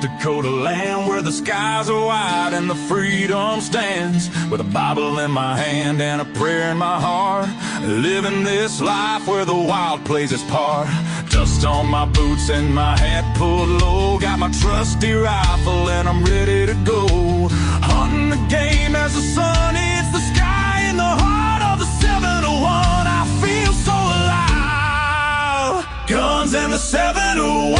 Dakota land where the skies are wide and the freedom stands. With a Bible in my hand and a prayer in my heart, living this life where the wild plays its part. Dust on my boots and my hat pulled low, got my trusty rifle and I'm ready to go. Hunting the game as the sun hits the sky in the heart of the 701. I feel so alive. Guns and the 701,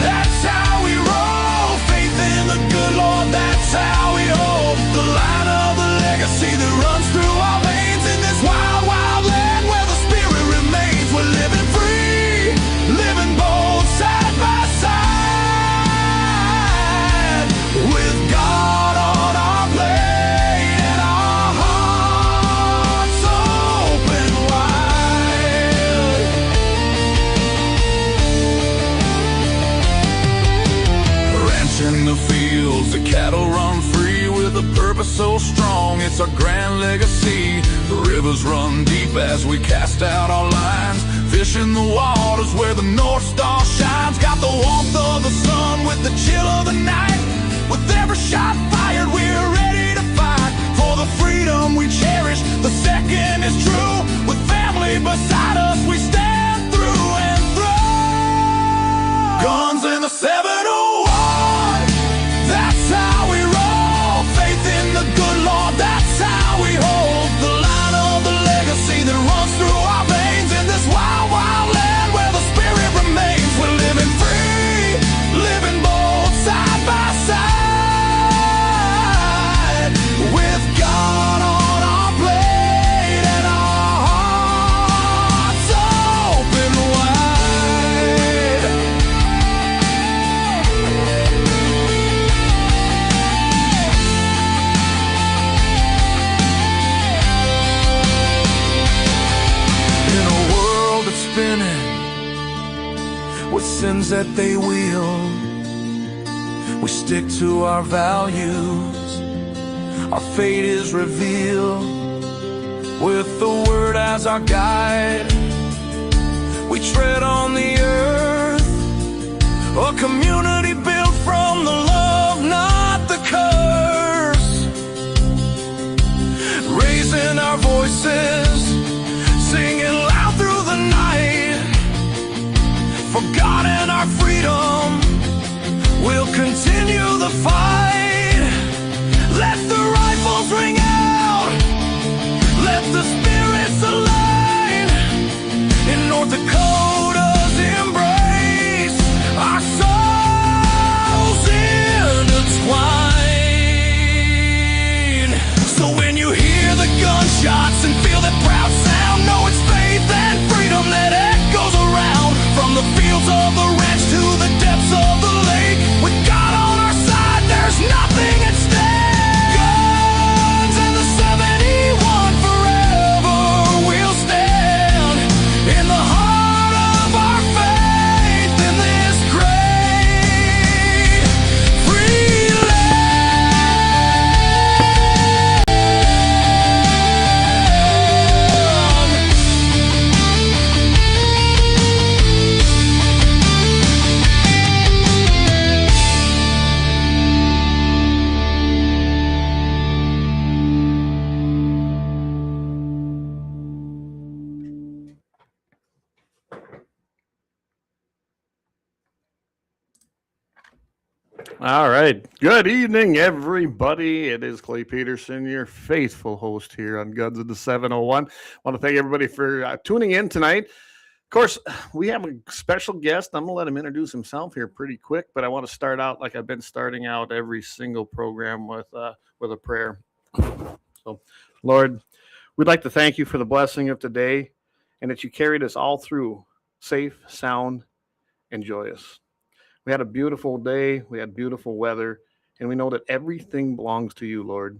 that's how we roll. Faith in the good Lord, that's how we hold the line of the legacy that runs through our veins in this wild, wild land where the spirit remains. We're living free, living bold, side by side, with God on our plate and our hearts open wide. Ranching the fields, the cattle run free with a purpose so strong, it's our grand legacy. The rivers run deep as we cast out our lines, fishing the waters where the North Star shines. Got the warmth of the sun with the chill of the night. With every shot fired, we're ready to fight for the freedom we cherish. The second is true. With family beside us, we stand through and through. Guns in the 701, that's how we roll. Faith in the good Lord, that's how we hold the line of the legacy that runs through our veins in this wild, wild land where the spirit remains. We're living free, living bold, side by side, with God on our plate and our hearts open wide. In a world that's spinning with sins that they wield, we stick to our values. Our fate is revealed with the word as our guide. We tread on the earth, a community built from the love, not the curse. Raising our voices, singing loud through the night, for God and our freedom, we'll continue the fight. Let the rifles ring out, let the spirits align. In North Dakota's embrace, our souls intertwine. So when you hear the gunshots and feel that proud sound, know it's faith and freedom that echoes around. From the fields of the ranch to the depths of the lake, with God on our side, there's nothing at stake. Guns and the 71, forever we'll stand in the heart of our faith in this great free land. All right. Good evening, everybody. It is Clay Peterson, your faithful host here on Guns of the 701. I want to thank everybody for tuning in tonight. Of course, we have a special guest. I'm going to let him introduce himself here pretty quick, but I want to start out like I've been starting out every single program with a prayer. So, Lord, we'd like to thank you for the blessing of today and that you carried us all through safe, sound, and joyous. We had a beautiful day. We had beautiful weather, and we know that everything belongs to you, Lord.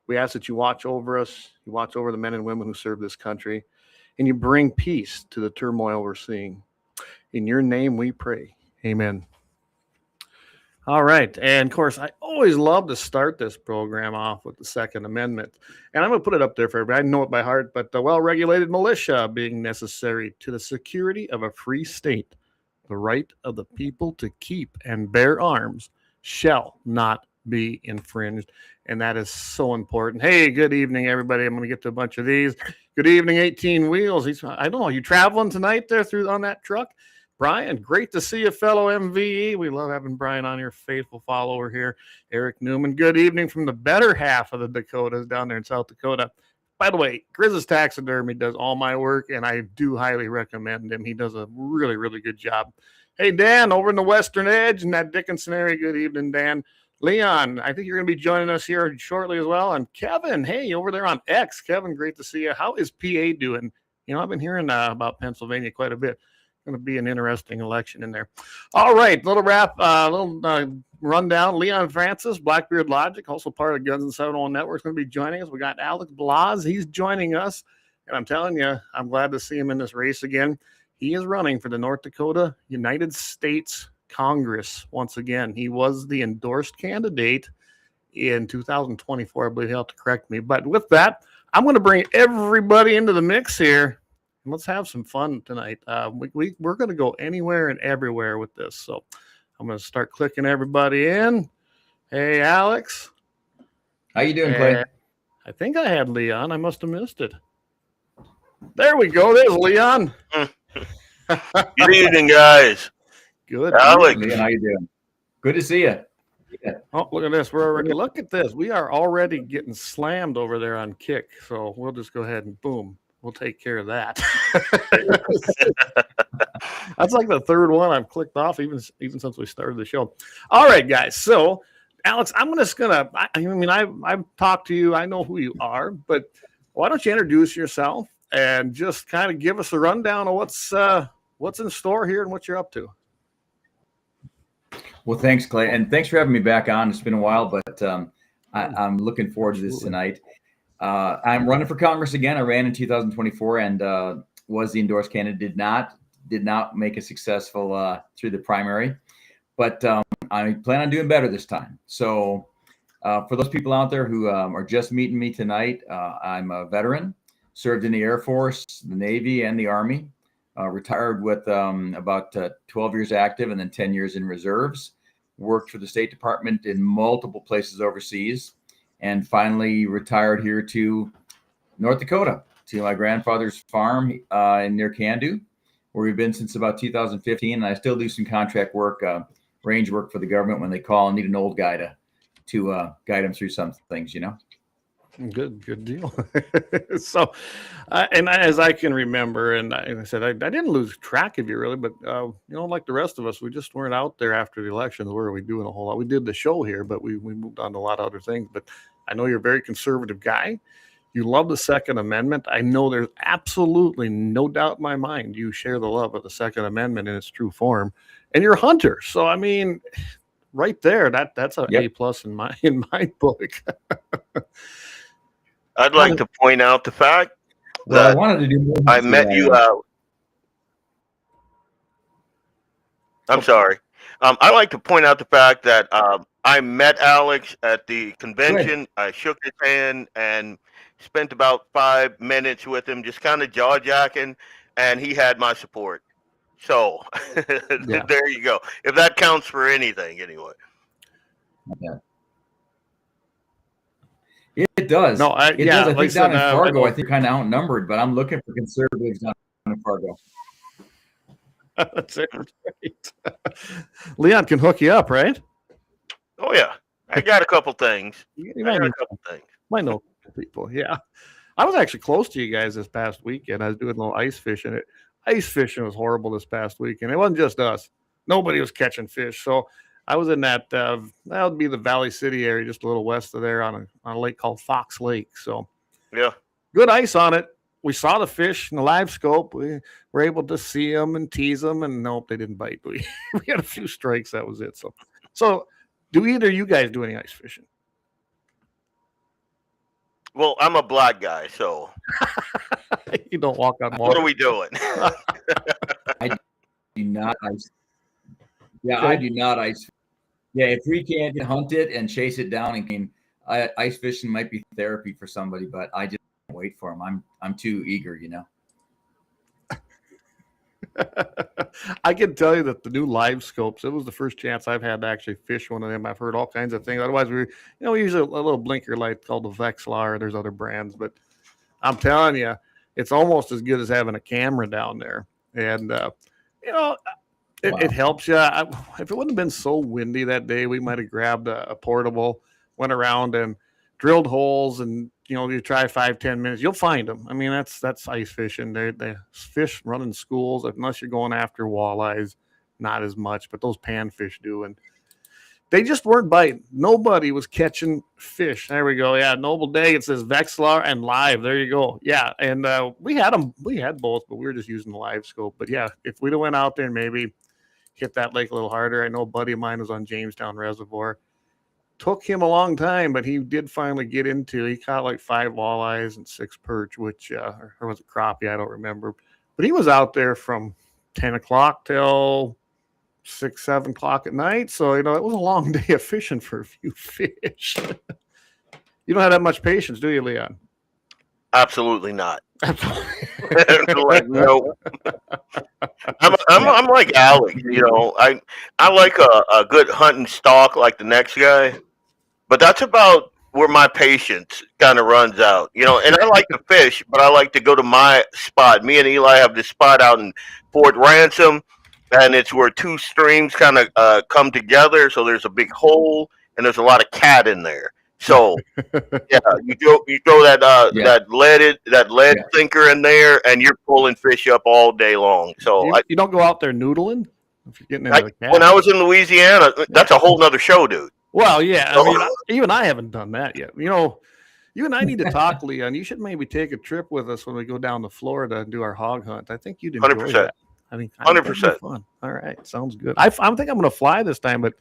We ask that you watch over us, you watch over the men and women who serve this country, and you bring peace to the turmoil we're seeing. In your name we pray. Amen. All right. And of course, I always love to start this program off with the Second Amendment. And I'm going to put it up there for everybody. I know it by heart, but the well-regulated militia being necessary to the security of a free state The right of the people to keep and bear arms shall not be infringed. And that is so important. Hey, good evening, everybody. I'm going to get to a bunch of these. Good evening, 18 Wheels. I don't know, you traveling tonight there on that truck? Brian, great to see you, fellow MVE. We love having Brian on here, faithful follower here. Eric Newman, good evening from the better half of the Dakotas down there in South Dakota. By the way, Grizz's Taxidermy does all my work, and I do highly recommend him. He does a really, really good job. Hey, Dan, over in the Western Edge in that Dickinson area, good evening, Dan. Leon, I think you're going to be joining us here shortly as well. And Kevin, hey, over there on X. Kevin, great to see you. How is PA doing? You know, I've been hearing about Pennsylvania quite a bit. Going to be an interesting election in there. All right, little rundown. Leon Francis, Blackbeard Logic, also part of Guns and 701 Network, is going to be joining us. We got Alex Balazs. He's joining us. And I'm telling you, I'm glad to see him in this race again. He is running for the North Dakota United States Congress once again. He was the endorsed candidate in 2024. I believe he'll have to correct me. But with that, I'm going to bring everybody into the mix here. Let's have some fun tonight. We're going to go anywhere and everywhere with this. So I'm going to start clicking everybody in. Hey, Alex. How you doing, Clay? I think I had Leon. I must have missed it. There we go. There's Leon. Good evening, guys. Good. Alex. Leon, how you doing? Good to see you. Yeah. Oh, look at this. Look at this. We are already getting slammed over there on Kick. So we'll just go ahead and boom. We'll take care of that. That's like the third one I've clicked off even since we started the show. All right, guys. So, Alex, I've talked to you. I know who you are, but why don't you introduce yourself and just kind of give us a rundown of what's in store here and what you're up to. Well, thanks, Clay, and thanks for having me back on. It's been a while, but I'm looking forward to this tonight. I'm running for Congress again. I ran in 2024 and was the endorsed candidate. Did not make it successful through the primary, but I plan on doing better this time. So for those people out there who are just meeting me tonight, I'm a veteran, served in the Air Force, the Navy, and the Army. Retired with about 12 years active and then 10 years in reserves. Worked for the State Department in multiple places overseas. And finally retired here to North Dakota, to my grandfather's farm near Candu, where we've been since about 2015. And I still do some contract work, range work for the government when they call and need an old guy to guide them through some things, you know. Good deal. So, and as I can remember, and I said, I didn't lose track of you really, but like the rest of us, we just weren't out there after the elections. Where are we doing a whole lot? We did the show here, but we moved on to a lot of other things. But I know you're a very conservative guy. You love the Second Amendment. I know there's absolutely no doubt in my mind you share the love of the Second Amendment in its true form, and you're a hunter. So I mean, right there, that's an A+ in my book. I'd like to point out the fact that I wanted to do more I met you out. I'm sorry. I'd like to point out the fact that I met Alex at the convention. Good. I shook his hand and spent about 5 minutes with him, just kind of jaw-jacking, and he had my support. So there you go. If that counts for anything, anyway. Yeah. It does. No, it does. I think down in Fargo, I think kind of outnumbered, but I'm looking for conservatives down in Fargo. That's it. Right. Leon can hook you up, right? Oh yeah, I got a couple things. Might know people. Yeah, I was actually close to you guys this past weekend. I was doing a little ice fishing. Ice fishing was horrible this past weekend. It wasn't just us. Nobody was catching fish. So I was in that that would be the Valley City area, just a little west of there, on a lake called Fox Lake. So yeah, good ice on it. We saw the fish in the live scope. We were able to see them and tease them, and nope, they didn't bite. We had a few strikes. That was it. So do either of you guys do any ice fishing? Well, I'm a black guy, so you don't walk on water. What are we doing? I do not ice. Yeah, I do not ice. Yeah, if we can't hunt it and chase it down, and ice fishing might be therapy for somebody, but I just wait for them. I'm too eager, you know. I can tell you that the new live scopes, it was the first chance I've had to actually fish one of them. I've heard all kinds of things. Otherwise, we use a little blinker light called the Vex LAUER. There's other brands, but I'm telling you, it's almost as good as having a camera down there. And, it helps you. If it wouldn't have been so windy that day, we might have grabbed a portable, went around and drilled holes, and you try 5-10 minutes, you'll find them. I mean, that's ice fishing. They fish running schools, unless you're going after walleyes, not as much, but those panfish do. And they just weren't biting. Nobody was catching fish. There we go. Yeah, Noble Day. It says Vex LAUER and live. There you go. Yeah, and we had them. We had both, but we were just using the live scope. But yeah, if we'd have went out there and maybe hit that lake a little harder. I know a buddy of mine was on Jamestown Reservoir. Took him a long time, but he did finally get into. He caught like 5 walleyes and 6 perch, which or was it crappie? I don't remember. But he was out there from 10 o'clock till 6, 7 o'clock at night. So it was a long day of fishing for a few fish. You don't have that much patience, do you, Leon? Absolutely not. Like, no. I'm like Alex. I like a good hunting stalk like the next guy. But that's about where my patience kind of runs out, and I like to fish, but I like to go to my spot. Me and Eli have this spot out in Fort Ransom, and it's where 2 streams kind of come together. So there's a big hole, and there's a lot of cat in there. So yeah, you throw that lead sinker in there, and you're pulling fish up all day long. So you don't go out there noodling if you're getting into the cat. When I was in Louisiana, that's a whole nother show, dude. Well, yeah. I mean, even I haven't done that yet. You and I need to talk, Leon. You should maybe take a trip with us when we go down to Florida and do our hog hunt. I think you'd enjoy 100%. that. I mean, 100%. Fun. All right, sounds good. I think I'm going to fly this time, but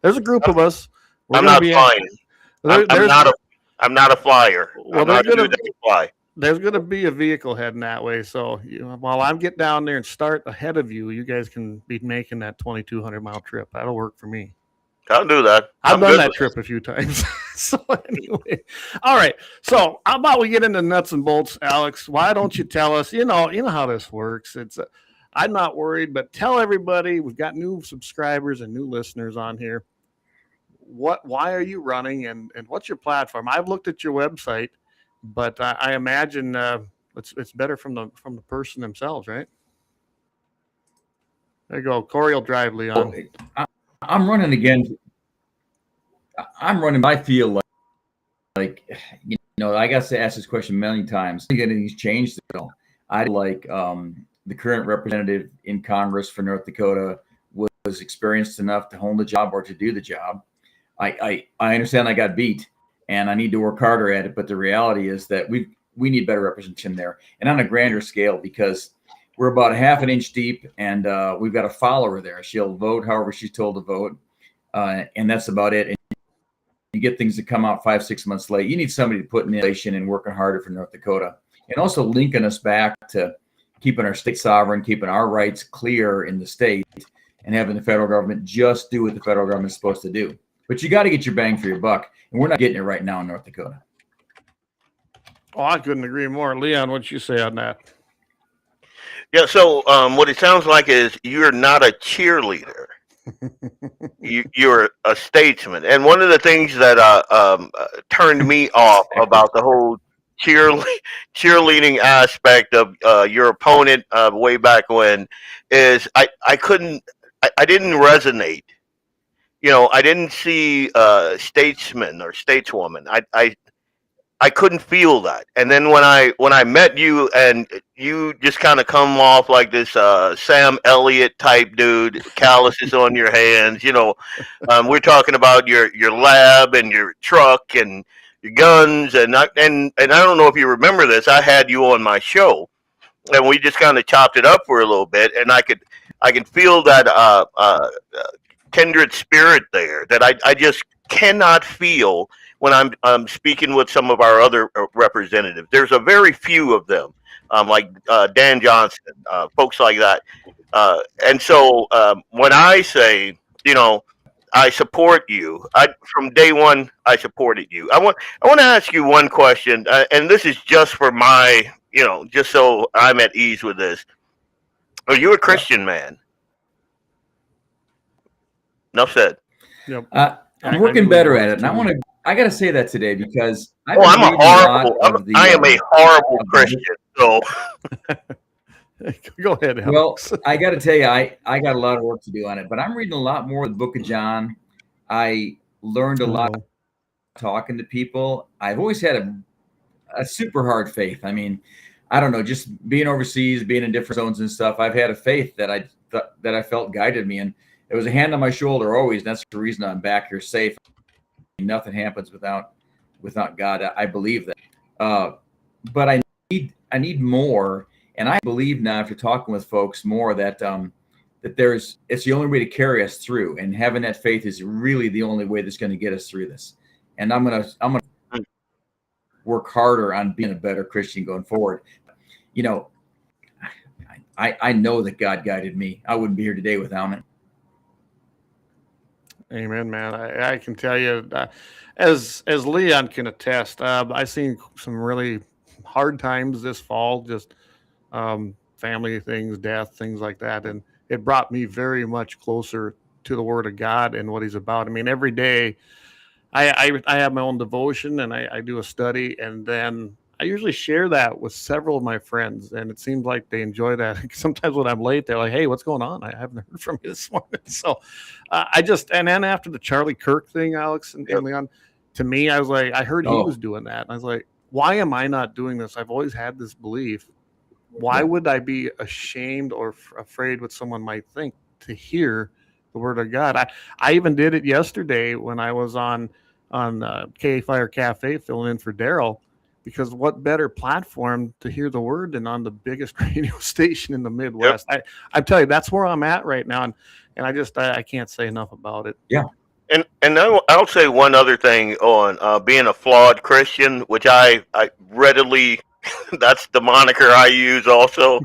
there's a group of us. I'm not flying. I'm not a flyer. Well, I'm not going to fly. There's going to be a vehicle heading that way. So while I get down there and start ahead of you, you guys can be making that 2,200-mile trip. That'll work for me. I'll do that. I've done that trip a few times. So anyway, all right. So how about we get into nuts and bolts, Alex? Why don't you tell us? You know how this works. I'm not worried, but tell everybody we've got new subscribers and new listeners on here. Why are you running, and what's your platform? I've looked at your website, but I imagine it's better from the person themselves, right? There you go. Corey will drive, Leon. I'm running again. I feel like I got to ask this question a million times. Anything's changed at all? I like the current representative in Congress for North Dakota was experienced enough to hold the job or to do the job. I understand I got beat and I need to work harder at it, but the reality is that we need better representation there, and on a grander scale, because we're about a half an inch deep, and we've got a follower there. She'll vote however she's told to vote, and that's about it. And you get things that come out 5-6 months late. You need somebody to put in innovation and working harder for North Dakota, and also linking us back to keeping our state sovereign, keeping our rights clear in the state, and having the federal government just do what the federal government is supposed to do. But you got to get your bang for your buck, and we're not getting it right now in North Dakota. Oh, I couldn't agree more. Leon, what'd you say on that? Yeah, so what it sounds like is you're not a cheerleader. You're a statesman. And one of the things that turned me off about the whole cheerleading aspect of your opponent way back when is I didn't resonate. I didn't see statesman or stateswoman. I couldn't feel that. And then when I met you, and you just kind of come off like this Sam Elliott type dude, calluses on your hands. We're talking about your lab and your truck and your guns, and I don't know if you remember this. I had you on my show, and we just kind of chopped it up for a little bit, and I could feel that kindred spirit there that I just cannot feel when I'm speaking with some of our other representatives. There's a very few of them, like Dan Johnson, folks like that. And so when I say, I support you, from day one, I supported you. I want to ask you one question, and this is just for my, just so I'm at ease with this. Are you a Christian man? Enough said. Yep. I'm working better at it, and I got to say that today because I am a horrible Christian. So go ahead, Alex. Well, I got to tell you, I got a lot of work to do on it, but I'm reading a lot more of the Book of John. I learned a lot talking to people. I've always had a super hard faith. I mean, I don't know, just being overseas, being in different zones and stuff. I've had a faith that I felt guided me, and it was a hand on my shoulder always. And that's the reason I'm back here safe. Nothing happens without God. I believe that. But I need more, and I believe now after talking with folks more that it's the only way to carry us through, and having that faith is really the only way that's going to get us through this. And I'm gonna work harder on being a better Christian going forward. You know, I know that God guided me. I wouldn't be here today without it. Amen, man. I can tell you, as Leon can attest, I've seen some really hard times this fall, just family things, death, things like that. And it brought me very much closer to the Word of God and what He's about. I mean, every day I have my own devotion and I do a study, and then I usually share that with several of my friends, and it seems like they enjoy that. Sometimes when I'm late, they're like, "Hey, what's going on? I haven't heard from you this morning." So and then after the Charlie Kirk thing, Alex and Leon, to me, I was like, I heard he was doing that. And I was like, why am I not doing this? I've always had this belief. Why would I be ashamed or afraid what someone might think to hear the Word of God? I even did it yesterday when I was on K Fire Cafe filling in for Daryl. Because what better platform to hear the Word than on the biggest radio station in the Midwest? Yep. I tell you, that's where I'm at right now, and I can't say enough about it. Yeah, and I'll say one other thing on being a flawed Christian, which I readily that's the moniker I use also.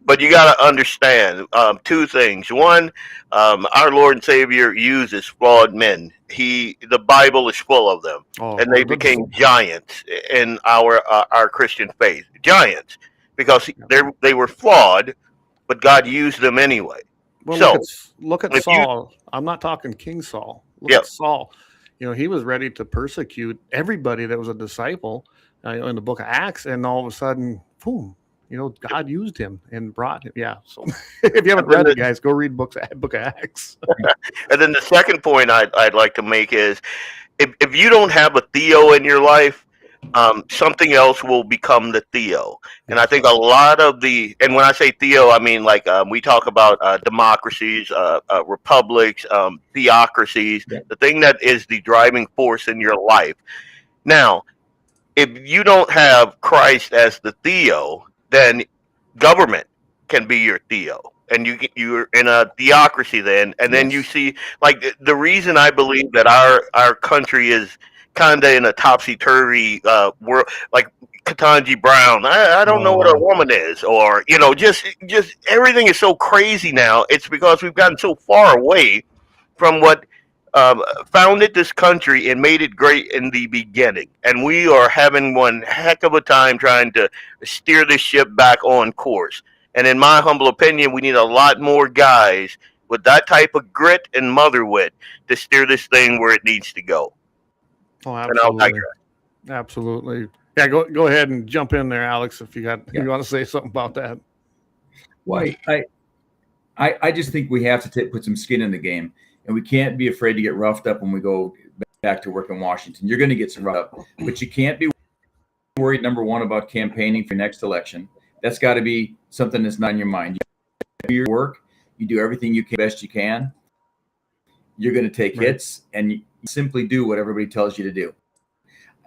But you got to understand two things. One, our Lord and Savior uses flawed men. The Bible is full of them, and they became giants in our Christian faith. Giants, because they were flawed, but God used them anyway. Well, so look at Saul. I'm not talking King Saul. Look at Saul. You know, he was ready to persecute everybody that was a disciple in the book of Acts, and all of a sudden, boom, you know, God used him and brought him. Yeah. So if you haven't read it, guys, go read book of Acts. And then the second point I'd like to make is if you don't have a Theo in your life, something else will become the Theo. And I think a lot of and when I say Theo, I mean like we talk about democracies, republics, theocracies, the thing that is the driving force in your life. Now, if you don't have Christ as the Theo, then government can be your Theo. And you're in a theocracy then. And then you see, like, the reason I believe that our country is kind of in a topsy-turvy world, like Ketanji Brown, I don't know what a woman is, or, you know, just everything is so crazy now. It's because we've gotten so far away from what founded this country and made it great in the beginning. And we are having one heck of a time trying to steer this ship back on course. And in my humble opinion, we need a lot more guys with that type of grit and motherwit to steer this thing where it needs to go. Oh, absolutely. Absolutely. Yeah, go ahead and jump in there, Alex, if you want to say something about that. Well, I just think we have to put some skin in the game, and we can't be afraid to get roughed up when we go back to work in Washington. You're going to get some roughed up, but you can't be worried, number one, about campaigning for your next election. That's got to be something that's not in your mind. You do your work, you do everything you can best you can. You're going to take hits, and you simply do what everybody tells you to do.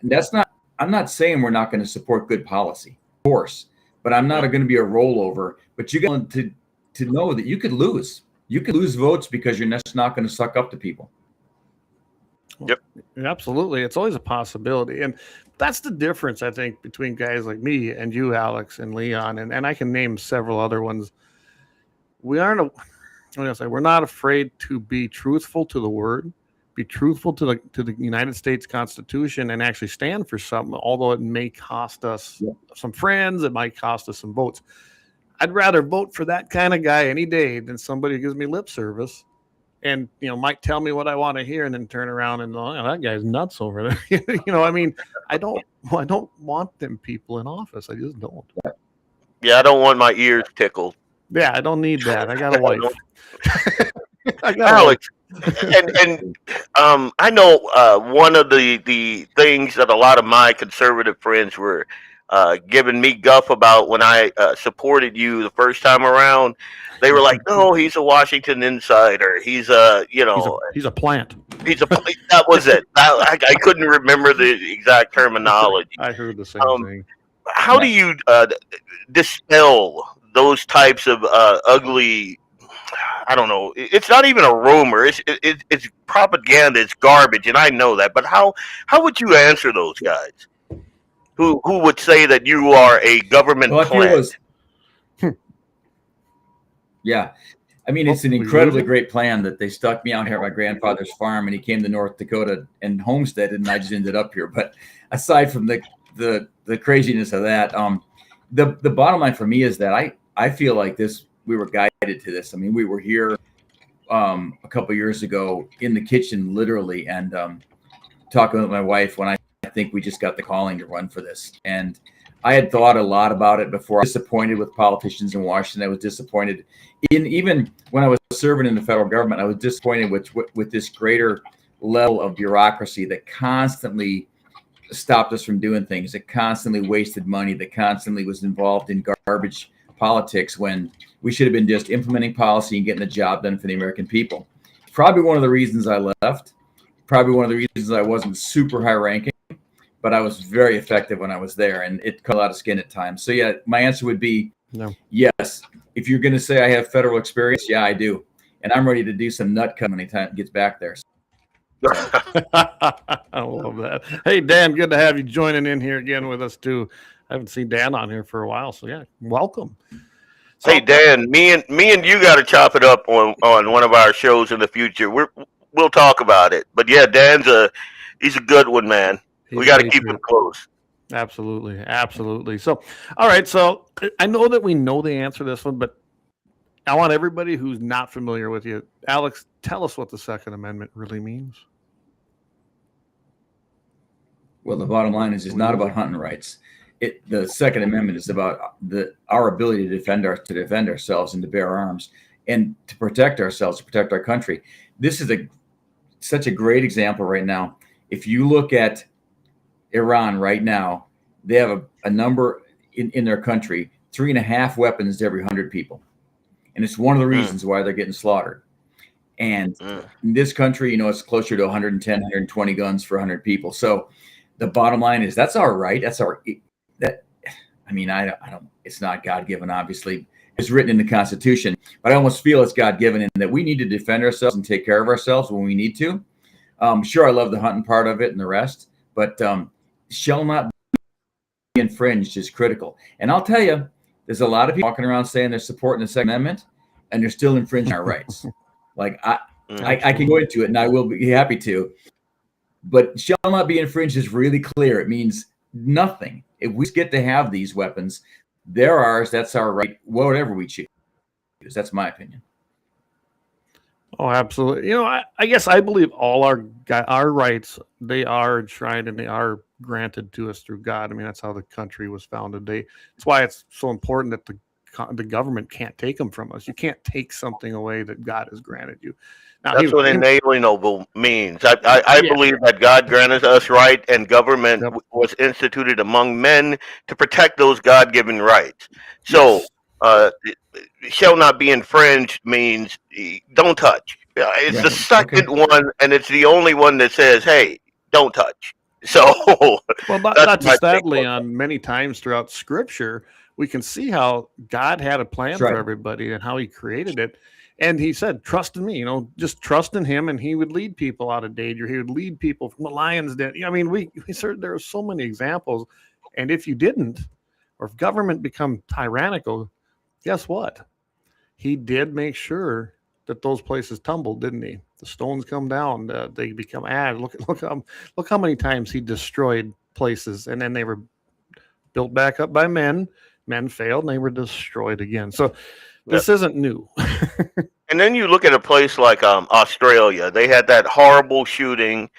And I'm not saying we're not going to support good policy, of course, but I'm not going to be a rollover. But you got to know that you could lose. You could lose votes because you're just not going to suck up to people. Yep. Absolutely. It's always a possibility. And that's the difference, I think, between guys like me and you, Alex, and Leon, and I can name several other ones. We're not afraid to be truthful to the Word, be truthful to the United States Constitution, and actually stand for something, although it may cost us some friends, it might cost us some votes. I'd rather vote for that kind of guy any day than somebody who gives me lip service and might tell me what I want to hear, and then turn around and that guy's nuts over there. I mean, I don't want them people in office. I just don't. Yeah, I don't want my ears tickled. Yeah, I don't need that. I got a wife. Alex, and I know one of the things that a lot of my conservative friends were giving me guff about when I supported you the first time around. They were like, "No, he's a Washington insider. He's a he's a plant. That was it. I couldn't remember the exact terminology. I heard the same thing. How do you dispel those types of ugly? I don't know. It's not even a rumor. It's propaganda. It's garbage, and I know that. But how would you answer those guys who would say that you are a government plant? Yeah. I mean, it's an incredibly great plan that they stuck me out here at my grandfather's farm, and he came to North Dakota and homesteaded, and I just ended up here. But aside from the craziness of that, the bottom line for me is that I feel like we were guided to this. I mean, we were here a couple years ago in the kitchen, literally, and talking with my wife when I think we just got the calling to run for this. And I had thought a lot about it before. I was disappointed with politicians in Washington. I was disappointed even when I was serving in the federal government. I was disappointed with this greater level of bureaucracy that constantly stopped us from doing things, that constantly wasted money, that constantly was involved in garbage politics when we should have been just implementing policy and getting the job done for the American people. Probably one of the reasons I left, probably one of the reasons I wasn't super high ranking, but I was very effective when I was there, and it cut a lot of skin at times. So yeah, my answer would be no. Yes. If you're going to say I have federal experience, yeah, I do. And I'm ready to do some nut cutting anytime it gets back there. I love that. Hey, Dan, good to have you joining in here again with us too. I haven't seen Dan on here for a while, so yeah, welcome. So, hey, Dan, me and you got to chop it up on one of our shows in the future. We'll talk about it. But yeah, he's a good one, man. We got to keep him close. Absolutely. So, all right. So I know that we know the answer to this one, but I want everybody who's not familiar with you, Alex, tell us what the Second Amendment really means. Well, the bottom line is it's not about hunting rights. The Second Amendment is about our ability to defend ourselves and to bear arms and to protect ourselves, to protect our country. This is such a great example right now. If you look at Iran right now, they have a number in their country, 3.5 weapons to every 100 people. And it's one of the reasons why they're getting slaughtered. And in this country, it's closer to 110, 120 guns for 100 people. So the bottom line is that's our right. I don't, it's not God-given, obviously. It's written in the Constitution, but I almost feel it's God-given in that we need to defend ourselves and take care of ourselves when we need to. Sure, I love the hunting part of it and the rest, but shall not be infringed is critical. And I'll tell you, there's a lot of people walking around saying they're supporting the Second Amendment, and they're still infringing our rights. Like I can go into it, and I will be happy to. But shall not be infringed is really clear. It means nothing. If we get to have these weapons, they're ours. That's our right. Whatever we choose. That's my opinion. Oh, absolutely. I guess I believe all our rights, they are enshrined and they are granted to us through God. I mean, that's how the country was founded. That's why it's so important that the government can't take them from us. You can't take something away that God has granted you. Now, that's what inalienable means. I believe that God granted us right, and government was instituted among men to protect those God-given rights. So, shall not be infringed means don't touch. It's the second one, and it's the only one that says, "Hey, don't touch." So, well, not just that, Leon. Many times throughout Scripture, we can see how God had a plan for everybody and how He created it. And He said, "Trust in me." Just trust in Him, and He would lead people out of danger. He would lead people from the lion's den. I mean, we there are so many examples. And if you didn't, or if government become tyrannical, guess what? He did make sure that those places tumbled, didn't He? The stones come down, they become ash. Look how many times He destroyed places, and then they were built back up by men. Men failed, and they were destroyed again. So This isn't new. And then you look at a place like Australia. They had that horrible shooting,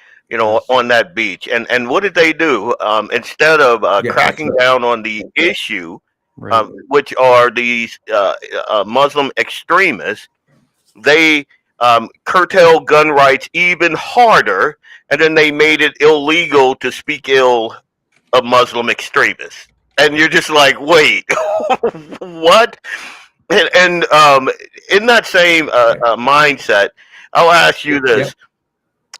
on that beach. And what did they do? Instead of cracking down on the issue, which are these Muslim extremists, they curtail gun rights even harder, and then they made it illegal to speak ill of Muslim extremists. And you're just like, wait, what? And in that same mindset, I'll ask you this. Yep.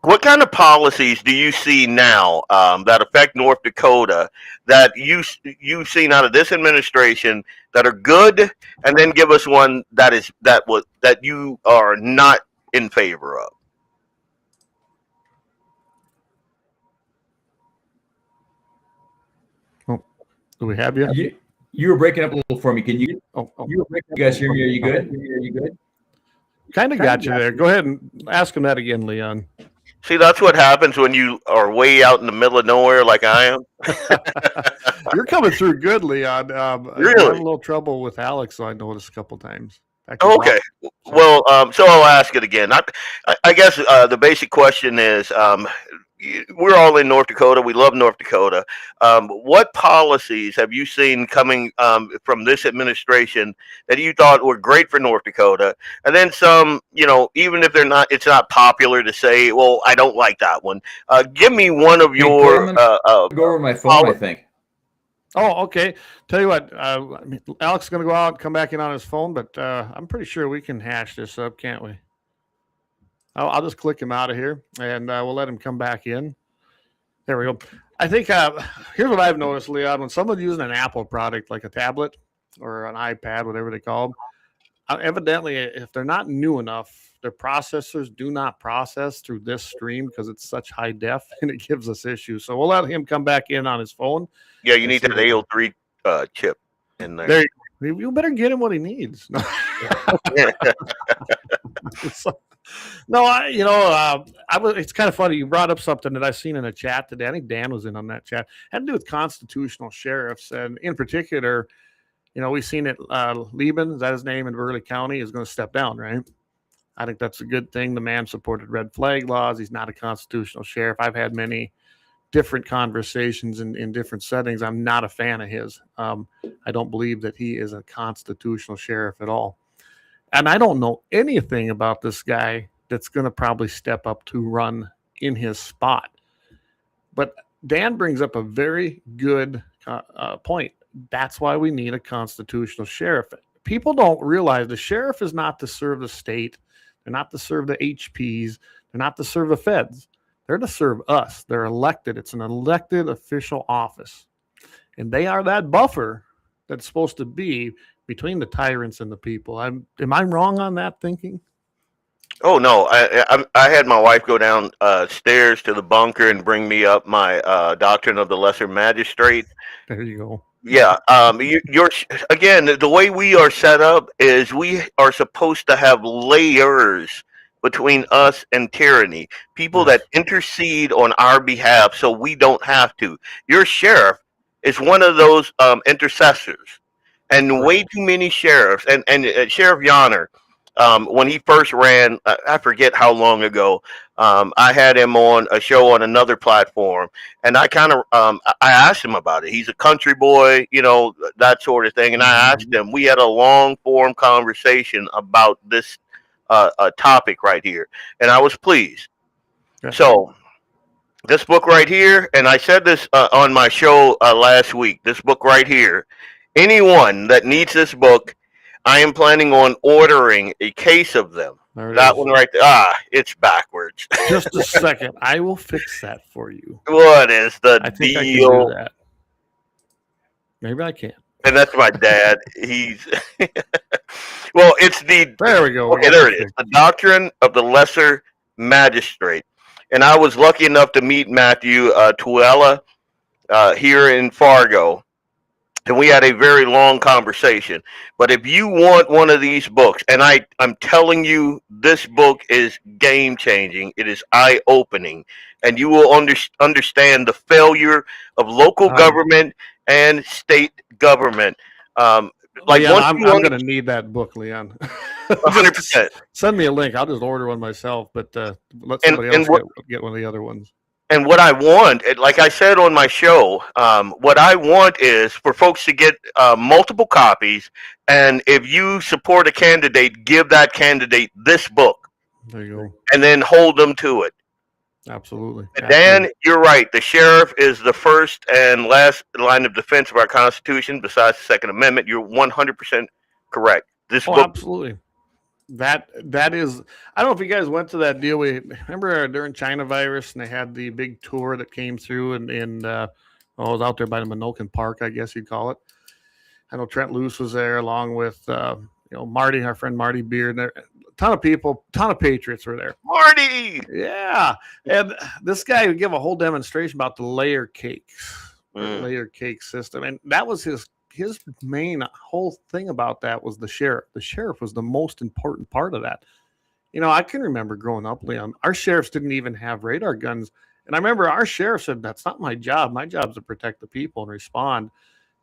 What kind of policies do you see now that affect North Dakota that you've seen out of this administration that are good, and then give us one that you are not in favor of? Oh, do we have you? You were breaking up a little for me. Can you? You were breaking. You guys hear me? Are you good? Kind of got you there. Go ahead and ask him that again, Leon. See, that's what happens when you are way out in the middle of nowhere like I am. You're coming through good, Leon. Really? I had a little trouble with Alex, so I noticed a couple times. Okay. Well, so I'll ask it again. I guess the basic question is, we're all in North Dakota. We love North Dakota. What policies have you seen coming from this administration that you thought were great for North Dakota? And then some, even if it's not popular to say, well, I don't like that one. Give me one of your. Go over my phone, I think. Oh, okay. Tell you what, Alex is going to go out and come back in on his phone, but I'm pretty sure we can hash this up, can't we? I'll just click him out of here, and we'll let him come back in. There we go. I think here's what I've noticed, Leon. When someone's using an Apple product like a tablet or an iPad, whatever they call them, evidently, if they're not new enough, their processors do not process through this stream because it's such high def, and it gives us issues. So we'll let him come back in on his phone. Yeah, you need that AO3 chip in there. You better get him what he needs. It's kind of funny. You brought up something that I've seen in a chat today. I think Dan was in on that chat. It had to do with constitutional sheriffs, and in particular, we've seen it. Lemmon, is that his name, in Burleigh County, is going to step down, right? I think that's a good thing. The man supported red flag laws. He's not a constitutional sheriff. I've had many different conversations in different settings. I'm not a fan of his. I don't believe that he is a constitutional sheriff at all. And I don't know anything about this guy that's going to probably step up to run in his spot. But Dan brings up a very good point. That's why we need a constitutional sheriff. People don't realize the sheriff is not to serve the state. They're not to serve the HPs. They're not to serve the feds. They're to serve us. They're elected. It's an elected official office. And they are that buffer that's supposed to be between the tyrants and the people. Am I wrong on that thinking? Oh, no. I had my wife go down stairs to the bunker and bring me up my doctrine of the lesser magistrate. There you go. Yeah. You're again, the way we are set up is we are supposed to have layers between us and tyranny, people that intercede on our behalf so we don't have to. Your sheriff is one of those intercessors. And way too many sheriffs, and Sheriff Yonner, when he first ran, I forget how long ago, I had him on a show on another platform, and I kind of, I asked him about it. He's a country boy, that sort of thing, and I asked him, we had a long form conversation about this topic right here, and I was pleased. Yeah. So, this book right here, and I said this on my show last week, this book right here, anyone that needs this book, I am planning on ordering a case of them. That one right there. It's backwards. Just a second. I will fix that for you. What is the deal? I can do that. Maybe I can. And that's my dad. He's well, it's the there we go. Okay, there it is. The Doctrine of the Lesser Magistrate. And I was lucky enough to meet Matthew Tuella here in Fargo. And we had a very long conversation. But if you want one of these books, and I'm telling you, this book is game-changing. It is eye-opening. And you will understand the failure of local government and state government. Like Leon, once I'm going to need that book, Leon. 100%. Send me a link. I'll just order one myself, but let somebody else get one of the other ones. And what I want, like I said on my show, what I want is for folks to get multiple copies. And if you support a candidate, give that candidate this book. There you go. And then hold them to it. Absolutely. Dan, you're right. The sheriff is the first and last line of defense of our Constitution, besides the Second Amendment. You're 100% correct. This book, absolutely. That is. I don't know if you guys went to that deal. We remember during China virus, and they had the big tour that came through, and I was out there by the Minokan Park, I guess you'd call it. I know Trent Luce was there, along with Marty, our friend Marty Beard. A ton of people, ton of patriots were there. Marty, yeah, and this guy would give a whole demonstration about the layer cakes, layer cake system, and that was his main whole thing about that was the sheriff. The sheriff was the most important part of that. I can remember growing up, Leon, our sheriffs didn't even have radar guns. And I remember our sheriff said, that's not my job. My job is to protect the people and respond,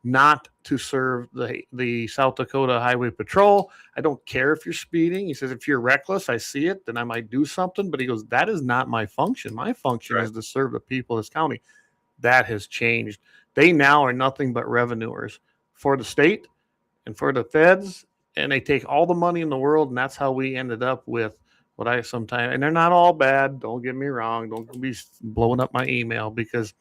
not to serve the South Dakota Highway Patrol. I don't care if you're speeding. He says, if you're reckless, I see it, then I might do something. But he goes, that is not my function. My function is to serve the people of this county. That has changed. They now are nothing but revenuers for the state and for the feds, and they take all the money in the world, and that's how we ended up with what I sometimes, and they're not all bad, don't get me wrong, don't be blowing up my email, because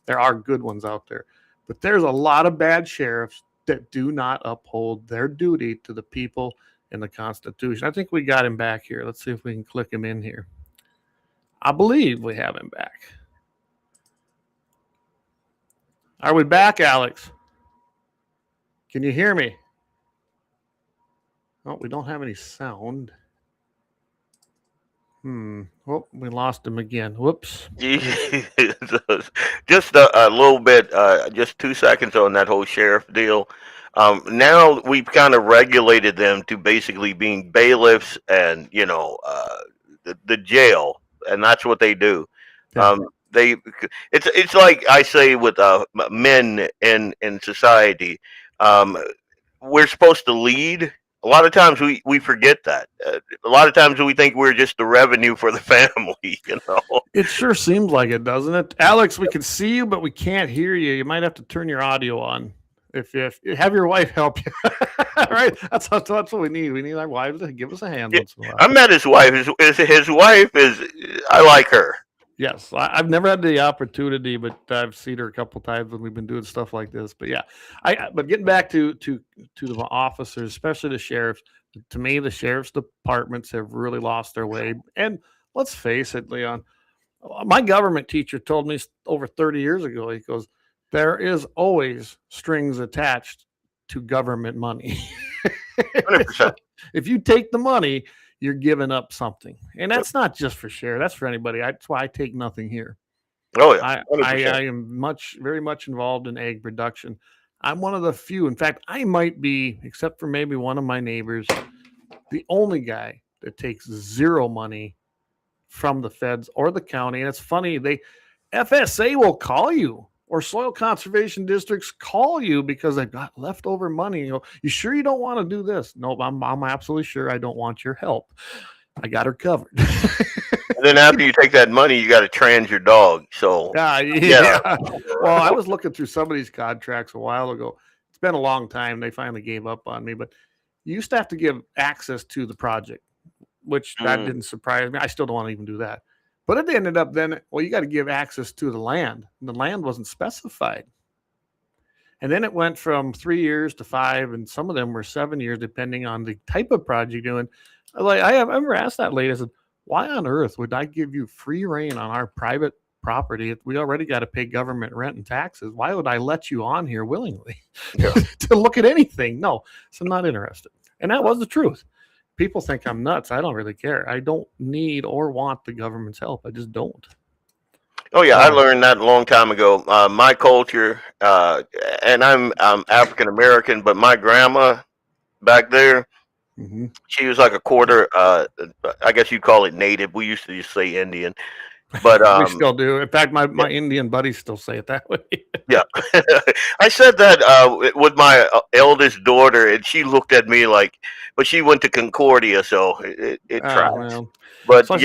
there are good ones out there, but there's a lot of bad sheriffs that do not uphold their duty to the people and the Constitution. I think we got him back here. Let's see if we can click him in here. I believe we have him back. Are we back, Alex? Can you hear me? Oh, we don't have any sound. Oh, we lost him again. Whoops. Just a little bit, just 2 seconds on that whole sheriff deal. Now we've kind of regulated them to basically being bailiffs and, the jail, and that's what they do. Yeah. It's like I say with men in society. We're supposed to lead. A lot of times we forget that. A lot of times we think we're just the revenue for the family, It sure seems like it, doesn't it? Alex, we can see you, but we can't hear you. You might have to turn your audio on. If have your wife help you. Right? That's what we need. We need our wives to give us a hand. Once in a while. I met his wife. His wife is, I like her. Yes, I've never had the opportunity, but I've seen her a couple times when we've been doing stuff like this. But yeah, but getting back to the officers, especially the sheriffs. To me, the sheriff's departments have really lost their way. And let's face it, Leon, my government teacher told me over 30 years ago. He goes, "There is always strings attached to government money." 100%. If you take the money, you're giving up something, and that's not just for share. That's for anybody. That's why I take nothing here. Oh yeah, I am very much involved in egg production. I'm one of the few. In fact, I might be, except for maybe one of my neighbors, the only guy that takes zero money from the feds or the county. And it's funny, FSA will call you, or soil conservation districts call you because they've got leftover money. You sure you don't want to do this? No, I'm absolutely sure I don't want your help. I got her covered. And then after you take that money, you got to trans your dog. So yeah. Well, I was looking through some of these contracts a while ago. It's been a long time. They finally gave up on me, but you used to have to give access to the project, which that didn't surprise me. I still don't want to even do that. But it ended up then, you got to give access to the land. And the land wasn't specified. And then it went from 3 years to 5, and some of them were 7 years, depending on the type of project you're doing. I've ever asked that lady, I said, why on earth would I give you free reign on our private property if we already got to pay government rent and taxes? Why would I let you on here willingly to look at anything? No, so I'm not interested. And that was the truth. People think I'm nuts. I don't really care. I don't need or want the government's help. I just don't. Oh yeah, I learned that a long time ago. My culture, and I'm African American, but my grandma back there, she was like a quarter. I guess you'd call it native. We used to just say Indian, But we still do. In fact, my Indian buddies still say it that way. yeah, I said that with my eldest daughter, and she looked at me like, but she went to Concordia, so it tracks. Well. But So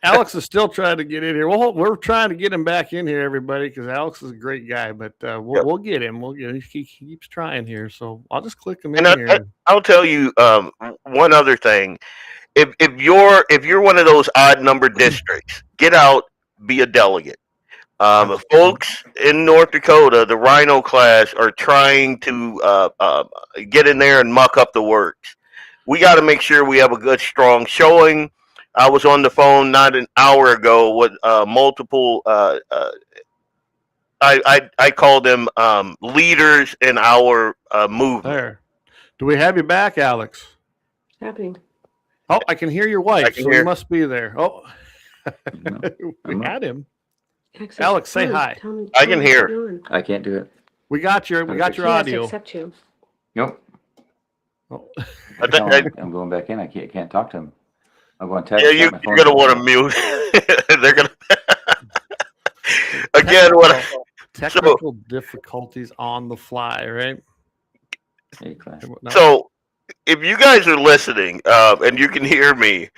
Alex is still trying to get in here. Well, we're trying to get him back in here, everybody, because Alex is a great guy. But we'll get him. We'll get him. He keeps trying here, so I'll just click him in here. I'll tell you one other thing. If you're one of those odd number districts, get out, be a delegate. Folks in North Dakota, the Rhino class are trying to get in there and muck up the works. We got to make sure we have a good, strong showing. I was on the phone not an hour ago with multiple. I call them leaders in our movement. There. Do we have you back, Alex? Happening. Oh, I can hear your wife, so you must be there. Oh, we had him. Alex, say hi. I can hear. I can't do it. We got your audio. Accept you. Nope. Oh. I'm going back in. I can't talk to him. I'm going to text. Yeah, you're going to want to mute. They're going to. Again, technical difficulties on the fly, right? So, if you guys are listening and you can hear me,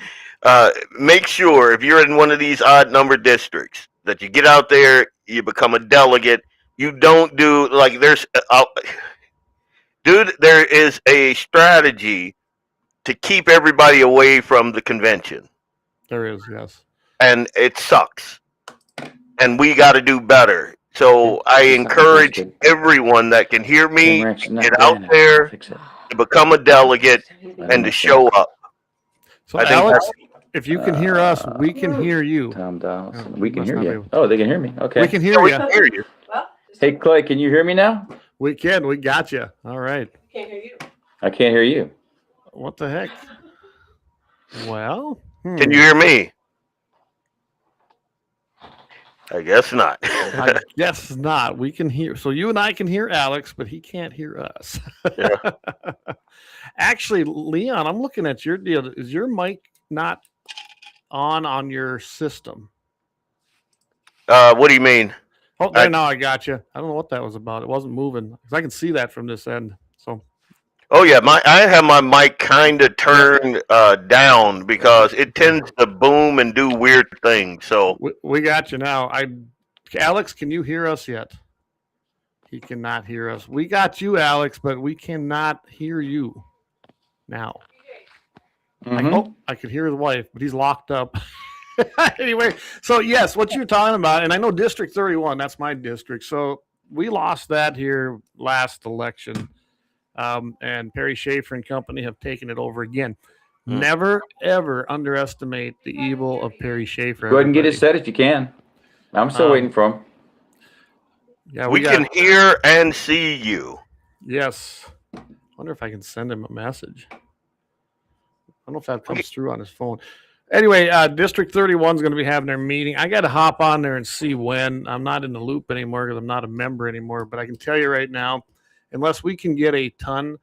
make sure if you're in one of these odd number districts that you get out there, you become a delegate. You don't do like there's, dude. There is a strategy to keep everybody away from the convention. There is, yes, and it sucks. And we got to do better. So I encourage everyone that can hear me, get out there, to become a delegate, and to show up. So Alex, if you can hear us, we can hear you. Tom Dawson. We can hear you. Oh, they can hear me. Okay. We can hear you. Hey, Clay, can you hear me now? We can. We got you. All right. Can't hear you. I can't hear you. What the heck? Well, can you hear me? I guess not. I guess not. We can hear. So you and I can hear Alex, but he can't hear us. Yeah. Actually, Leon, I'm looking at your deal. Is your mic not on your system? What do you mean? Oh, there, now I got you. I don't know what that was about. It wasn't moving because I can see that from this end. So. Oh yeah, I have my mic kind of turned down because it tends to boom and do weird things. So we got you now. Alex, can you hear us yet? He cannot hear us. We got you, Alex, but we cannot hear you now. Mm-hmm. I could hear his wife, but he's locked up. Anyway, so yes, what you're talking about, and I know District 31, that's my district. So we lost that here last election. And Perry Schaefer and company have taken it over again. Never, ever underestimate the evil of Perry Schaefer. Go ahead and get it set if you can. I'm still waiting for him. Yeah, we can hear and see you. Yes. I wonder if I can send him a message. I don't know if that comes through on his phone. Anyway, District 31 is going to be having their meeting. I got to hop on there and see when. I'm not in the loop anymore because I'm not a member anymore. But I can tell you right now, unless we can get a ton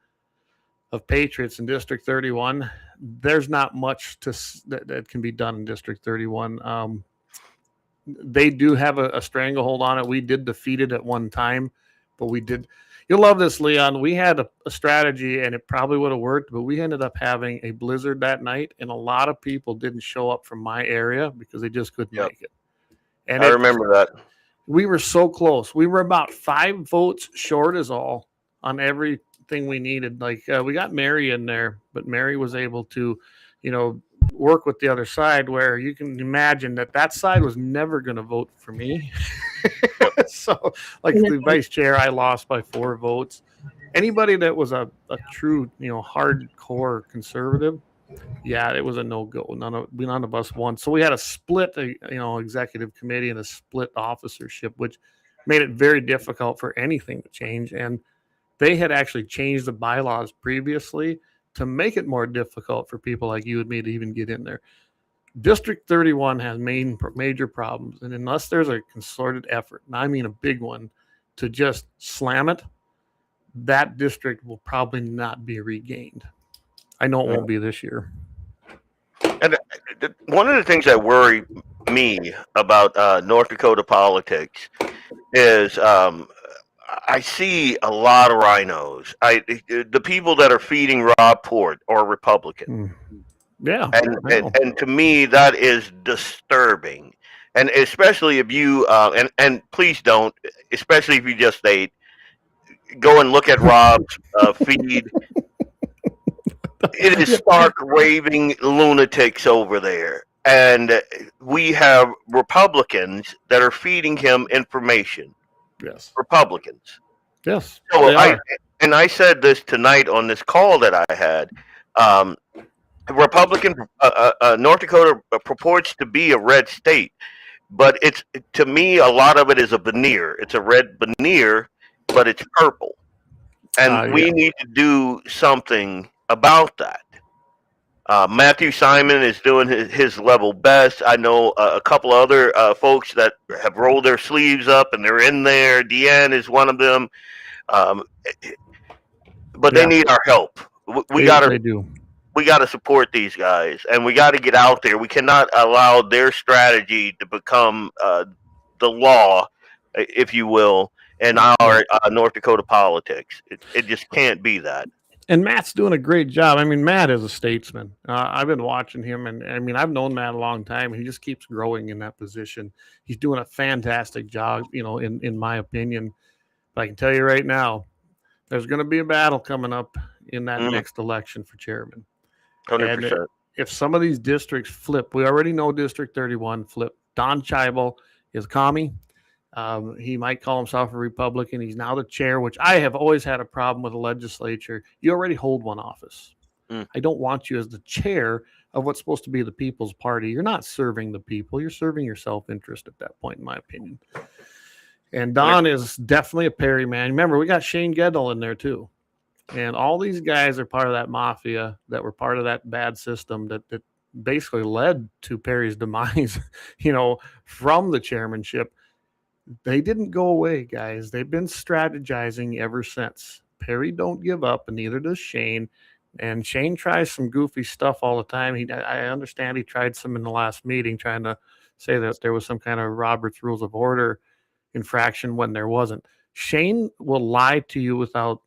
of patriots in District 31, there's not much that can be done in District 31. They do have a stranglehold on it. We did defeat it at one time, but we did. You'll love this, Leon. We had a strategy, and it probably would have worked, but we ended up having a blizzard that night, and a lot of people didn't show up from my area because they just couldn't make it. And I remember that. We were so close. We were about 5 votes short is all on everything we needed. Like we got Mary in there, but Mary was able to, work with the other side where you can imagine that side was never going to vote for me. So like the vice chair, I lost by 4 votes. Anybody that was a true, hardcore conservative, yeah, it was a no-go. None of us won. So we had a split, executive committee and a split officership, which made it very difficult for anything to change. And they had actually changed the bylaws previously to make it more difficult for people like you and me to even get in there. District 31 has major problems, and unless there's a concerted effort, and I mean a big one, to just slam it, that district will probably not be regained. I know it won't be this year. And one of the things that worry me about North Dakota politics is I see a lot of rhinos. The people that are feeding Rob Port are Republican. Yeah, and to me that is disturbing, and especially if you and please don't, especially if you just go and look at Rob's feed. It is stark raving lunatics over there, and we have Republicans that are feeding him information. Yes, Republicans. Yes, so I said this tonight on this call that I had. Republican North Dakota purports to be a red state, but it's, to me, a lot of it is a veneer. It's a red veneer, but it's purple, and we need to do something about that. Matthew Simon is doing his level best. I know a couple other folks that have rolled their sleeves up and they're in there. Deanne is one of them, but they need our help. They do. We got to support these guys, and we got to get out there. We cannot allow their strategy to become the law, if you will, in our North Dakota politics. It just can't be that. And Matt's doing a great job. I mean, Matt is a statesman. I've been watching him, and I mean, I've known Matt a long time. He just keeps growing in that position. He's doing a fantastic job, in my opinion. But I can tell you right now, there's going to be a battle coming up in that next election for chairman. 100%. And if some of these districts flip, we already know District 31 flip. Don Scheibel is commie. He might call himself a Republican. He's now the chair, which I have always had a problem with the legislature. You already hold one office. I don't want you as the chair of what's supposed to be the People's Party. You're not serving the people. You're serving your self-interest at that point, in my opinion. And Don is definitely a Perry man. Remember, we got Shane Goodell in there too. And all these guys are part of that mafia that were part of that bad system that basically led to Perry's demise, from the chairmanship. They didn't go away, guys. They've been strategizing ever since. Perry don't give up, and neither does Shane. And Shane tries some goofy stuff all the time. I understand he tried some in the last meeting, trying to say that there was some kind of Robert's Rules of Order infraction when there wasn't. Shane will lie to you without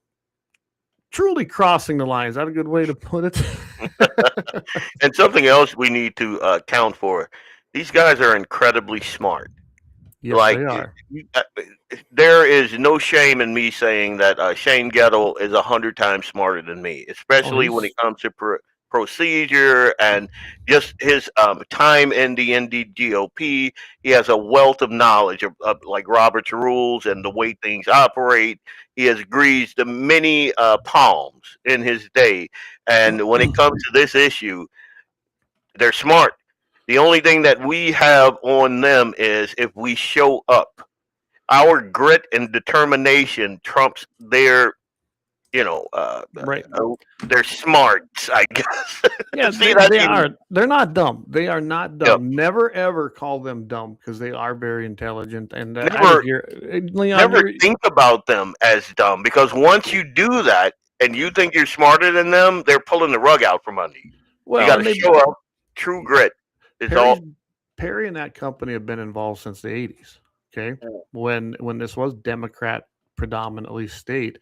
truly crossing the line. Is that a good way to put it? And something else we need to account for. These guys are incredibly smart. Yes, they are. There is no shame in me saying that Shane Goodell is 100 times smarter than me, especially when it comes to procedure and just his time in the NDGOP. He has a wealth of knowledge of like Robert's rules and the way things operate. He has greased many palms in his day. And when it comes to this issue, they're smart. The only thing that we have on them is if we show up. Our grit and determination trumps their, their smarts, I guess. Yeah, they are. They're not dumb. They are not dumb. Yep. Never, ever call them dumb because they are very intelligent. And never think about them as dumb, because once you do that and you think you're smarter than them, they're pulling the rug out from under you. Well, you got to show up. True grit. Perry and that company have been involved since the 80s. Okay, when this was Democrat predominantly state,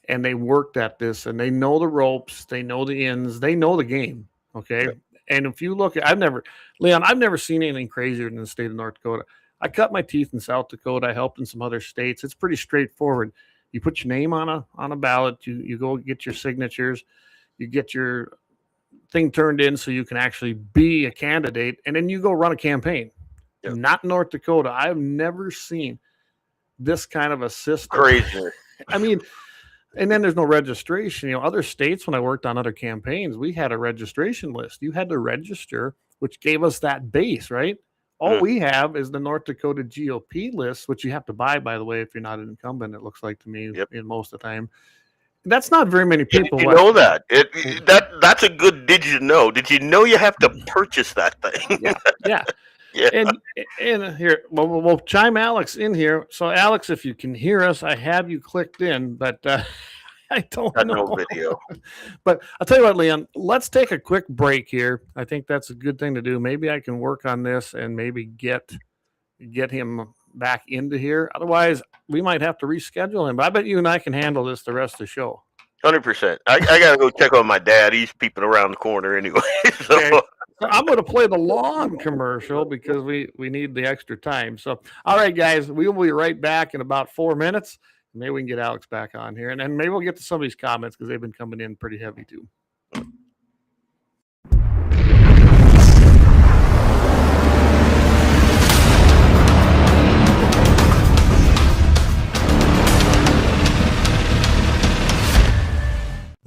and they worked at this, and they know the ropes, they know the ins, they know the game. Okay, and if you look at, I've never seen anything crazier than the state of North Dakota. I cut my teeth in South Dakota. I helped in some other states. It's pretty straightforward. You put your name on a ballot. You go get your signatures. You get your thing turned in so you can actually be a candidate, and then you go run a campaign. Yep. Not North Dakota. I've never seen this kind of a system. Crazy. I mean, and then there's no registration. Other states, when I worked on other campaigns, we had a registration list. You had to register, which gave us that base, right? All we have is the North Dakota GOP list, which you have to buy, by the way, if you're not an incumbent, it looks like to me in most of the time. That's not very many people. Did you know that? That's a good did you know. Did you know you have to purchase that thing? Yeah. And here, we'll chime Alex in here. So, Alex, if you can hear us, I have you clicked in, but I don't Got know. no video. But I'll tell you what, Leon, let's take a quick break here. I think that's a good thing to do. Maybe I can work on this and maybe get him back into here. Otherwise, we might have to reschedule him. But I bet you and I can handle this the rest of the show. 100%. I got to go check on my dad. He's peeping around the corner anyway. So. Okay. So I'm going to play the lawn commercial because we need the extra time. So, all right, guys, we will be right back in about 4 minutes. Maybe we can get Alex back on here, and then maybe we'll get to some of these comments because they've been coming in pretty heavy too.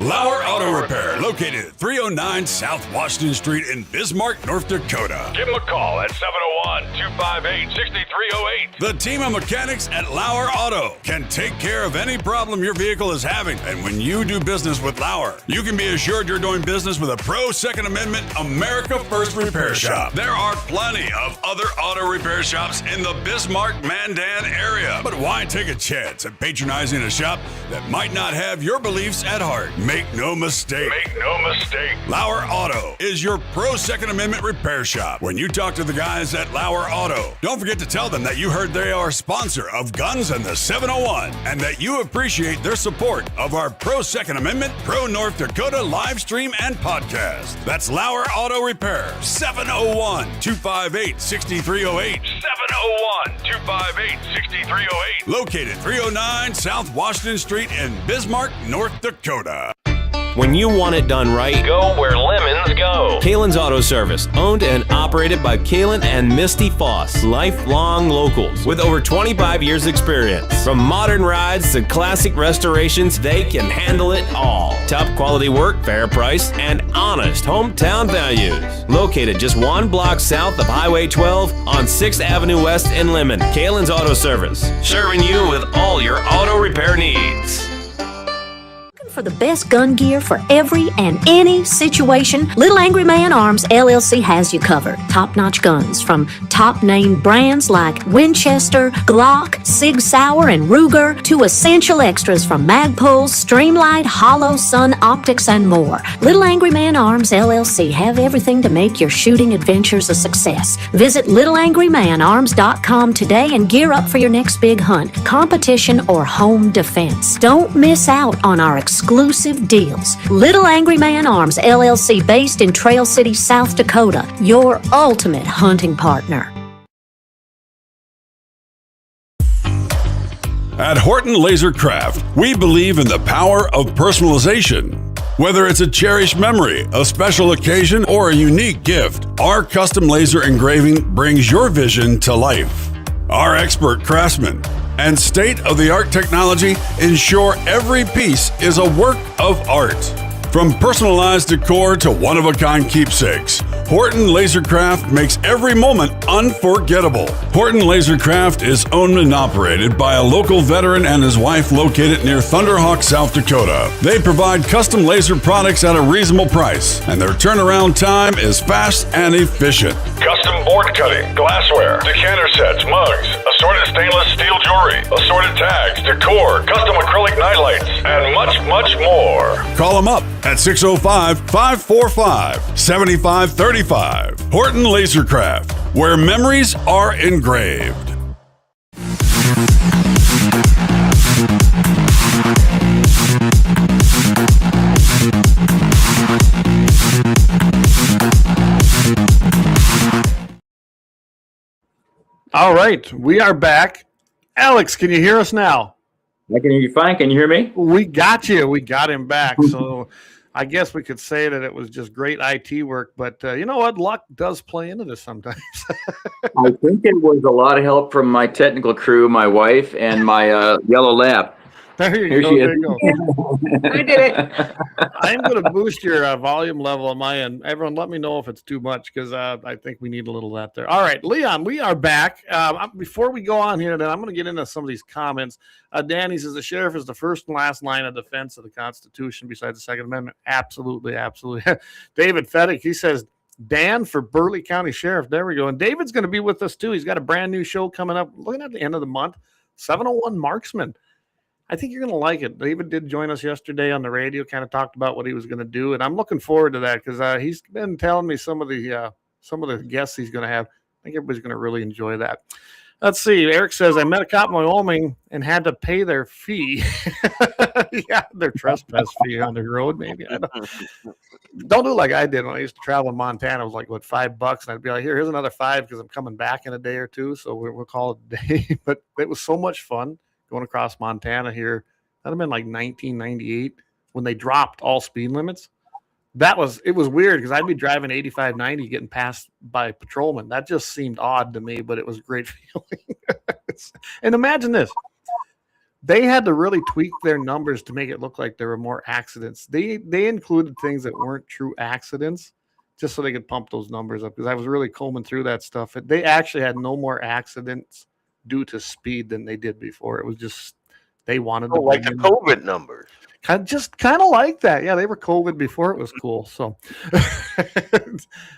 Lauer Auto Repair, located at 309 South Washington Street in Bismarck, North Dakota. Give them a call at 701-258-6308. The team of mechanics at Lauer Auto can take care of any problem your vehicle is having. And when you do business with Lauer, you can be assured you're doing business with a pro Second Amendment America First repair shop. There are plenty of other auto repair shops in the Bismarck-Mandan area. But why take a chance at patronizing a shop that might not have your beliefs at heart? Make no mistake. Lauer Auto is your pro Second Amendment repair shop. When you talk to the guys at Lauer Auto, don't forget to tell them that you heard they are a sponsor of Guns and the 701 and that you appreciate their support of our pro Second Amendment, pro North Dakota live stream and podcast. That's Lauer Auto Repair, 701-258-6308. 701-258-6308. Located 309 South Washington Street in Bismarck, North Dakota. When you want it done right, Go where lemons go. Kalon's Auto Service, owned and operated by Kalon and Misty Foss, lifelong locals with over 25 years experience. From modern rides to classic restorations, they can handle it all. Top quality work, fair price, and honest hometown values. Located just 1 block south of Highway 12 on 6th Avenue West in Lemmon. Kalon's Auto Service, serving you with all your auto repair needs. For the best gun gear for every and any situation, Little Angry Man Arms LLC has you covered. Top-notch guns from top-name brands like Winchester, Glock, Sig Sauer, and Ruger to essential extras from Magpul, Streamlight, Hollow, Sun Optics, and more. Little Angry Man Arms LLC have everything to make your shooting adventures a success. Visit littleangrymanarms.com today and gear up for your next big hunt, competition, or home defense. Don't miss out on our exclusive deals. Little Angry Man Arms LLC, based in Trail City, South Dakota, your ultimate hunting partner. At Horton LaserCraft, we believe in the power of personalization. Whether it's a cherished memory, a special occasion, or a unique gift, our custom laser engraving brings your vision to life. Our expert craftsmen and state-of-the-art technology ensure every piece is a work of art. From personalized decor to one-of-a-kind keepsakes, Horton LaserCraft makes every moment unforgettable. Horton LaserCraft is owned and operated by a local veteran and his wife located near Thunderhawk, South Dakota. They provide custom laser products at a reasonable price, and their turnaround time is fast and efficient. Custom board cutting, glassware, decanter sets, mugs, assorted stainless steel jewelry, assorted tags, decor, custom acrylic nightlights, and much, much more. Call them up at 605-545-7535. Horton LaserCraft, where memories are engraved. All right, we are back. Alex, can you hear us now? I can hear you fine. Can you hear me? We got you. We got him back. So I guess we could say that it was just great IT work. But you know what? Luck does play into this sometimes. I think it was a lot of help from my technical crew, my wife, and my yellow lab. There you Here go. she There is. you go. I did it. I'm going to boost your volume level on my end. Everyone, let me know if it's too much because I think we need a little of that there. All right, Leon, we are back. Before we go on here, then I'm going to get into some of these comments. Danny says the sheriff is the first and last line of defense of the Constitution besides the Second Amendment. Absolutely, absolutely. David Feddick, he says, Dan for Burley County Sheriff. There we go. And David's going to be with us too. He's got a brand new show coming up. Looking at the end of the month, 701 Marksman. I think you're going to like it. David did join us yesterday on the radio, kind of talked about what he was going to do, and I'm looking forward to that because he's been telling me some of the guests he's going to have. I think everybody's going to really enjoy that. Let's see. Eric says, I met a cop in Wyoming and had to pay their fee. Yeah, their trespass fee on the road, maybe. I don't do like I did when I used to travel in Montana. It was like, what, $5? And I'd be like, here's another $5 because I'm coming back in a day or two. So we'll call it a day. But it was so much fun going across Montana here. That'd have been like 1998 when they dropped all speed limits. It was weird because I'd be driving 85, 90, getting passed by patrolmen. That just seemed odd to me, but it was a great feeling. And imagine this. They had to really tweak their numbers to make it look like there were more accidents. They included things that weren't true accidents just so they could pump those numbers up because I was really combing through that stuff. They actually had no more accidents due to speed than they did before. It was just they wanted to like the COVID numbers. Kind of like that. Yeah, they were COVID before it was cool. So,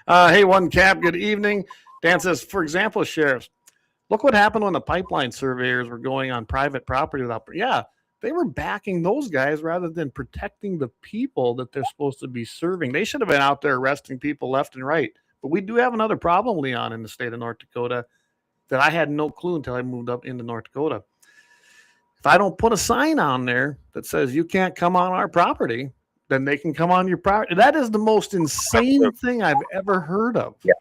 hey, One Cap, good evening. Dan says, for example, sheriffs, look what happened when the pipeline surveyors were going on private property without. Yeah, they were backing those guys rather than protecting the people that they're supposed to be serving. They should have been out there arresting people left and right. But we do have another problem, Leon, in the state of North Dakota that I had no clue until I moved up into North Dakota. If I don't put a sign on there that says you can't come on our property, then they can come on your property. That is the most insane thing I've ever heard of. Yeah.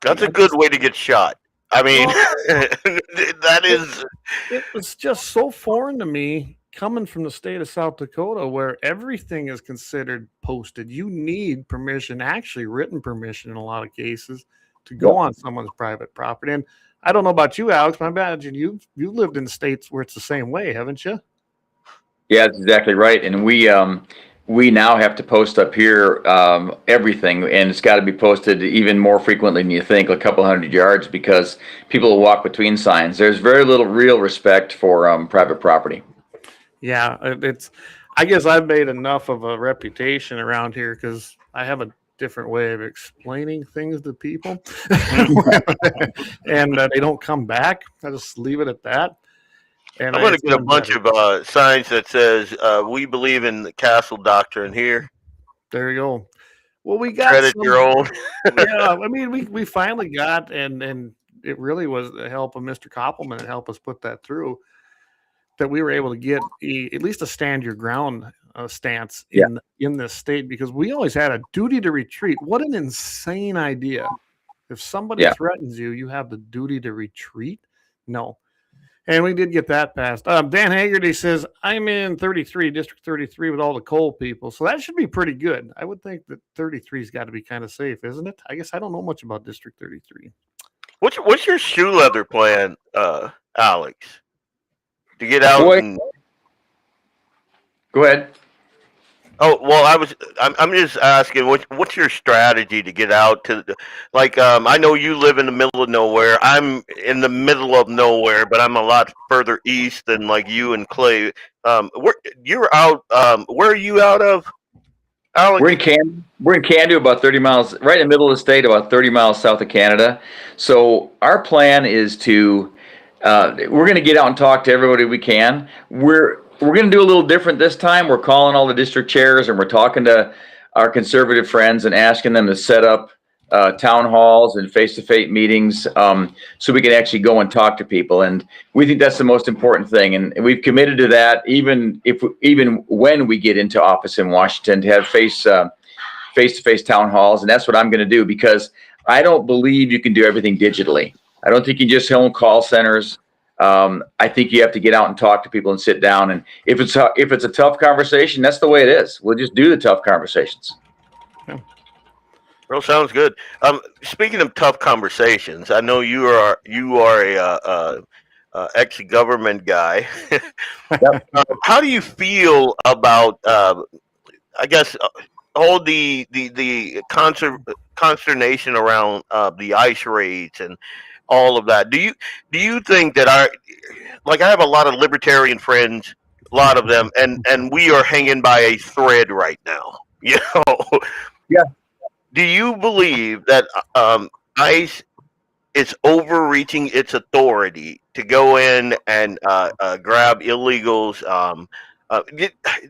That's a good way to get shot. I mean, that is. It was just so foreign to me coming from the state of South Dakota where everything is considered posted. You need permission, actually written permission in a lot of cases, to go on someone's private property. And I don't know about you, Alex, but I imagine you've lived in states where it's the same way, haven't you? Yeah, that's exactly right. And we now have to post up here everything, and it's got to be posted even more frequently than you think, a couple hundred yards, because people will walk between signs. There's very little real respect for private property. Yeah, I guess I've made enough of a reputation around here because I have a different way of explaining things to people and they don't come back. I just leave it at that. And I'm going to get a bunch of signs that says we believe in the castle doctrine here. There you go. Well, we got credit your own. Yeah, I mean, we finally got, and it really was the help of Mr. Koppelman to help us put that through, that we were able to get at least a stand your ground stance in this state, because we always had a duty to retreat. What an insane idea. If somebody threatens you, you have the duty to retreat. No. And we did get that passed. Dan Haggerty says, I'm in District 33 with all the coal people. So that should be pretty good. I would think that 33's got to be kind of safe, isn't it? I guess I don't know much about District 33. What's your shoe leather plan, Alex? To get out Go ahead. Oh, well, I'm just asking, what's your strategy to get out to, I know you live in the middle of nowhere. I'm in the middle of nowhere, but I'm a lot further east than like you and Clay. You're out, where are you out of, Alex? We're in Canada, about 30 miles, right in the middle of the state, about 30 miles south of Canada. So our plan is to, we're going to get out and talk to everybody we can. We're going to do a little different this time. We're calling all the district chairs and we're talking to our conservative friends and asking them to set up town halls and face-to-face meetings so we can actually go and talk to people. And we think that's the most important thing. And we've committed to that even when we get into office in Washington, to have face-to-face town halls. And that's what I'm going to do, because I don't believe you can do everything digitally. I don't think you can just own call centers. I think you have to get out and talk to people and sit down. And if it's a tough conversation, that's the way it is. We'll just do the tough conversations. Well, sounds good. Speaking of tough conversations, I know you are a ex-government guy. Yep. How do you feel about, I guess, all the consternation around the ICE raids and all of that? Do you think that I have a lot of libertarian friends, a lot of them, and we are hanging by a thread right now, you know? Yeah. Do you believe that ICE is overreaching its authority to go in and grab illegals.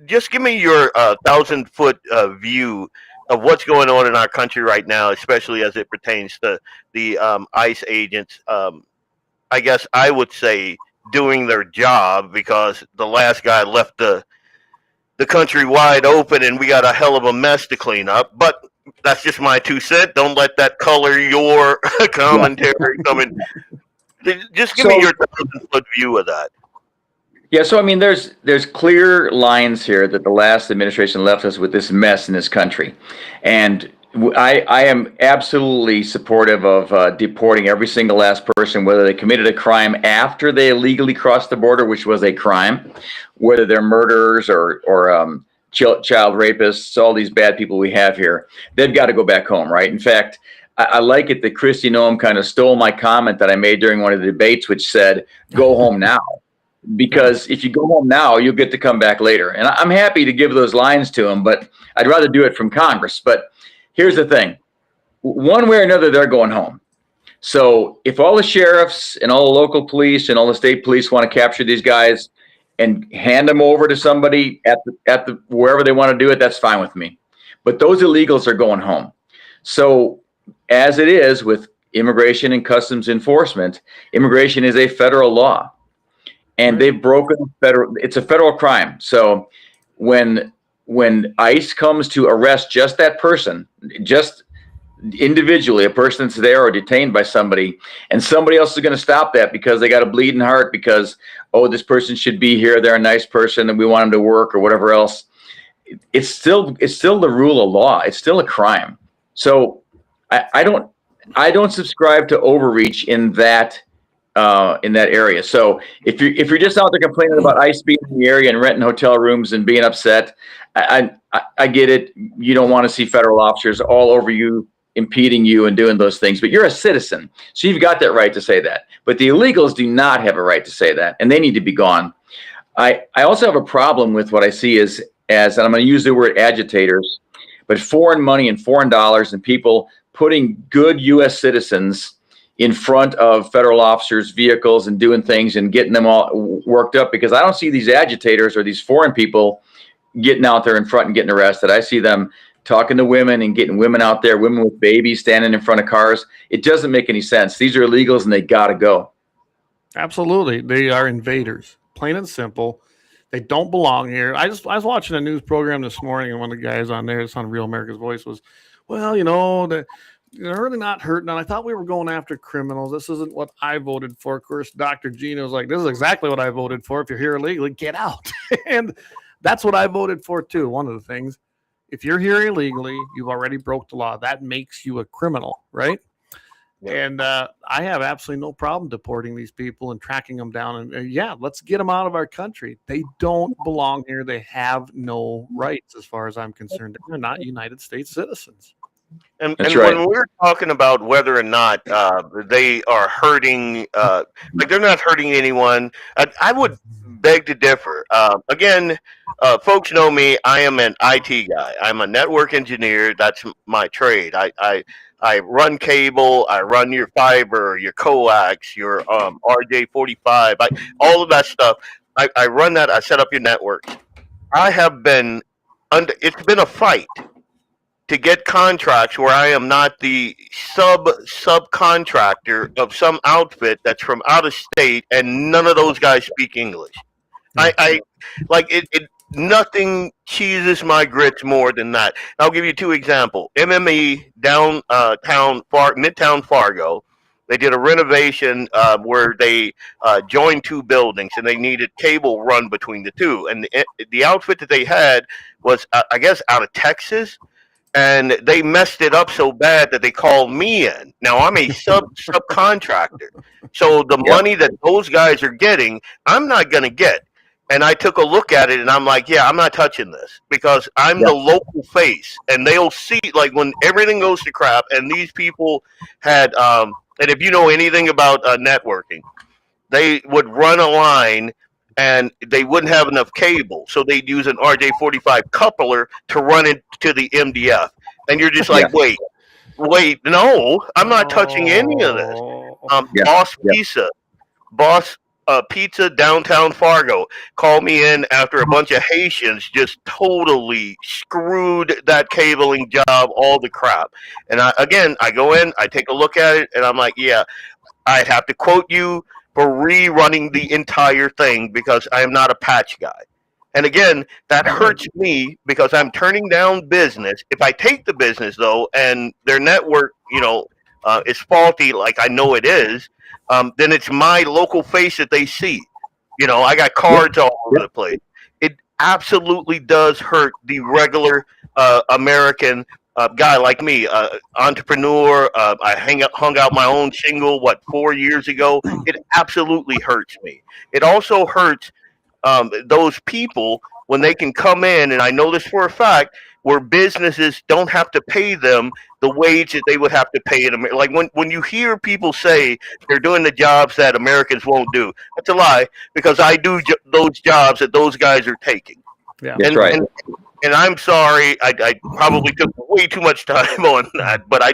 Just give me your 1,000-foot view of what's going on in our country right now, especially as it pertains to the ICE agents. I guess I would say doing their job, because the last guy left the country wide open and we got a hell of a mess to clean up. But that's just my 2 cents. Don't let that color your commentary. Just give me your 1,000-foot view of that. Yeah, so I mean, there's clear lines here that the last administration left us with this mess in this country, and I am absolutely supportive of deporting every single last person, whether they committed a crime after they illegally crossed the border, which was a crime, whether they're murderers or child rapists, all these bad people we have here. They've got to go back home, right? In fact, I like it that Kristi Noem kind of stole my comment that I made during one of the debates, which said, "Go home now." Because if you go home now, you'll get to come back later. And I'm happy to give those lines to them, but I'd rather do it from Congress. But here's the thing. One way or another, they're going home. So if all the sheriffs and all the local police and all the state police want to capture these guys and hand them over to somebody at the wherever they want to do it, that's fine with me. But those illegals are going home. So as it is with immigration and customs enforcement, immigration is a federal law. And they've broken it's a federal crime. So when ICE comes to arrest just that person, just individually, a person that's there or detained by somebody, and somebody else is going to stop that because they got a bleeding heart because, oh, this person should be here, they're a nice person and we want them to work or whatever else, it's still the rule of law. It's still a crime. So I don't subscribe to overreach in that area. So if you're just out there complaining about ICE being in the area and renting hotel rooms and being upset, I get it. You don't want to see federal officers all over you, impeding you and doing those things, but you're a citizen. So you've got that right to say that. But the illegals do not have a right to say that, and they need to be gone. I also have a problem with what I see as, and I'm going to use the word agitators, but foreign money and foreign dollars and people putting good U.S. citizens in front of federal officers' vehicles and doing things and getting them all worked up, because I don't see these agitators or these foreign people getting out there in front and getting arrested. I see them talking to women and getting women out there, women with babies standing in front of cars. It doesn't make any sense. These are illegals and they got to go. Absolutely. They are invaders, plain and simple. They don't belong here. I was watching a news program this morning, and one of the guys on there, it's on Real America's Voice, was, well, they're really not hurting. And I thought we were going after criminals. This isn't what I voted for. Of course, Dr. Gina was like, this is exactly what I voted for. If you're here illegally, get out. And that's what I voted for too. One of the things, if you're here illegally, you've already broke the law. That makes you a criminal, right? Yeah. And I have absolutely no problem deporting these people and tracking them down. And let's get them out of our country. They don't belong here. They have no rights as far as I'm concerned. They're not United States citizens. And when we're talking about whether or not they are hurting, they're not hurting anyone, I would beg to differ. Again, folks know me. I am an IT guy. I'm a network engineer. That's my trade. I run cable. I run your fiber, your coax, your RJ45, all of that stuff. I run that. I set up your network. I have been it's been a fight to get contracts where I am not the subcontractor of some outfit that's from out of state, and none of those guys speak English. I nothing cheeses my grits more than that. I'll give you two examples. MME Midtown Fargo. They did a renovation where they joined two buildings, and they needed cable run between the two. And the outfit that they had was, I guess, out of Texas. And they messed it up so bad that they called me in. Now I'm a subcontractor, so the money that those guys are getting, I'm not gonna get. And I took a look at it, and I'm like, I'm not touching this, because I'm the local face, and they'll see, like, when everything goes to crap. And these people had, and if you know anything about networking, they would run a line, and they wouldn't have enough cable, so they'd use an RJ45 coupler to run it to the MDF. And you're just like, wait, no, I'm not touching any of this. Boss Pizza downtown Fargo called me in after a bunch of Haitians just totally screwed that cabling job, all the crap. And I go in, I take a look at it, and I'm like, yeah, I'd have to quote you for rerunning the entire thing because I am not a patch guy. And again, that hurts me because I'm turning down business. If I take the business, though, and their network, is faulty like I know it is, then it's my local face that they see. I got cards all over the place. It absolutely does hurt the regular American guy like me, entrepreneur. I hung out my own shingle, 4 years ago. It absolutely hurts me. It also hurts those people when they can come in, and I know this for a fact, where businesses don't have to pay them the wage that they would have to pay in. Like when you hear people say they're doing the jobs that Americans won't do, that's a lie, because I do those jobs that those guys are taking. Yeah, that's right. And I'm sorry, I probably took way too much time on that, but I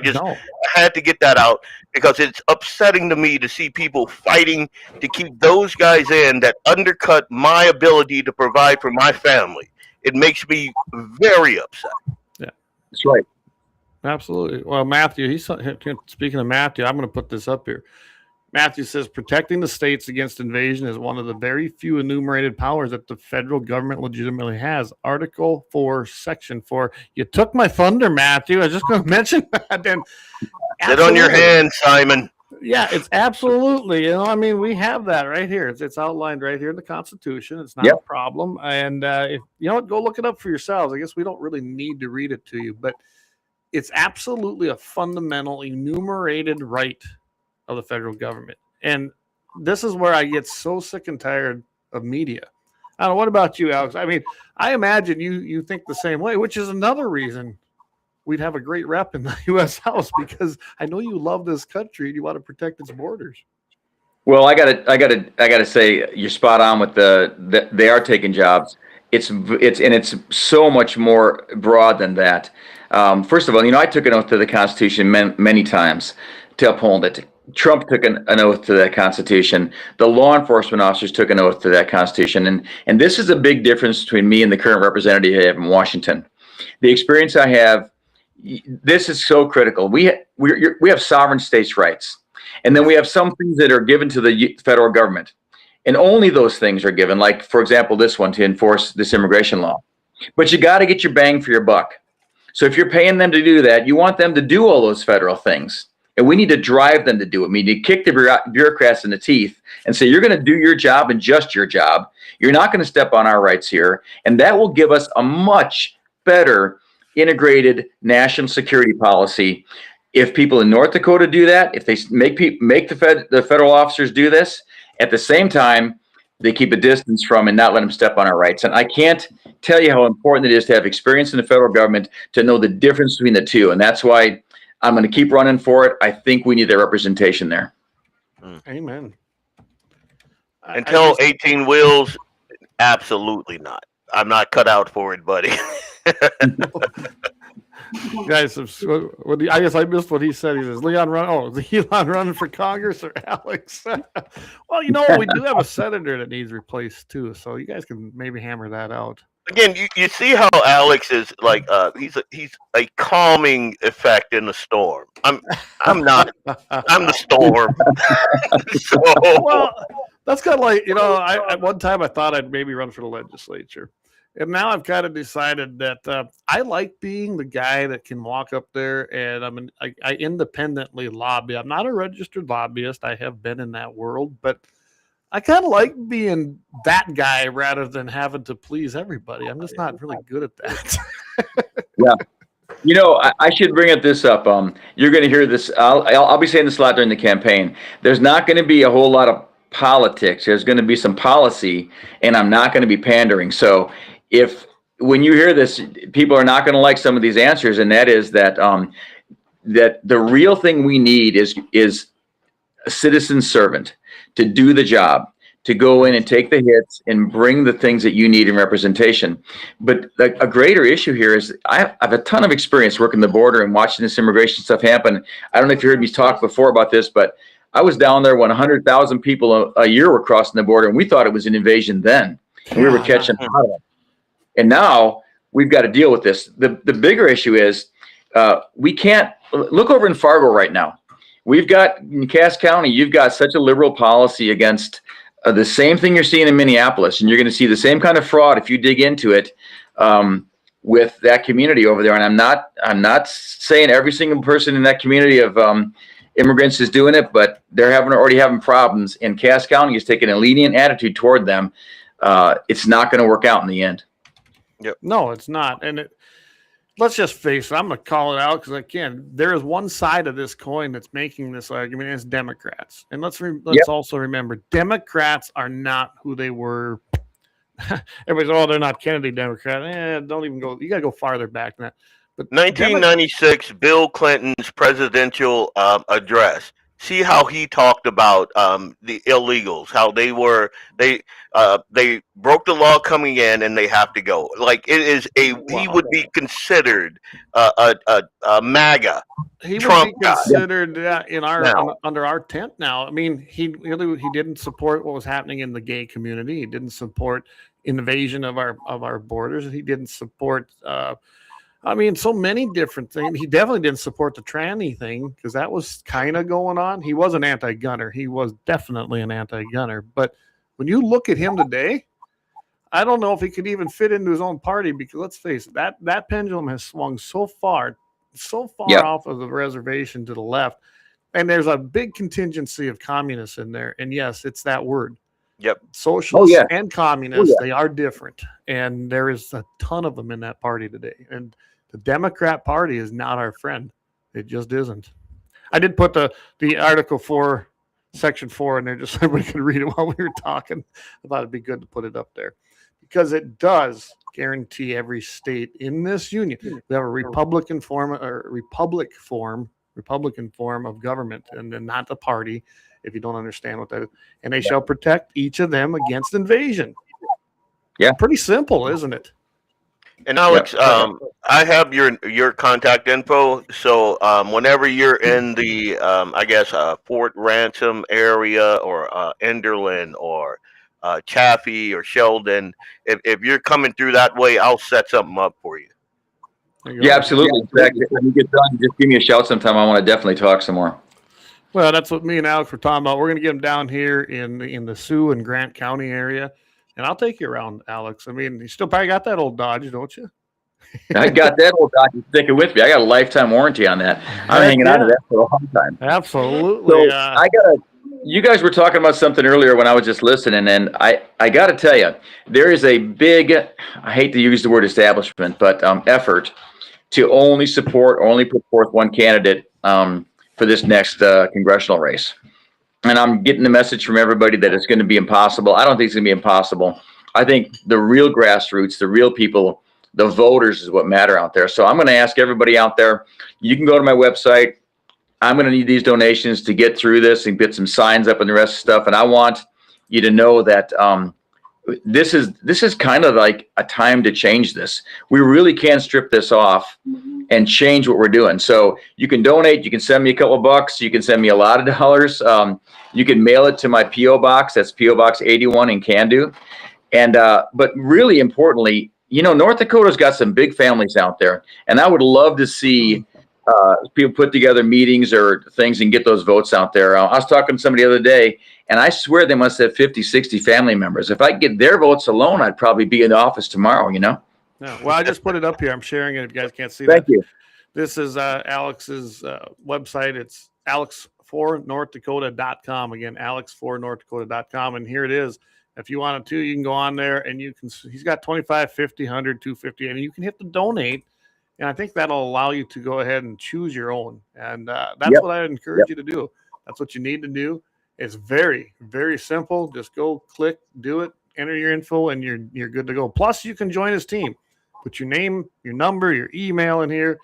had to get that out because it's upsetting to me to see people fighting to keep those guys in that undercut my ability to provide for my family. It makes me very upset. Yeah, that's right. Absolutely. Well, Matthew, speaking of Matthew, I'm going to put this up here. Matthew says, protecting the states against invasion is one of the very few enumerated powers that the federal government legitimately has. Article 4, Section 4. You took my thunder, Matthew. I was just going to mention that. And sit on your hand, Simon. Yeah, it's absolutely. We have that right here. It's outlined right here in the Constitution. It's not a problem. And if you know what, go look it up for yourselves. I guess we don't really need to read it to you, but it's absolutely a fundamental enumerated right of the federal government. And this is where I get so sick and tired of media. I don't know. What about you, Alex? I imagine you think the same way, which is another reason we'd have a great rep in the U.S. House, because I know you love this country and you want to protect its borders. Well, I gotta say you're spot on with they are taking jobs. It's so much more broad than that. First of all, I took an oath to the Constitution many times to uphold it. Trump took an oath to that Constitution. The law enforcement officers took an oath to that Constitution. And this is a big difference between me and the current representative I have in Washington. The experience I have, this is so critical. We have sovereign states' rights. And then we have some things that are given to the federal government. And only those things are given, like, for example, this one, to enforce this immigration law. But you got to get your bang for your buck. So if you're paying them to do that, you want them to do all those federal things. And we need to drive them to do it. We need to kick the bureaucrats in the teeth and say, you're going to do your job and just your job. You're not going to step on our rights here. And that will give us a much better integrated national security policy. If people in North Dakota do that, if they make the federal officers do this, at the same time, they keep a distance from and not let them step on our rights. And I can't tell you how important it is to have experience in the federal government to know the difference between the two. And that's why I'm going to keep running for it. I think we need that representation there. Amen. Until 18 wheels, absolutely not. I'm not cut out for it, buddy. Guys, I guess I missed what he said. He says, Leon running for Congress or Alex? Well, we do have a senator that needs replaced too, so you guys can maybe hammer that out. Again, you see how Alex is like he's a calming effect in the storm. I'm not. I'm the storm. Well, that's kind of like, at one time I thought I'd maybe run for the legislature. And now I've kind of decided that I like being the guy that can walk up there and I independently lobby. I'm not a registered lobbyist. I have been in that world, but I kind of like being that guy rather than having to please everybody. I'm just not really good at that. Yeah. I should bring this up. You're going to hear this. I'll be saying this a lot during the campaign. There's not going to be a whole lot of politics. There's going to be some policy, and I'm not going to be pandering. So when you hear this, people are not going to like some of these answers, and that is that the real thing we need is a citizen servant to do the job, to go in and take the hits and bring the things that you need in representation. But a greater issue here is I have a ton of experience working the border and watching this immigration stuff happen. I don't know if you heard me talk before about this, but I was down there when 100,000 people a year were crossing the border, and we thought it was an invasion then. And we were catching on. And now we've got to deal with this. The bigger issue is we can't look over in Fargo right now. We've got in Cass County, you've got such a liberal policy against the same thing you're seeing in Minneapolis, and you're going to see the same kind of fraud if you dig into it with that community over there. And I'm not saying every single person in that community of immigrants is doing it, but they're already having problems. And Cass County is taking a lenient attitude toward them. It's not going to work out in the end. Yep. No, it's not. And let's just face it. I'm going to call it out because there is one side of this coin that's making this argument, and it's Democrats. And let's also remember, Democrats are not who they were. Everybody's, oh, they're not Kennedy Democrat. Don't even go. You got to go farther back than that. But 1996, Bill Clinton's presidential address. See how he talked about the illegals, how they broke the law coming in and they have to go. Like it is he would be considered a MAGA. He Trump would be considered under our tent now. I mean, he didn't support what was happening in the gay community. He didn't support invasion of our borders. He didn't support. So many different things. He definitely didn't support the tranny thing because that was kind of going on. He was an anti-gunner. He was definitely an anti-gunner. But when you look at him today, I don't know if he could even fit into his own party because let's face it, that pendulum has swung so far off of the reservation to the left. And there's a big contingency of communists in there. And yes, it's that word. Yep. Socialists and communists, they are different. And there is a ton of them in that party today. And the Democrat Party is not our friend. It just isn't. I did put the Article 4, Section 4 in there just so everybody could read it while we were talking. I thought it'd be good to put it up there because it does guarantee every state in this union. We have a Republican form of government, and then not the party, if you don't understand what that is. And they shall protect each of them against invasion. Yeah. Pretty simple, isn't it? And Alex, I have your contact info. So whenever you're in the, Fort Ransom area or Enderlin or Chaffee or Sheldon, if you're coming through that way, I'll set something up for you. Yeah, absolutely. In fact, when you get done, just give me a shout sometime. I want to definitely talk some more. Well, that's what me and Alex were talking about. We're going to get him down here in the Sioux and Grant County area. And I'll take you around, Alex. I mean, you still probably got that old Dodge, don't you? I got that old Dodge. Stick it with me. I got a lifetime warranty on that. I'm hanging on to that for a long time. Absolutely. So you guys were talking about something earlier when I was just listening, and I got to tell you, there is a big, I hate to use the word establishment, but effort to only put forth one candidate for this next congressional race. And I'm getting the message from everybody that it's going to be impossible. I don't think it's going to be impossible. I think the real grassroots, the real people, the voters is what matter out there. So I'm going to ask everybody out there, you can go to my website. I'm going to need these donations to get through this and get some signs up and the rest of stuff. And I want you to know that this is kind of like a time to change this. We really can strip this off and change what we're doing. So you can donate. You can send me a couple of bucks. You can send me a lot of dollars. You can mail it to my P.O. box. That's P.O. Box 81 in Candu. And but really importantly, North Dakota's got some big families out there, and I would love to see people put together meetings or things and get those votes out there. I was talking to somebody the other day, and I swear they must have 50, 60 family members. If I could get their votes alone, I'd probably be in the office tomorrow, Yeah. Well, I just put it up here. I'm sharing it if you guys can't see Thank you. This is Alex's website. It's alex4northdakota.com. Again, alex4northdakota.com. And here it is. If you wanted to, you can go on there and he's got 25, 50, 100, 250, and you can hit the donate. And I think that'll allow you to go ahead and choose your own. And that's what I would encourage you to do. That's what you need to do. It's very, very simple. Just go click, do it, enter your info, and you're good to go. Plus, you can join his team. Put your name, your number, your email in here.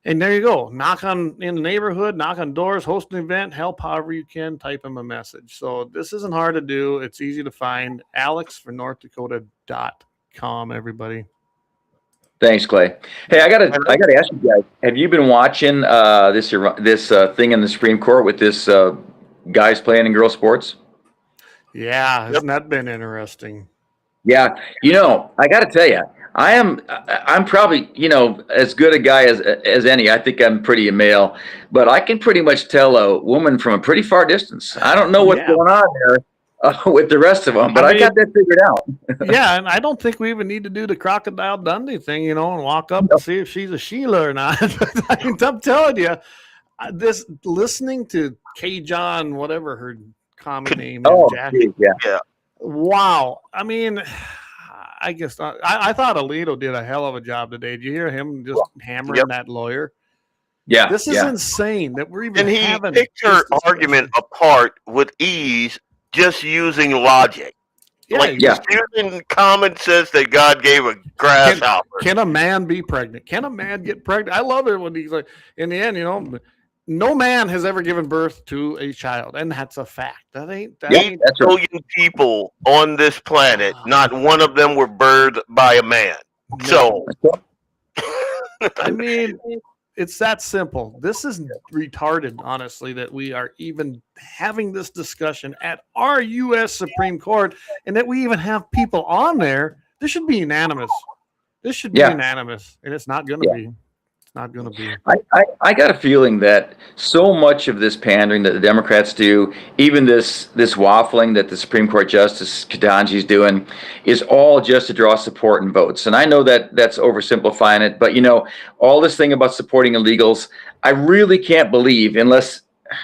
And there you go. Knock in the neighborhood, knock on doors, host an event, help however you can, type him a message. So this isn't hard to do. It's easy to find. alex4northdakota.com, everybody. Thanks, Clay. Hey, I gotta ask you guys, have you been watching this thing in the Supreme Court with this guys playing in girls sports? Yeah, hasn't that been interesting? Yeah, I got to tell you, I'm probably, as good a guy as any. I think I'm pretty a male, but I can pretty much tell a woman from a pretty far distance. I don't know what's going on there with the rest of them, but I got that figured out. Yeah, and I don't think we even need to do the Crocodile Dundee thing, and walk up and see if she's a Sheila or not. I'm telling you, this listening to K. John, whatever her common name is, Jackie. Yeah. Wow. I mean, I guess I thought Alito did a hell of a job today. Did you hear him just hammering that lawyer? Yeah. This is insane that we're even having. And he picked her argument apart with ease, just using logic. Just using common sense that God gave a grasshopper. Can a man be pregnant? Can a man get pregnant? I love it when he's like, in the end, no man has ever given birth to a child, and that's a fact. That ain't 8 billion people on this planet. Not one of them were birthed by a man. No. So, I mean, it's that simple. This is retarded, honestly, that we are even having this discussion at our U.S. Supreme Court, and that we even have people on there. This should be unanimous. This should be unanimous, and it's not going to be. Not going to be. I got a feeling that so much of this pandering that the Democrats do, even this waffling that the Supreme Court Justice Ketanji's doing, is all just to draw support and votes. And I know that that's oversimplifying it, but all this thing about supporting illegals, I really can't believe, unless,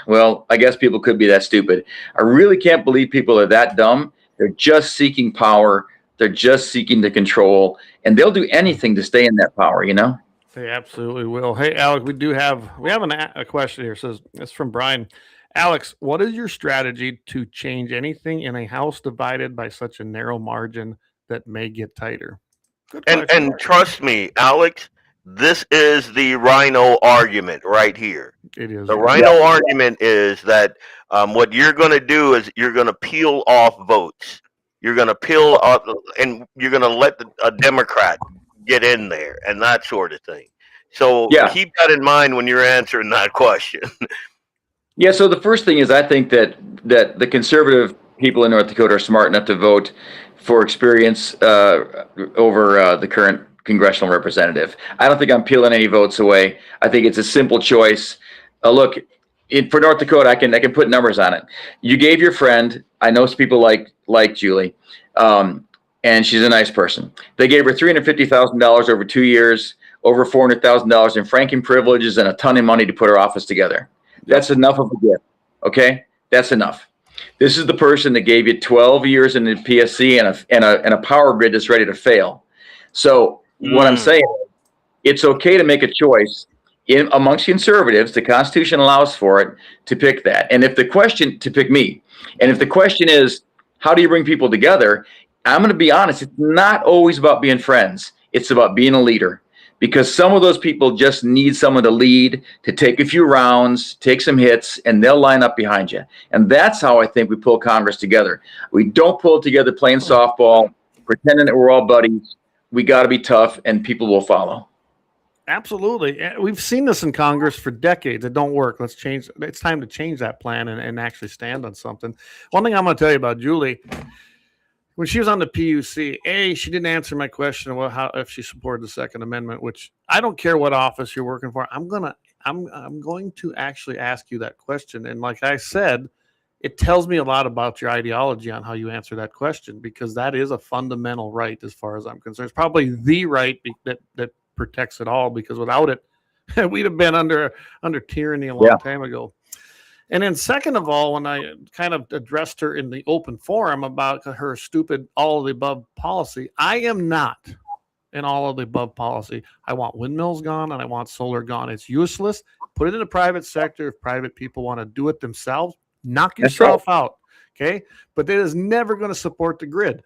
well, I guess people could be that stupid. I really can't believe people are that dumb. They're just seeking power. They're just seeking the control, and they'll do anything to stay in that power, They absolutely will. Hey, Alex, we have a question here. It says it's from Brian. Alex, what is your strategy to change anything in a house divided by such a narrow margin that may get tighter? And trust me, Alex, this is the rhino argument right here. It is. The rhino argument is that what you're going to do is you're going to peel off votes. You're going to peel off, and you're going to let a Democrat get in there and that sort of thing. So keep that in mind when you're answering that question. Yeah. So the first thing is, I think that the conservative people in North Dakota are smart enough to vote for experience over the current congressional representative. I don't think I'm peeling any votes away. I think it's a simple choice. Look, for North Dakota, I can put numbers on it. You gave your friend, I know some people like Julie, and she's a nice person. They gave her $350,000 over 2 years, over $400,000 in franking privileges, and a ton of money to put her office together. That's enough of a gift, okay? That's enough. This is the person that gave you 12 years in the PSC and a power grid that's ready to fail. So what I'm saying is, it's okay to make a choice amongst conservatives. The Constitution allows for it to pick that. And if the question to pick me, and if the question is, how do you bring people together? I'm going to be honest. It's not always about being friends. It's about being a leader, because some of those people just need someone to lead, to take a few rounds, take some hits, and they'll line up behind you. And that's how I think we pull Congress together. We don't pull it together playing softball, pretending that we're all buddies. We got to be tough, and people will follow. Absolutely. We've seen this in Congress for decades. It don't work. Let's change. It's time to change that plan and actually stand on something. One thing I'm going to tell you about Julie, when she was on the PUC, she didn't answer my question about if she supported the Second Amendment, which I don't care what office you're working for. I'm going to actually ask you that question. And like I said, it tells me a lot about your ideology on how you answer that question, because that is a fundamental right as far as I'm concerned. It's probably the right that protects it all, because without it, we'd have been under tyranny a long time ago. And then second of all, when I kind of addressed her in the open forum about her stupid all of the above policy, I am not an all of the above policy. I want windmills gone and I want solar gone. It's useless. Put it in the private sector. If private people want to do it themselves, knock yourself out. Okay. But that is never going to support the grid.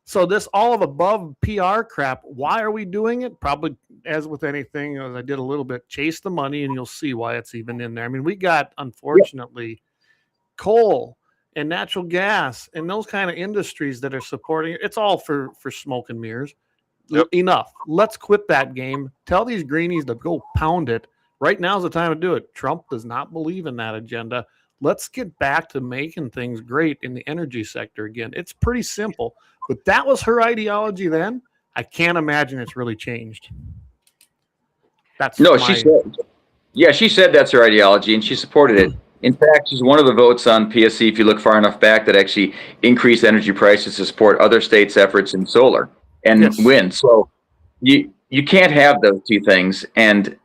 So this all of above PR crap, why are we doing it? Probably, as with anything, as I did a little bit, chase the money, and you'll see why it's even in there. I mean, we got, unfortunately, coal and natural gas and those kind of industries that are supporting it. It's all for smoke and mirrors. Enough. Let's quit that game. Tell these greenies to go pound it. Right now is the time to do it. Trump does not believe in that agenda. let's get back to making things great in the energy sector again. It's pretty simple, but that was her ideology then. I can't imagine it's really changed. She said that's her ideology, and she supported it. In fact, she's one of the votes on PSC, if you look far enough back, that actually increased energy prices to support other states' efforts in solar and wind. So you can't have those two things and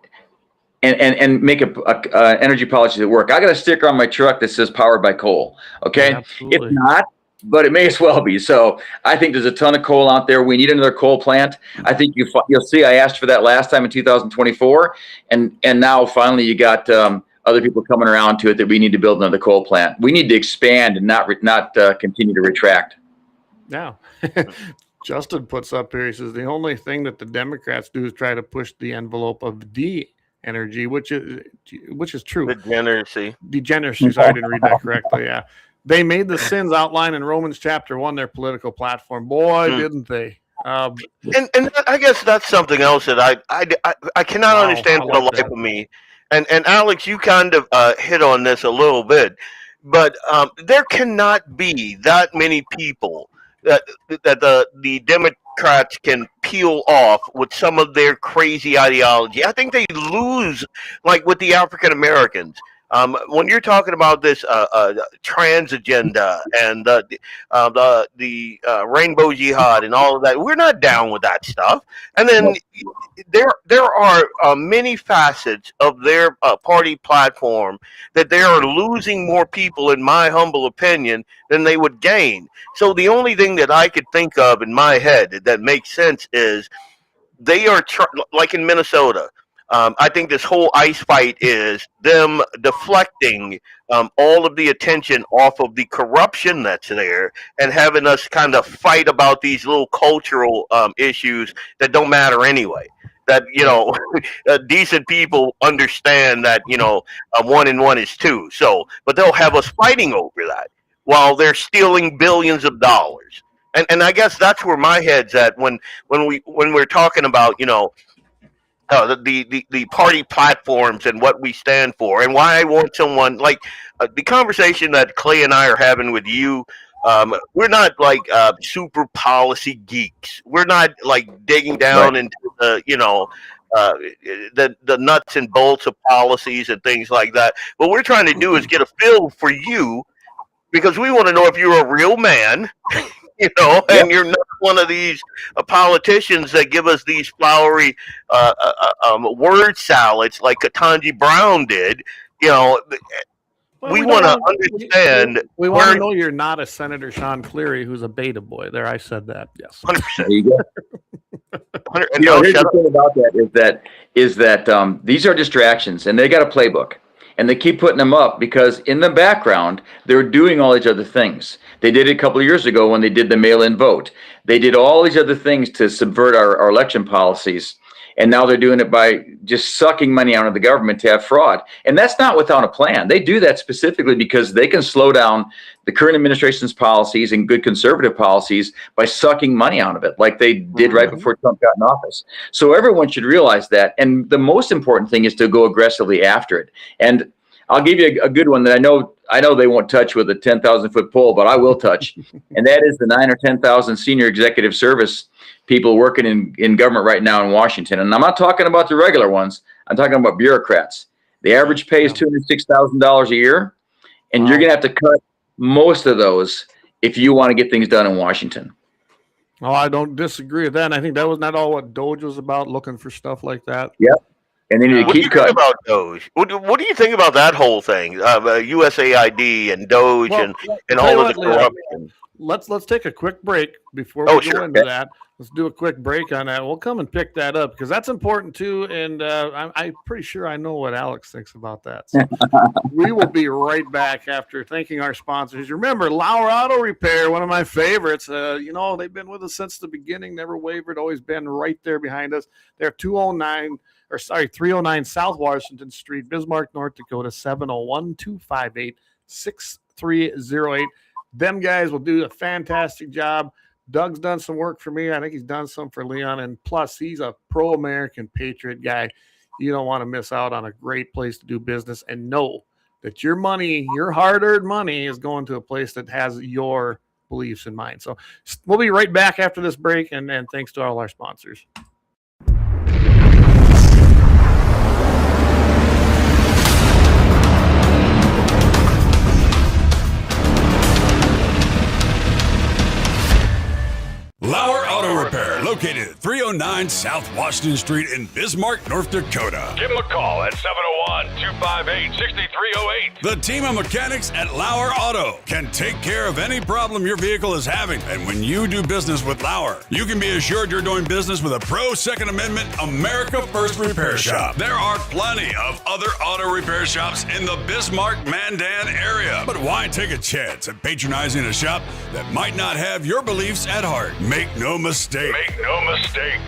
make a energy policy that work. I got a sticker on my truck that says powered by coal. Okay, it's not, but it may as well be. So I think there's a ton of coal out there. We need another coal plant. I think you'll see. I asked for that last time in 2024, and now finally you got other people coming around to it that we need to build another coal plant. We need to expand and not continue to retract. Yeah. Justin puts up here. He says the only thing that the Democrats do is try to push the envelope of de-energy, which is true. Degeneracy. Sorry, I didn't read that correctly. Yeah. They made the sins outlined in Romans chapter 1 their political platform. Boy, didn't they? And I guess that's something else that I cannot understand for the life of me. And Alex, you kind of hit on this a little bit, but there cannot be that many people that the Democrats can peel off with some of their crazy ideology. I think they lose, like with the African Americans. When you're talking about this trans agenda and the rainbow jihad and all of that, we're not down with that stuff. And then there are many facets of their party platform that they are losing more people, in my humble opinion, than they would gain. So the only thing that I could think of in my head that makes sense is they are like in Minnesota. I think this whole ICE fight is them deflecting all of the attention off of the corruption that's there and having us kind of fight about these little cultural issues that don't matter anyway. That, decent people understand that, 1 and 1 is 2. So, but they'll have us fighting over that while they're stealing billions of dollars. And I guess that's where my head's at when we're talking about, the party platforms and what we stand for, and why I want someone like the conversation that Clay and I are having with you. We're not like super policy geeks. We're not like digging down into the the nuts and bolts of policies and things like that. What we're trying to do is get a feel for you, because we want to know if you're a real man. And you're not one of these politicians that give us these flowery word salads like Ketanji Brown did. We want to understand. We want to know you're not a Senator Sean Cleary who's a beta boy. There, I said that. Yes. 100%. There you go. Here's the thing about that is that these are distractions, and they got a playbook. And they keep putting them up because in the background, they're doing all these other things. They did it a couple of years ago when they did the mail-in vote. They did all these other things to subvert our election policies. And now they're doing it by just sucking money out of the government to have fraud. And that's not without a plan. They do that specifically because they can slow down the current administration's policies and good conservative policies by sucking money out of it, like they did right before Trump got in office. So everyone should realize that. And the most important thing is to go aggressively after it. And I'll give you a good one that I know they won't touch with a 10,000-foot pole, but I will touch. And that is the 9,000 or 10,000 senior executive service people working in government right now in Washington. And I'm not talking about the regular ones. I'm talking about bureaucrats. The average pay is $206,000 a year, and you're going to have to cut most of those if you want to get things done in Washington. Oh, I don't disagree with that. And I think that was not all what Doge was about, looking for stuff like that. Yep. And then you keep cutting. What do you think about Doge? What do you think about that whole thing? USAID and Doge and all of the corruption. Let's take a quick break before we go into that. Let's do a quick break on that. We'll come and pick that up because that's important too. And I'm pretty sure I know what Alex thinks about that. So we will be right back after thanking our sponsors. Remember, Lauer Auto Repair, one of my favorites. They've been with us since the beginning, never wavered, always been right there behind us. They're 309 South Washington Street, Bismarck, North Dakota, 701-258-6308. Them guys will do a fantastic job. Doug's done some work for me. I think he's done some for Leon. And plus, he's a pro-American patriot guy. You don't want to miss out on a great place to do business and know that your money, your hard-earned money, is going to a place that has your beliefs in mind. So we'll be right back after this break, and thanks to all our sponsors. Lauer Auto Repair, located at 309 South Washington Street in Bismarck, North Dakota. Give them a call at 701-258-6308. The team of mechanics at Lauer Auto can take care of any problem your vehicle is having. And when you do business with Lauer, you can be assured you're doing business with a pro Second Amendment America First repair shop. There are plenty of other auto repair shops in the Bismarck-Mandan area. But why take a chance at patronizing a shop that might not have your beliefs at heart? Make no mistake.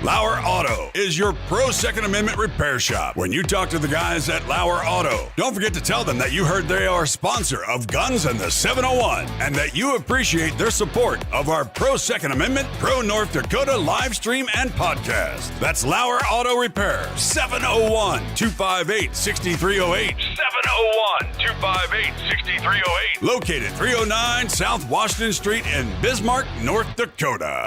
Lauer Auto is your pro Second Amendment repair shop. When you talk to the guys at Lauer Auto, don't forget to tell them that you heard they are a sponsor of Guns and the 701 and that you appreciate their support of our pro Second Amendment, pro North Dakota live stream and podcast. That's Lauer Auto Repair, 701-258-6308. 701-258-6308. Located 309 South Washington Street in Bismarck, North Dakota.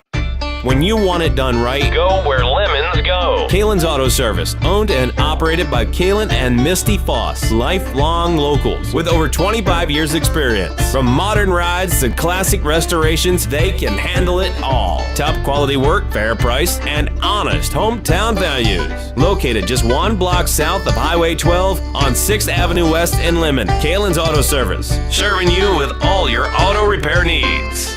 When you want it done right, Go where lemons go. Kalon's Auto Service, owned and operated by Kalon and Misty Foss, lifelong locals with over 25 years experience. From modern rides to classic restorations, they can handle it all. Top quality work, fair price, and honest hometown values. Located just one block south of Highway 12 on 6th Avenue West in Lemmon. Kalon's Auto Service, serving you with all your auto repair needs.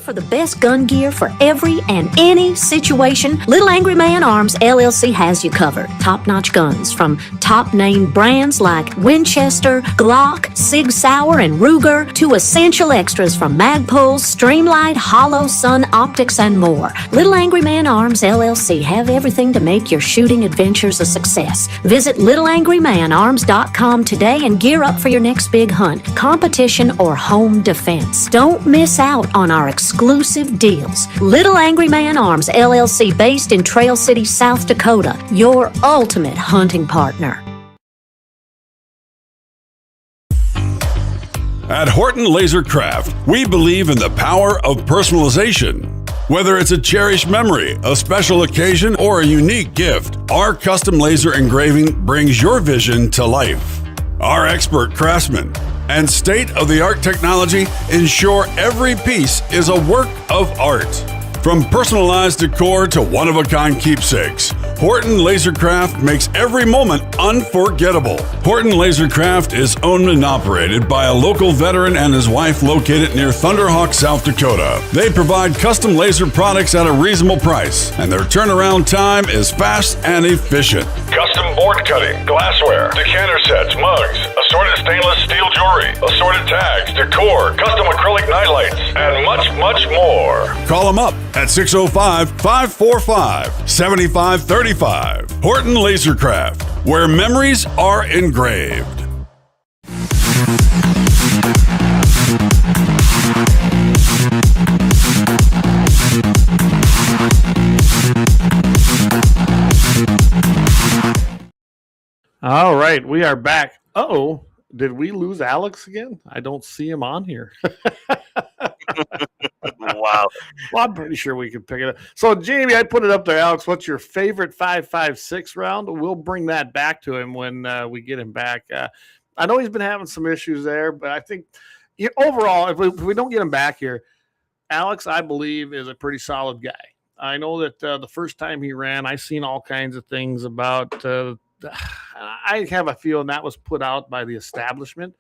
For the best gun gear for every and any situation, Little Angry Man Arms LLC has you covered. Top-notch guns from top-name brands like Winchester, Glock, Sig Sauer, and Ruger to essential extras from Magpul, Streamlight, Hollow, Sun Optics, and more. Little Angry Man Arms LLC have everything to make your shooting adventures a success. Visit littleangrymanarms.com today and gear up for your next big hunt, competition, or home defense. Don't miss out on our exclusive deals. Little Angry Man Arms LLC, based in Trail City, South Dakota, your ultimate hunting partner. At Horton LaserCraft, we believe in the power of personalization. Whether it's a cherished memory, a special occasion, or a unique gift, our custom laser engraving brings your vision to life. Our expert craftsmen and state-of-the-art technology ensure every piece is a work of art. From personalized decor to one-of-a-kind keepsakes, Horton LaserCraft makes every moment unforgettable. Horton LaserCraft is owned and operated by a local veteran and his wife located near Thunderhawk, South Dakota. They provide custom laser products at a reasonable price, and their turnaround time is fast and efficient. Custom board cutting, glassware, decanter sets, mugs, assorted stainless steel jewelry, assorted tags, decor, custom acrylic nightlights, and much, much more. Call them up at 605-545-7535. Horton LaserCraft, where memories are engraved. All right, we are back. Uh-oh, did we lose Alex again? I don't see him on here. Wow. Well, I'm pretty sure we could pick it up. So, Jamie, I put it up there. Alex, what's your favorite 5.56 round? We'll bring that back to him when we get him back. I know he's been having some issues there, but I think overall, if we don't get him back here, Alex, I believe, is a pretty solid guy. I know that the first time he ran, I seen all kinds of things about I have a feeling that was put out by the establishment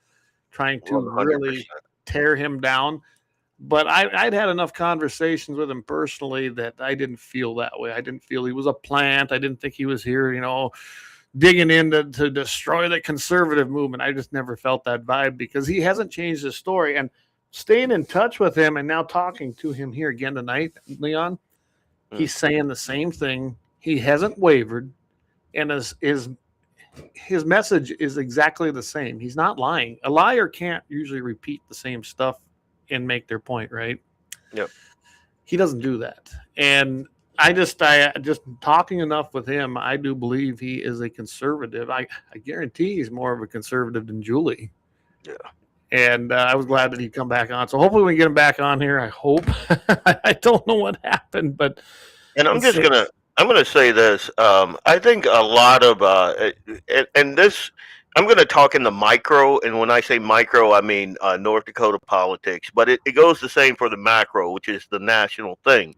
trying to 100%. really tear him down. But I'd had enough conversations with him personally that I didn't feel that way. I didn't feel he was a plant. I didn't think he was here, digging in to destroy the conservative movement. I just never felt that vibe because he hasn't changed his story. And staying in touch with him and now talking to him here again tonight, Leon, he's saying the same thing. He hasn't wavered. And his message is exactly the same. He's not lying. A liar can't usually repeat the same stuff and make their point, right? Yep. He doesn't do that. And I just talking enough with him, I do believe he is a conservative. I guarantee he's more of a conservative than Julie. Yeah. And I was glad that he'd come back on. So hopefully we can get him back on here. I hope. I don't know what happened, but. And I'm gonna say this. I think a lot of and this. I'm going to talk in the micro, and when I say micro, I mean North Dakota politics. But it goes the same for the macro, which is the national thing.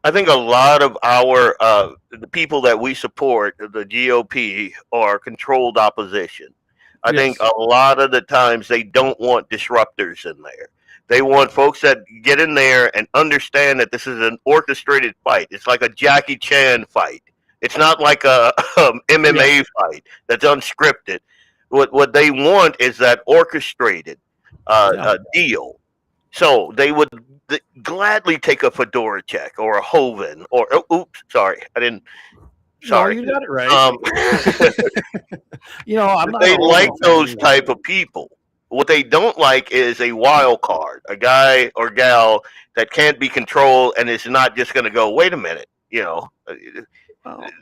I think a lot of our the people that we support, the GOP, are controlled opposition. I think a lot of the times they don't want disruptors in there. They want folks that get in there and understand that this is an orchestrated fight. It's like a Jackie Chan fight. It's not like a MMA fight that's unscripted. What they want is that orchestrated deal. So they would gladly take a Fedora check or a Hoven or oops, sorry, I didn't. Sorry, no, you got it right. I'm not. They like those type of people. What they don't like is a wild card, a guy or gal that can't be controlled and is not just going to go. Wait a minute, There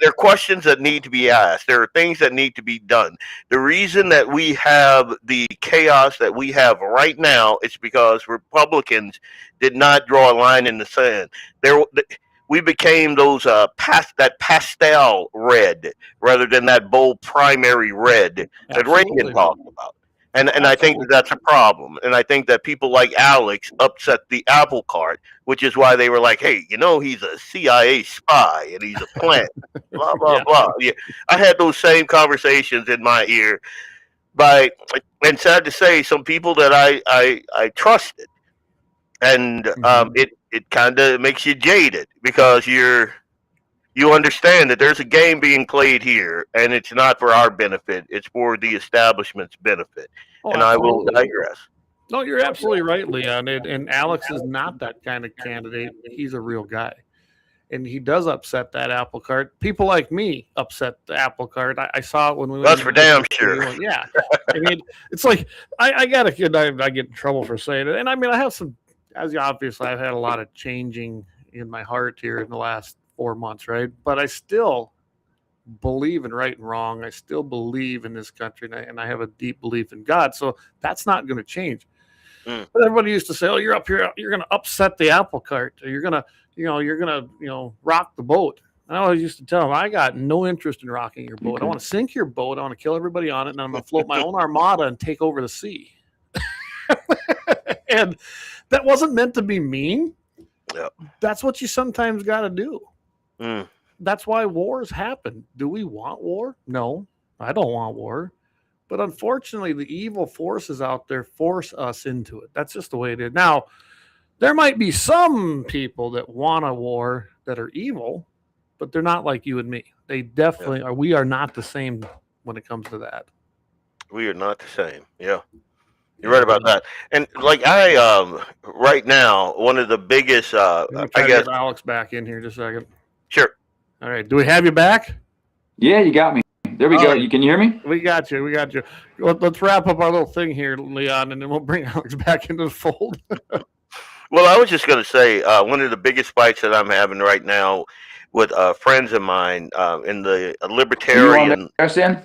are questions that need to be asked. There are things that need to be done. The reason that we have the chaos that we have right now is because Republicans did not draw a line in the sand. We became those that pastel red rather than that bold primary red that Reagan talked about. And I think that's a problem. And I think that people like Alex upset the apple cart, which is why they were like, hey, he's a CIA spy and he's a plant, blah, blah, blah. Yeah. I had those same conversations in my ear and sad to say, some people that I trusted. And it kind of makes you jaded because you understand that there's a game being played here, and it's not for our benefit. It's for the establishment's benefit. And I will digress. No, you're absolutely right, Leon. And Alex is not that kind of candidate. He's a real guy. And he does upset that apple cart. People like me upset the apple cart. I saw it when we went. That's for damn sure. Yeah. I mean, it's like, I get in trouble for saying it. And I mean, I have some, obviously, I've had a lot of changing in my heart here in the last 4 months, right? But I still believe in right and wrong. I still believe in this country, and I have a deep belief in God. So that's not going to change. But everybody used to say, "Oh, you're up here. You're going to upset the apple cart. Or you're going to, rock the boat." And I always used to tell them, "I got no interest in rocking your boat. I want to sink your boat. I want to kill everybody on it, and then I'm going to float my own armada and take over the sea." And that wasn't meant to be mean. Yep. That's what you sometimes got to do. That's why wars happen. Do we want war? No, I don't want war. But unfortunately, the evil forces out there force us into it. That's just the way it is. Now, there might be some people that want a war that are evil, but they're not like you and me. They definitely are. We are not the same when it comes to that. We are not the same. Yeah. You're right about that. And like right now, one of the biggest, I guess. Get Alex back in here just a second. Sure. All right. Do we have you back? Yeah, you got me. There we go. Can you hear me? We got you. Let's wrap up our little thing here, Leon, and then we'll bring Alex back into the fold. Well, I was just going to say one of the biggest fights that I'm having right now with friends of mine in the libertarian. Are you on there,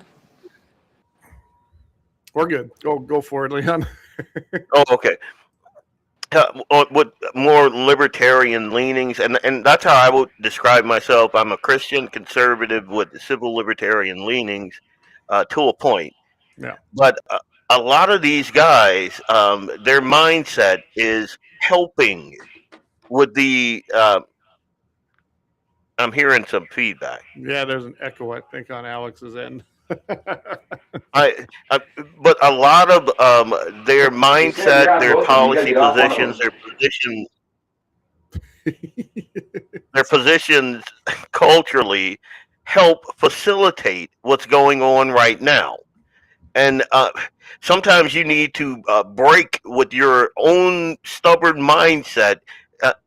We're good. Go for it, Leon. Oh, okay. With more libertarian leanings, and that's how I would describe myself. I'm a Christian conservative with civil libertarian leanings to a point. Yeah. But a lot of these guys, their mindset is helping with the. I'm hearing some feedback. Yeah, there's an echo, I think, on Alex's end. But a lot of their mindset, their policy positions, their positions culturally help facilitate what's going on right now. And sometimes you need to break with your own stubborn mindset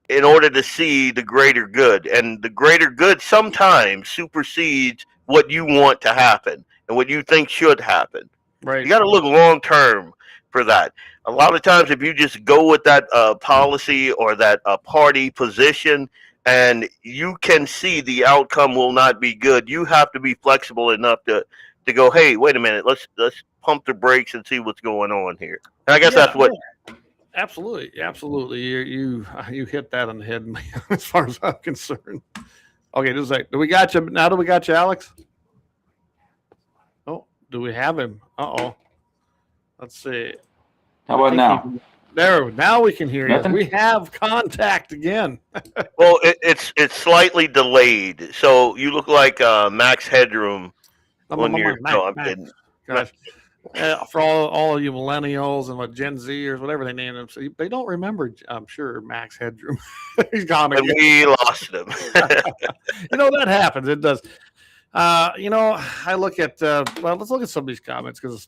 in order to see the greater good. And the greater good sometimes supersedes what you want to happen and what you think should happen. Right. You got to look long term for that. A lot of times, if you just go with that policy or that party position, and you can see the outcome will not be good, you have to be flexible enough to go, hey, wait a minute, let's pump the brakes and see what's going on here. And I guess that's what. Absolutely. You hit that on the head, as far as I'm concerned. Okay, just like, do we got you, Alex? Oh, do we have him? Uh-oh. Let's see. How about now? Now we can hear Nothing? you. We have contact again. Well, it's slightly delayed, so you look like Max Headroom when you're. No, I'm kidding. Gosh. For all of you millennials and what Gen Zers, whatever they name them, so they don't remember, I'm sure, Max Headroom. He's gone again. And we lost him. That happens. It does. I look at, let's look at some of these comments, because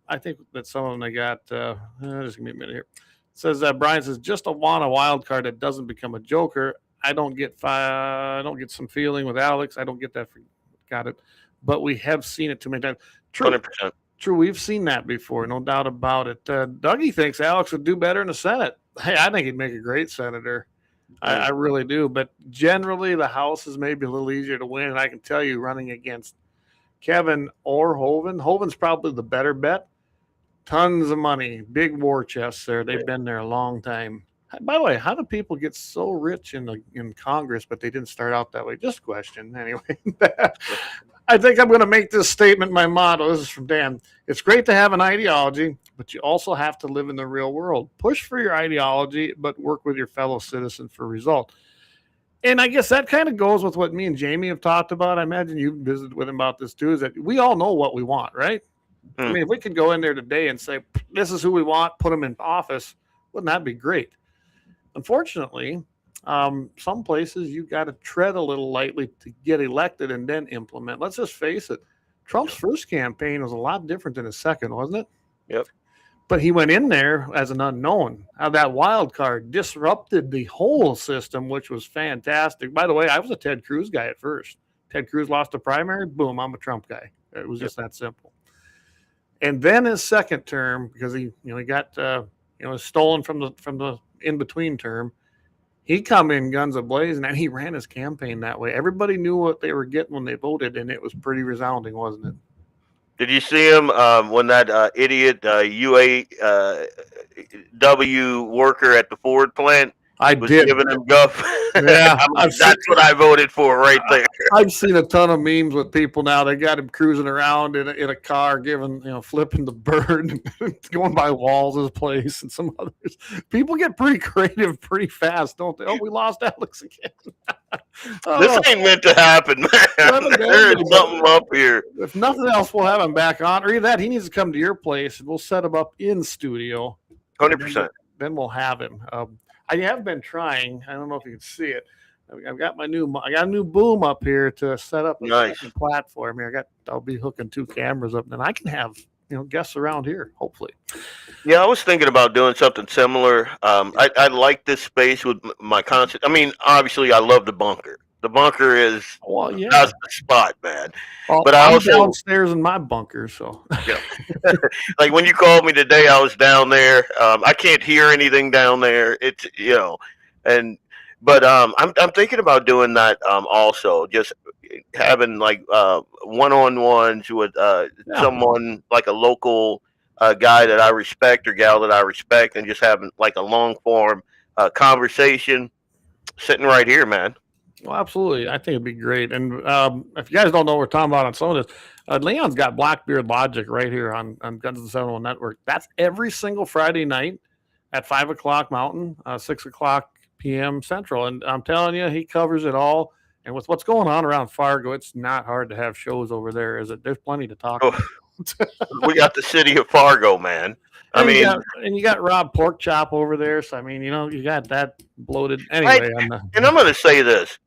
I think that some of them they got, just give me a minute here. It says, Brian says, just want a wild card that doesn't become a joker. I don't get some feeling with Alex. I don't get that. Got it. But we have seen it too many times. True. 100%. True, we've seen that before, no doubt about it. Dougie thinks Alex would do better in the Senate. Hey, I think he'd make a great senator. I really do. But generally, the House is maybe a little easier to win. And I can tell you, running against Kevin or Hoeven, Hoeven's probably the better bet. Tons of money, big war chests there. They've been there a long time. By the way, how do people get so rich in Congress, but they didn't start out that way? Just a question. Anyway, I think I'm going to make this statement my motto. This is from Dan. It's great to have an ideology, but you also have to live in the real world. Push for your ideology, but work with your fellow citizen for result. And I guess that kind of goes with what me and Jamie have talked about. I imagine you visited with him about this too, is that we all know what we want, right? I mean, if we could go in there today and say, this is who we want, put them in office, wouldn't that be great? Unfortunately, some places you got to tread a little lightly to get elected and then implement. Let's just face it. Trump's first campaign was a lot different than his second, wasn't it? Yep. But he went in there as an unknown. That wild card disrupted the whole system, which was fantastic. By the way, I was a Ted Cruz guy at first. Ted Cruz lost the primary. Boom, I'm a Trump guy. It was just that simple. And then his second term, because he got stolen from the in-between term, he come in guns a-blazing, and he ran his campaign that way. Everybody knew what they were getting when they voted, and it was pretty resounding, wasn't it? Did you see him when that idiot UAW worker at the Ford plant was giving him guff? Yeah, that's what I voted for right there. I've seen a ton of memes with people now. They got him cruising around in a car, flipping the bird, going by Walls' place and some others. People get pretty creative pretty fast, don't they? Oh, we lost Alex again. This ain't meant to happen, man. There's something up here. If nothing else, we'll have him back on. Or either that, he needs to come to your place, and we'll set him up in studio. 100%. Then we'll have him. I have been trying. I don't know if you can see it. I've got a new boom up here to set up a second platform here. I'll be hooking 2 cameras up, and then I can have guests around here, hopefully. Yeah, I was thinking about doing something similar. I like this space with my concept. I mean, obviously, I love the bunker. The bunker is that's the spot, man. Well, but I'm downstairs in my bunker, so yeah. Like when you called me today, I was down there. I can't hear anything down there. It's but I'm thinking about doing that also, just having like one-on-ones with someone like a local guy that I respect or gal that I respect, and just having like a long-form conversation sitting right here, man. Well, absolutely. I think it'd be great. And if you guys don't know what we're talking about on some of this, Leon's got Blackbeard Logic right here on Guns of the 701 Network. That's every single Friday night at 5 o'clock Mountain, 6 o'clock p.m. Central. And I'm telling you, he covers it all. And with what's going on around Fargo, it's not hard to have shows over there, is it? There's plenty to talk about. We got the city of Fargo, man. You got Rob Porkchop over there. So, I mean, you got that bloated. Anyway. And I'm going to say this.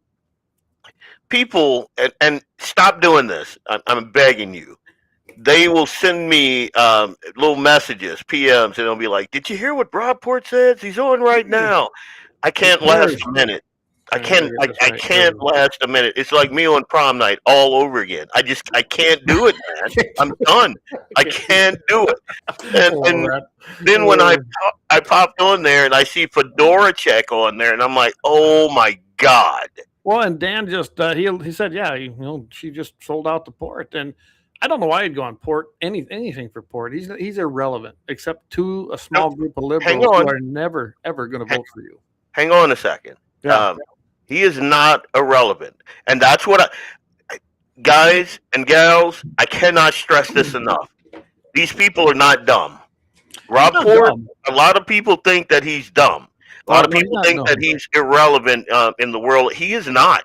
People, and stop doing this. I'm begging you. They will send me little messages, PMs, and they'll be like, "Did you hear what Rob Port says? He's on right now." I can't last a minute. I can't last a minute. It's like me on prom night all over again. I can't do it, man. I'm done. I can't do it. And then when I popped on there and I see Fedora Check on there, and I'm like, oh my God. Well, and Dan just he said, yeah, she just sold out the port, and I don't know why he'd go on port anything for port. He's irrelevant, except to a small group of liberals who are never ever going to vote for you. Hang on a second. Yeah. He is not irrelevant, and that's what guys and gals, I cannot stress this enough. These people are not dumb. Rob Port, a lot of people think that he's dumb. A lot of people think that he's irrelevant in the world. He is not.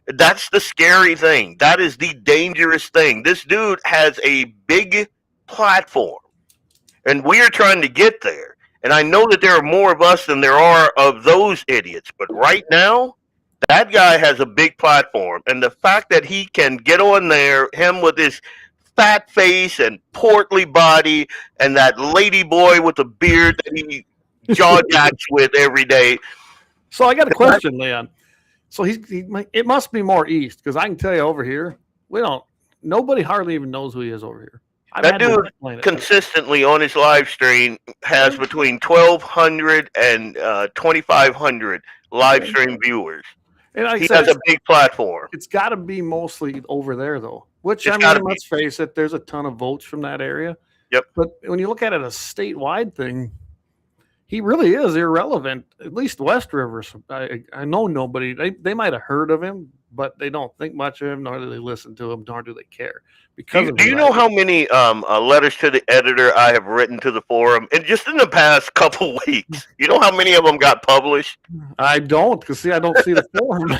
That's the scary thing. That is the dangerous thing. This dude has a big platform, and we are trying to get there. And I know that there are more of us than there are of those idiots. But right now, that guy has a big platform. And the fact that he can get on there, him with his fat face and portly body and that lady boy with the beard that he jaw jacks with every day. So I got a question, Leon. So it must be more east, because I can tell you over here, nobody hardly even knows who he is over here. That dude consistently on his live stream has between 1,200 and 2,500 live stream viewers. And like he has a big platform. It's got to be mostly over there, though. Which, let's face it, there's a ton of votes from that area. Yep. But when you look at it as a statewide thing, he really is irrelevant. At least West Rivers, I know nobody. They might have heard of him, but they don't think much of him, nor do they listen to him, nor do they care. Do you know how many letters to the editor I have written to the forum, and just in the past couple weeks? You know how many of them got published? I don't, because I don't see the forum.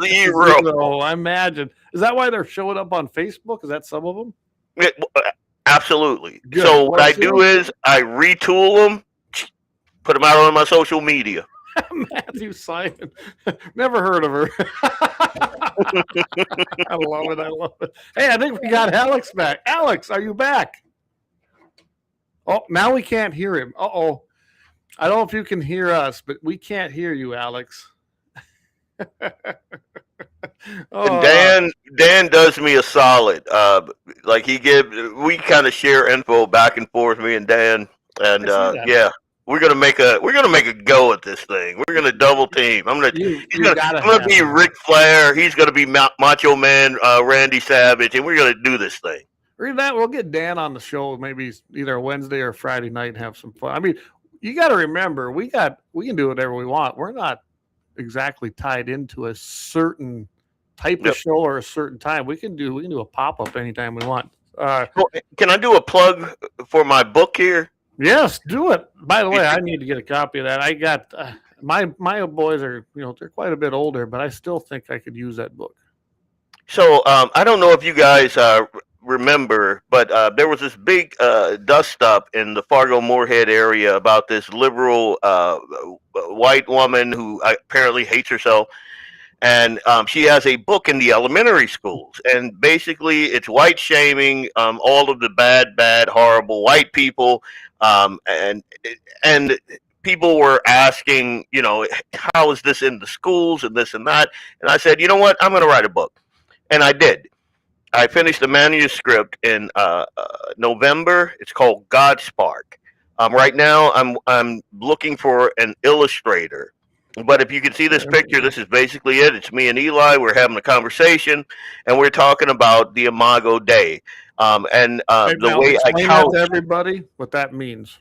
Zero. I imagine. Is that why they're showing up on Facebook? Is that some of them? Absolutely. Good. So what I do is I retool them, put them out on my social media. Matthew Simon. Never heard of her. I love it. Hey, I think we got Alex back. Alex, are you back? Oh, now we can't hear him. Uh-oh. I don't know if you can hear us, but we can't hear you, Alex. And Dan does me a solid. We kind of share info back and forth, me and Dan. And we're gonna make a go at this thing. We're gonna double team. I'm gonna be Ric Flair. He's gonna be Macho Man, Randy Savage, and we're gonna do this thing. Read that. We'll get Dan on the show maybe either Wednesday or Friday night and have some fun. I mean, you got to remember we can do whatever we want. We're not exactly tied into a certain type of show or a certain time. We can do a pop up anytime we want. Can I do a plug for my book here? Yes, do it. By the way, I need to get a copy of that. I got my boys are, they're quite a bit older, but I still think I could use that book. So I don't know if you guys remember, but there was this big dust up in the Fargo-Moorhead area about this liberal white woman who apparently hates herself. And she has a book in the elementary schools, and basically it's white shaming all of the bad, horrible white people. And people were asking, how is this in the schools and this and that? And I said, you know what? I'm going to write a book. And I did. I finished the manuscript in November. It's called God Spark. Right now, I'm looking for an illustrator. But if you can see this picture, this is basically it. It's me and Eli. We're having a conversation, and we're talking about the Imago Dei. The way I couch to everybody what that means.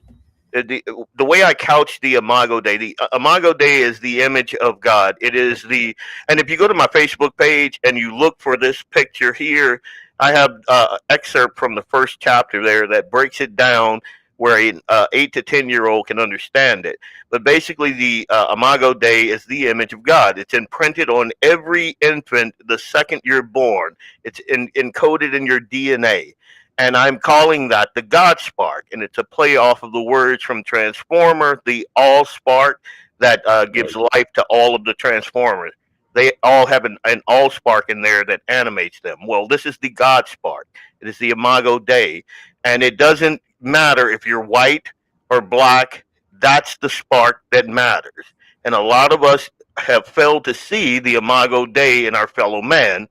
The way I couch the Imago Dei. The Imago Dei is the image of God. It is and if you go to my Facebook page and you look for this picture here, I have an excerpt from the first chapter there that breaks it down where an 8 to 10-year-old can understand it. But basically, the Imago Dei is the image of God. It's imprinted on every infant the second you're born. It's encoded in your DNA. And I'm calling that the God Spark. And it's a play off of the words from Transformer, the All Spark that gives life to all of the Transformers. They all have an All Spark in there that animates them. Well, this is the God Spark. It is the Imago Dei. And it doesn't matter if you're white or black. That's the spark that matters. And a lot of us have failed to see the Imago Dei in our fellow man.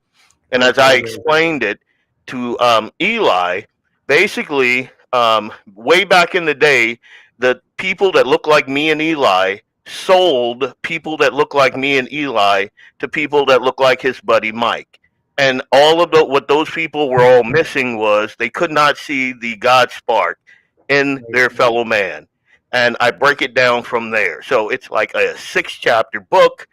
And as I explained it to Eli, basically, way back in the day, the people that look like me and Eli sold people that look like me and Eli to people that look like his buddy Mike. And all of what those people were all missing was they could not see the God spark in their fellow man. And I break it down from there. So it's like a 6-chapter book.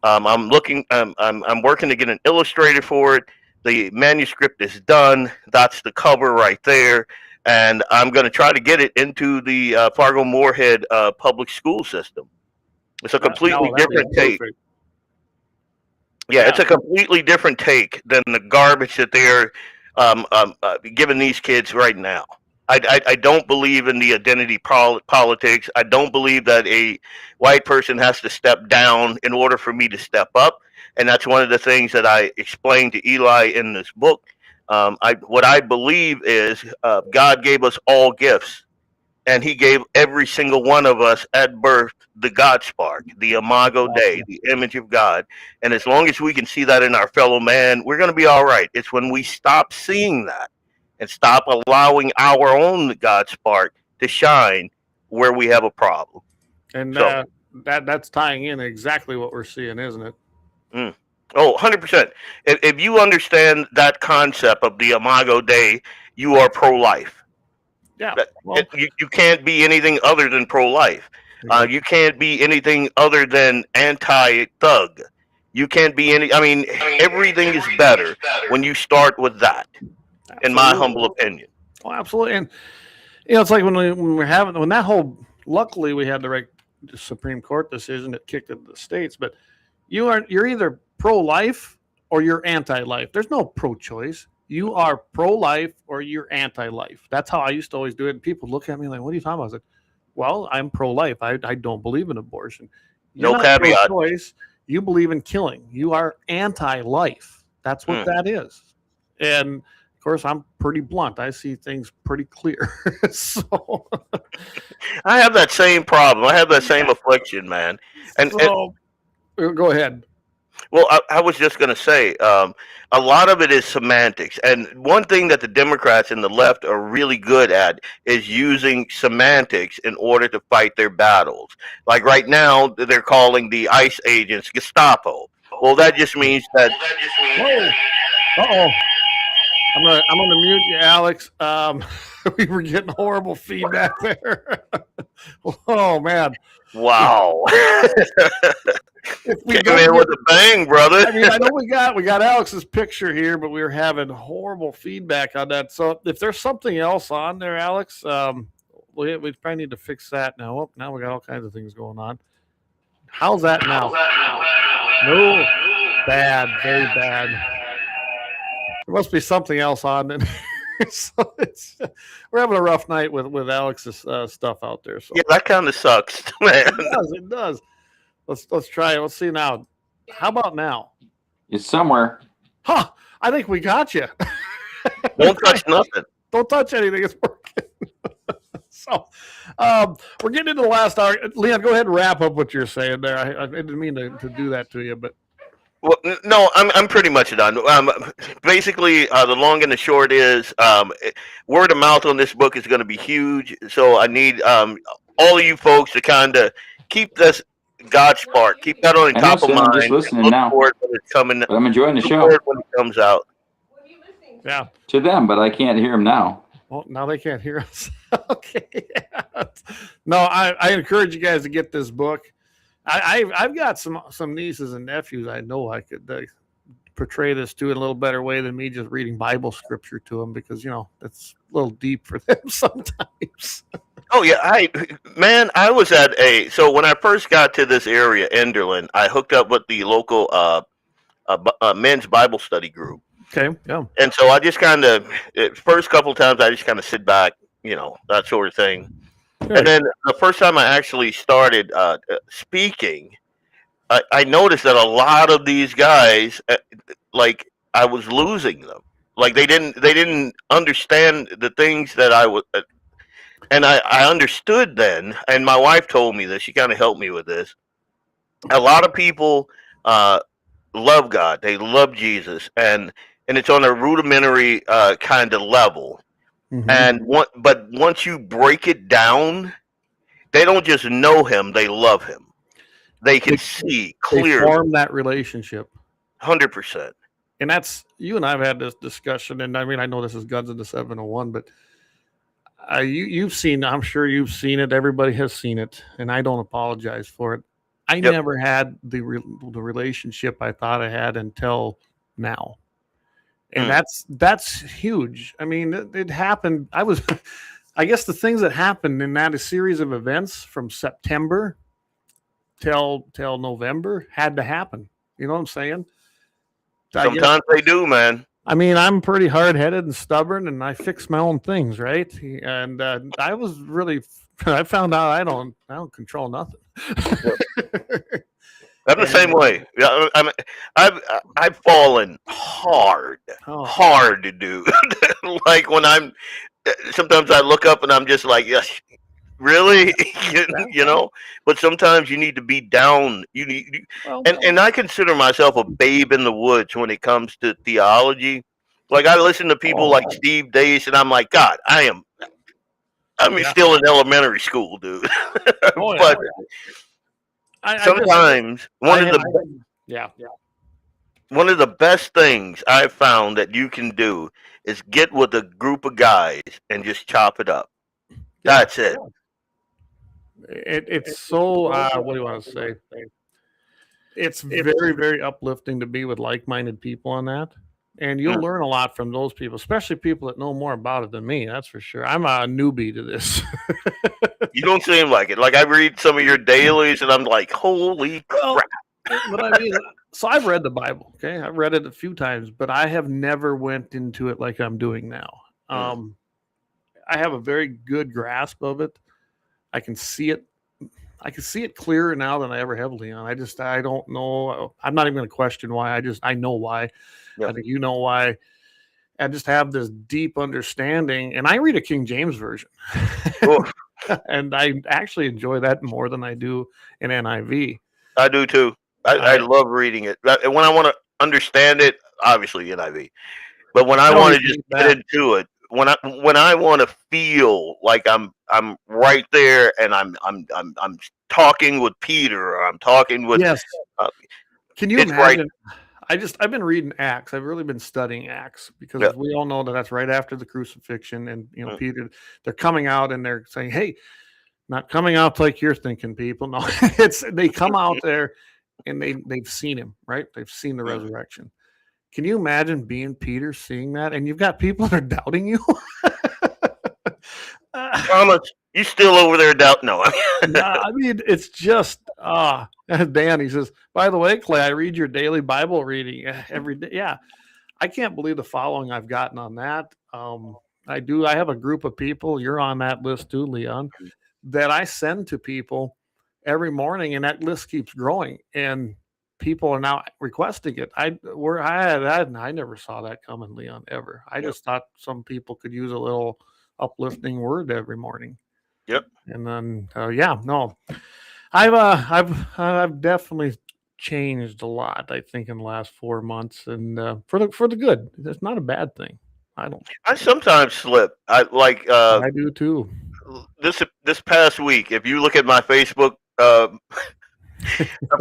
I'm working to get an illustrator for it. The manuscript is done. That's the cover right there. And I'm going to try to get it into the Fargo-Moorhead public school system. It's a completely different take. Yeah, it's a completely different take than the garbage that they're giving these kids right now. I don't believe in the identity politics. I don't believe that a white person has to step down in order for me to step up. And that's one of the things that I explained to Eli in this book. What I believe is God gave us all gifts. And he gave every single one of us at birth the God spark, the Imago Dei, the image of God. And as long as we can see that in our fellow man, we're going to be all right. It's when we stop seeing that and stop allowing our own God spark to shine where we have a problem. And that's tying in exactly what we're seeing, isn't it? Oh, 100%. If you understand that concept of the Imago Dei, you are pro-life. Yeah, you can't be anything other than pro-life. You can't be anything other than anti-thug. You can't be everything is better when you start with that, in my humble opinion. Oh, absolutely. And, it's like luckily we had the right Supreme Court decision that kicked it to the states, but you're either pro-life or you're anti-life. There's no pro-choice. You are pro-life or you're anti-life. That's how I used to always do it. And people look at me like, what are you talking about? I was like, well, I'm pro-life. I don't believe in abortion. You're no caveat. Pro-choice. You believe in killing. You are anti-life. That's what that is. And, of course, I'm pretty blunt. I see things pretty clear. So I have that same problem. I have that same affliction, man. And go ahead. Well, I was just going to say, a lot of it is semantics. And one thing that the Democrats and the left are really good at is using semantics in order to fight their battles. Like right now, they're calling the ICE agents Gestapo. Well, that just means that... Uh-oh. I'm gonna mute you, Alex. We were getting horrible feedback there. Oh, man. Wow. Came in with a bang, brother. I know we got Alex's picture here, but we were having horrible feedback on that. So if there's something else on there, Alex, we probably need to fix that now. Oh, now we got all kinds of things going on. How's that now? No, bad, very bad. There must be something else on it. So we're having a rough night with Alex's stuff out there. So yeah, that kind of sucks, man. It does. Let's try it. Let's see now. How about now? It's somewhere. Huh? I think we got you. Don't touch nothing. Don't touch anything. It's working. So we're getting into the last hour. Leon, go ahead and wrap up what you're saying there. I didn't mean to do that to you, but. Well, no, I'm pretty much done. Basically, the long and the short is word of mouth on this book is going to be huge. So I need all of you folks to kind of keep this God spark, keep that on the top of mind. Just listening now. When it's coming, but I'm enjoying the show when it comes out. Yeah, to them, but I can't hear them now. Well, now they can't hear us. Okay. No, I encourage you guys to get this book. I've got some nieces and nephews. I know I could portray this to in a little better way than me just reading Bible scripture to them, because it's a little deep for them sometimes. Oh yeah, I was at so when I first got to this area, Enderlin, I hooked up with the local men's Bible study group. Okay, yeah. And so I just kind of first couple of times I just kind of sit back, that sort of thing. Good. And then the first time I actually started speaking, I noticed that a lot of these guys, like I was losing them. Like they didn't understand the things that I would, and I understood then. And my wife told me this. She kind of helped me with this. A lot of people love God. They love Jesus, and it's on a rudimentary kind of level. Mm-hmm. But once you break it down, they don't just know him; they love him. they can see They clearly. form that relationship. 100%. And that's, you and I have had this discussion, and I mean, I know this is Guns into 701, but you've seen, I'm sure you've seen it. Everybody has seen it, and I don't apologize for it. I never had the relationship I thought I had until now. And that's huge. I mean, it happened. I guess the things that happened in that series of events from September till November had to happen. You know what I'm saying? Sometimes they do, man. I mean, I'm pretty hard-headed and stubborn, and I fix my own things, right? And I found out I don't control nothing. I'm the same way. Yeah, I've fallen hard to do. Like when sometimes I look up and I'm just like, yes, really, you know. But sometimes you need to be down. And I consider myself a babe in the woods when it comes to theology. Like I listen to people like Steve Dace, and I'm like, God, I'm still in elementary school, dude. But sometimes one of the best things I've found that you can do is get with a group of guys and just chop it up. That's it. It's so what do you want to say? It's very, very uplifting to be with like-minded people on that. And you'll learn a lot from those people, especially people that know more about it than me. That's for sure. I'm a newbie to this. You don't seem like it. Like I read some of your dailies, and I'm like, holy crap. But I mean, so I've read the Bible. Okay, I've read it a few times, but I have never went into it like I'm doing now. I have a very good grasp of it. I can see it. I can see it clearer now than I ever have, Leon. I don't know. I'm not even going to question why. I know why. I think you know why. I just have this deep understanding, and I read a King James version, and I actually enjoy that more than I do an NIV. I do too. I love reading it. And when I want to understand it, obviously NIV. But when I want to just get into it, when I want to feel like I'm right there, and I'm talking with Peter, or I'm talking with can you imagine? I've been reading Acts. I've really been studying Acts because we all know that's right after the crucifixion, and Peter, they're coming out and they're saying, "Hey, not coming out like you're thinking, people." No, they come out there and they've seen him, right? They've seen the resurrection. Can you imagine being Peter, seeing that, and you've got people that are doubting you? Thomas, you still over there doubting? No, I mean, it's just Dan, he says, by the way, Clay, I read your daily Bible reading every day. Yeah. I can't believe the following I've gotten on that. I do. I have a group of people, you're on that list too, Leon, that I send to people every morning, and that list keeps growing, and people are now requesting it. I never saw that coming, Leon, ever. I just thought some people could use a little uplifting word every morning. Yep. And then, I've definitely changed a lot, I think, in the last 4 months, and for the good. It's not a bad thing. I sometimes slip. I do too. This past week, if you look at my Facebook, I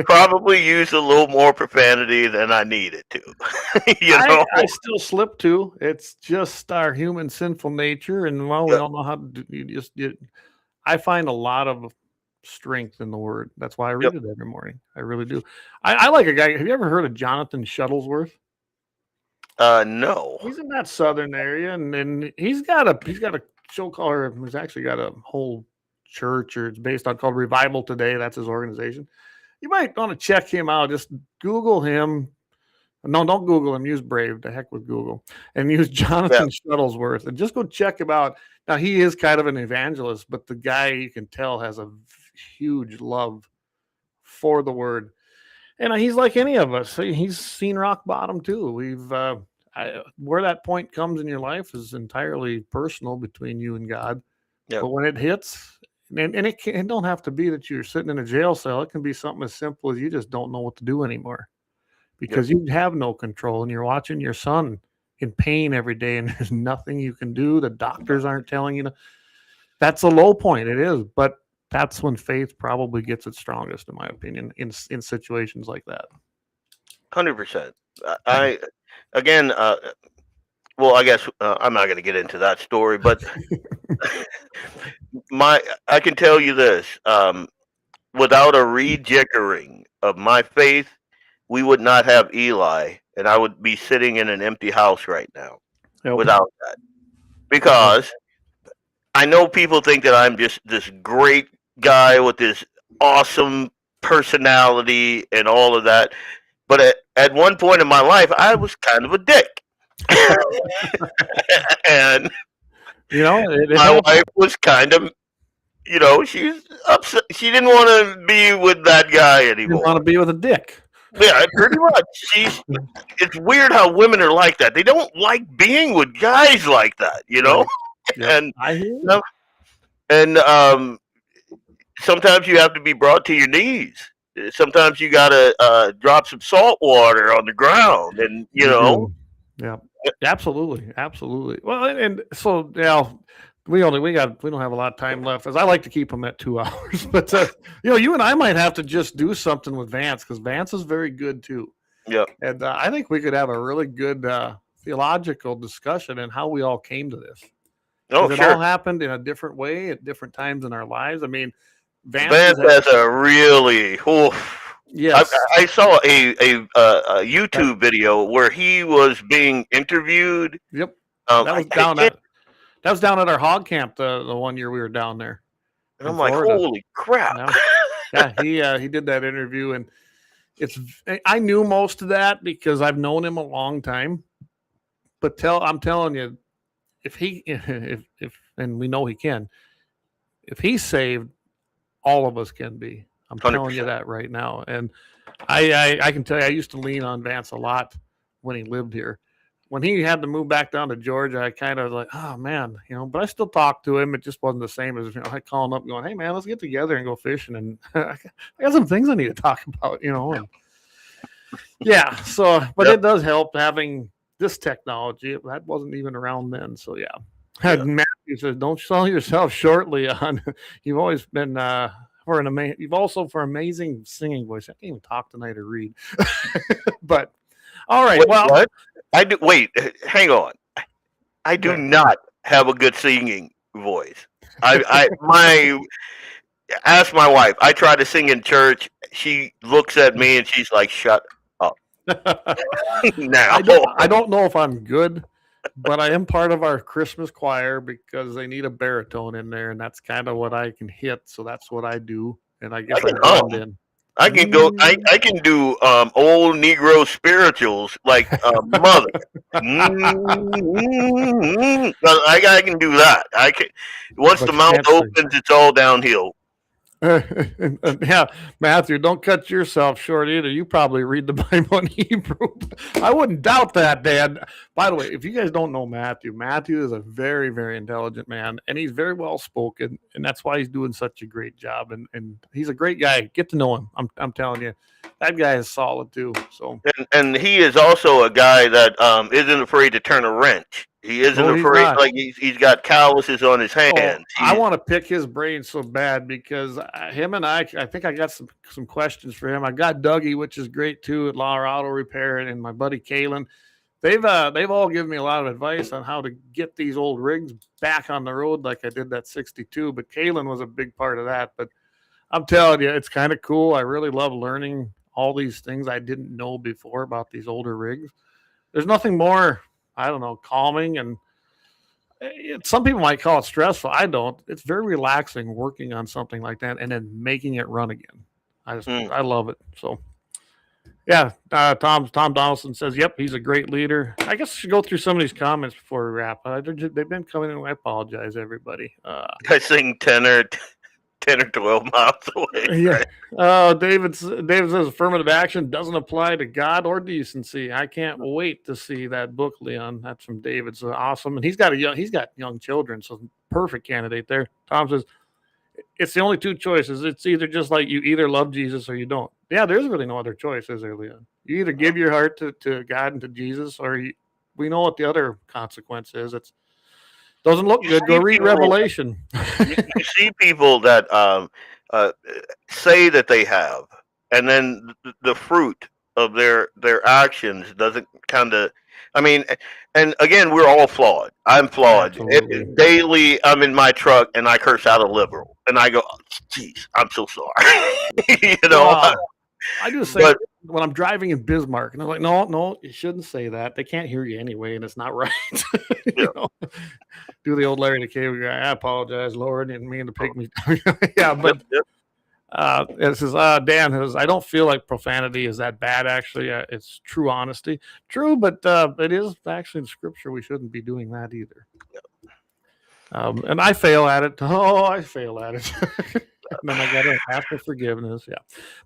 probably used a little more profanity than I needed to. I still slip too. It's just our human sinful nature, and we don't know how to do. I find a lot of strength in the word. That's why I read it every morning. I really do. I like a guy. Have you ever heard of Jonathan Shuttlesworth? No. He's in that southern area, and he's got a show called. He's actually got a whole church, or it's based on called Revival Today. That's his organization. You might want to check him out. Just Google him. No, don't Google him. Use Brave. The heck with Google, and use Jonathan Shuttlesworth, and just go check him out. Now, he is kind of an evangelist, but the guy, you can tell, has a huge love for the word. And he's like any of us. He's seen rock bottom too. Where that point comes in your life is entirely personal between you and God. Yep. But when it hits, and it don't have to be that you're sitting in a jail cell. It can be something as simple as you just don't know what to do anymore because you have no control, and you're watching your son in pain every day, and there's nothing you can do. The doctors aren't telling you. That's a low point. It is, but that's when faith probably gets its strongest, in my opinion, in situations like that. 100%. I again, well, I guess I'm not going to get into that story, but I can tell you this: without a rejiggering of my faith, we would not have Eli, and I would be sitting in an empty house right now. Yep. Without that, because I know people think that I'm just this great guy with this awesome personality and all of that. But at one point in my life, I was kind of a dick. And my wife was kind of, she's upset. She didn't want to be with that guy anymore. Didn't want to be with a dick. Yeah, pretty much. It's weird how women are like that. They don't like being with guys like that, Yep. And I hear you. And sometimes you have to be brought to your knees. Sometimes you gotta drop some salt water on the ground, and Yeah, absolutely. Well, and so we don't have a lot of time left, as I like to keep them at 2 hours. But you and I might have to just do something with Vance, because Vance is very good too. Yeah, and I think we could have a really good theological discussion and how we all came to this. Oh, it sure. all happened in a different way at different times in our lives. I mean, Vance has a really. Yes. I saw a YouTube video where he was being interviewed. Yep. That was down at our hog camp the one year we were down there. And I'm like, holy crap. Yeah, he did that interview, and I knew most of that because I've known him a long time. But I'm telling you, if and we know he can, if he's saved, all of us can be. I'm 100%. Telling you that right now. And I can tell you, I used to lean on Vance a lot when he lived here. When he had to move back down to Georgia, I kind of was like, oh man, but I still talked to him. It just wasn't the same as I calling up going, hey man, let's get together and go fishing. And I got some things I need to talk about, and yeah. So, but It does help having this technology. That wasn't even around then. So yeah. Matthew says, don't sell yourself short, Leon. You've always been for amazing singing voice. I can't even talk tonight or read. But all right. What? I do. Wait, hang on. I do not have a good singing voice. Ask my wife. I try to sing in church. She looks at me and she's like, "Shut up." Now I don't know if I'm good, but I am part of our Christmas choir because they need a baritone in there, and that's kind of what I can hit. So that's what I do, and I guess I'm in. I can go. I can do old Negro spirituals like Mother. I can do that. I can. Once the mouth opens, it's all downhill. Yeah, Matthew, don't cut yourself short either. You probably read the Bible in Hebrew. I wouldn't doubt that, Dad. By the way, if you guys don't know Matthew is a very, very intelligent man, and he's very well spoken, and that's why he's doing such a great job. And he's a great guy. Get to know him. I'm telling you, that guy is solid too. So and he is also a guy that isn't afraid to turn a wrench. He isn't afraid. Like he's got calluses on his hands. I want to pick his brain so bad because him and I think I got some questions for him. I got Dougie, which is great too, at LAUER Auto Repair, and my buddy Kalon. They've all given me a lot of advice on how to get these old rigs back on the road, like I did that 62. But Kalon was a big part of that. But I'm telling you, it's kind of cool. I really love learning all these things I didn't know before about these older rigs. There's nothing more, I don't know, calming, and some people might call it stressful. I don't. It's very relaxing working on something like that and then making it run again. I love it. So yeah, Tom Donaldson says, yep, he's a great leader. I guess I should go through some of these comments before we wrap. They've been coming in. I apologize, everybody. I sing 10 or 12 miles away. Yeah. David says affirmative action doesn't apply to God or decency. I can't wait to see that book, Leon. That's from David. So awesome. And he's got young children, so perfect candidate there. Tom says it's the only two choices. It's either just like you either love Jesus or you don't. Yeah, there's really no other choice, is there, Leon? You either give your heart to God and to Jesus, or we know what the other consequence is. Doesn't look good. Go read Revelation. You see people that say that they have, and then the fruit of their actions doesn't kind of. I mean, and again, we're all flawed. I'm flawed. Daily, I'm in my truck and I curse out a liberal, and I go, "Geez, I'm so sorry." You know. Wow. I do say when I'm driving in Bismarck, and I'm like, no, you shouldn't say that. They can't hear you anyway, and it's not right. You know? Do the old Larry the Cable Guy. I apologize, Lord, didn't mean to pick me. Yeah, but this is Dan says, I don't feel like profanity is that bad. Actually, it's true honesty. True, but it is actually in Scripture. We shouldn't be doing that either. And I fail at it. Oh, I fail at it. And then I got to ask for forgiveness. Yeah.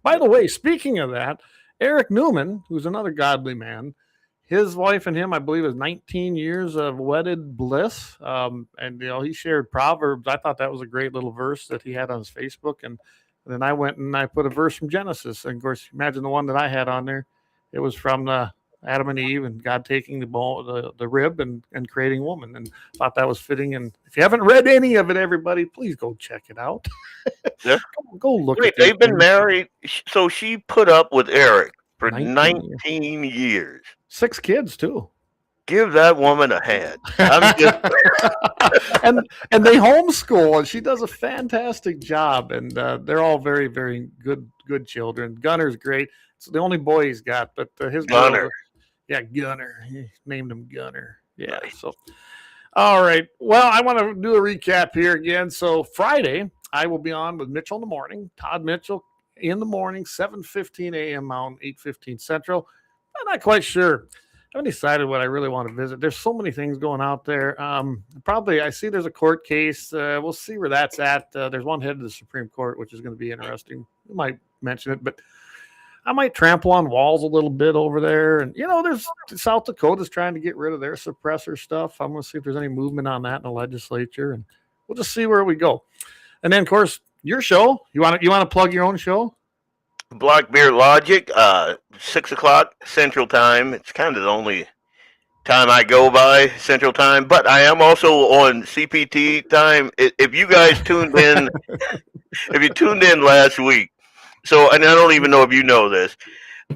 By the way, speaking of that, Eric Newman, who's another godly man, his wife and him, I believe, is 19 years of wedded bliss. And, you know, he shared Proverbs. I thought that was a great little verse that he had on his Facebook. And then I went and I put a verse from Genesis. And, of course, imagine the one that I had on there. It was from Adam and Eve and God taking the rib and creating woman, and thought that was fitting. And if you haven't read any of it, everybody, please go check it out. Yeah. Go look. Wait, they've been married, so she put up with Eric for 19 years. 6 kids too. Give that woman a hand. I'm just and they homeschool, and she does a fantastic job. And they're all very, very good children. Gunner's great. It's the only boy he's got, but his Gunner. Gunner. He named him Gunner. Yeah. So, all right. Well, I want to do a recap here again. So Friday, I will be on with Mitchell in the morning. Todd Mitchell in the morning, 7:15 a.m. Mountain, 8:15 Central. I'm not quite sure. I haven't decided what I really want to visit. There's so many things going out there. Probably I see there's a court case. We'll see where that's at. There's one headed to the Supreme Court, which is going to be interesting. We might mention it, but I might trample on walls a little bit over there. And, you know, there's South Dakota's trying to get rid of their suppressor stuff. I'm going to see if there's any movement on that in the legislature, and we'll just see where we go. And then, of course, your show. You want to plug your own show? Black Beer Logic, 6 o'clock Central Time. It's kind of the only time I go by, Central Time. But I am also on CPT time. If you guys tuned in, if you tuned in last week, so, and I don't even know if you know this,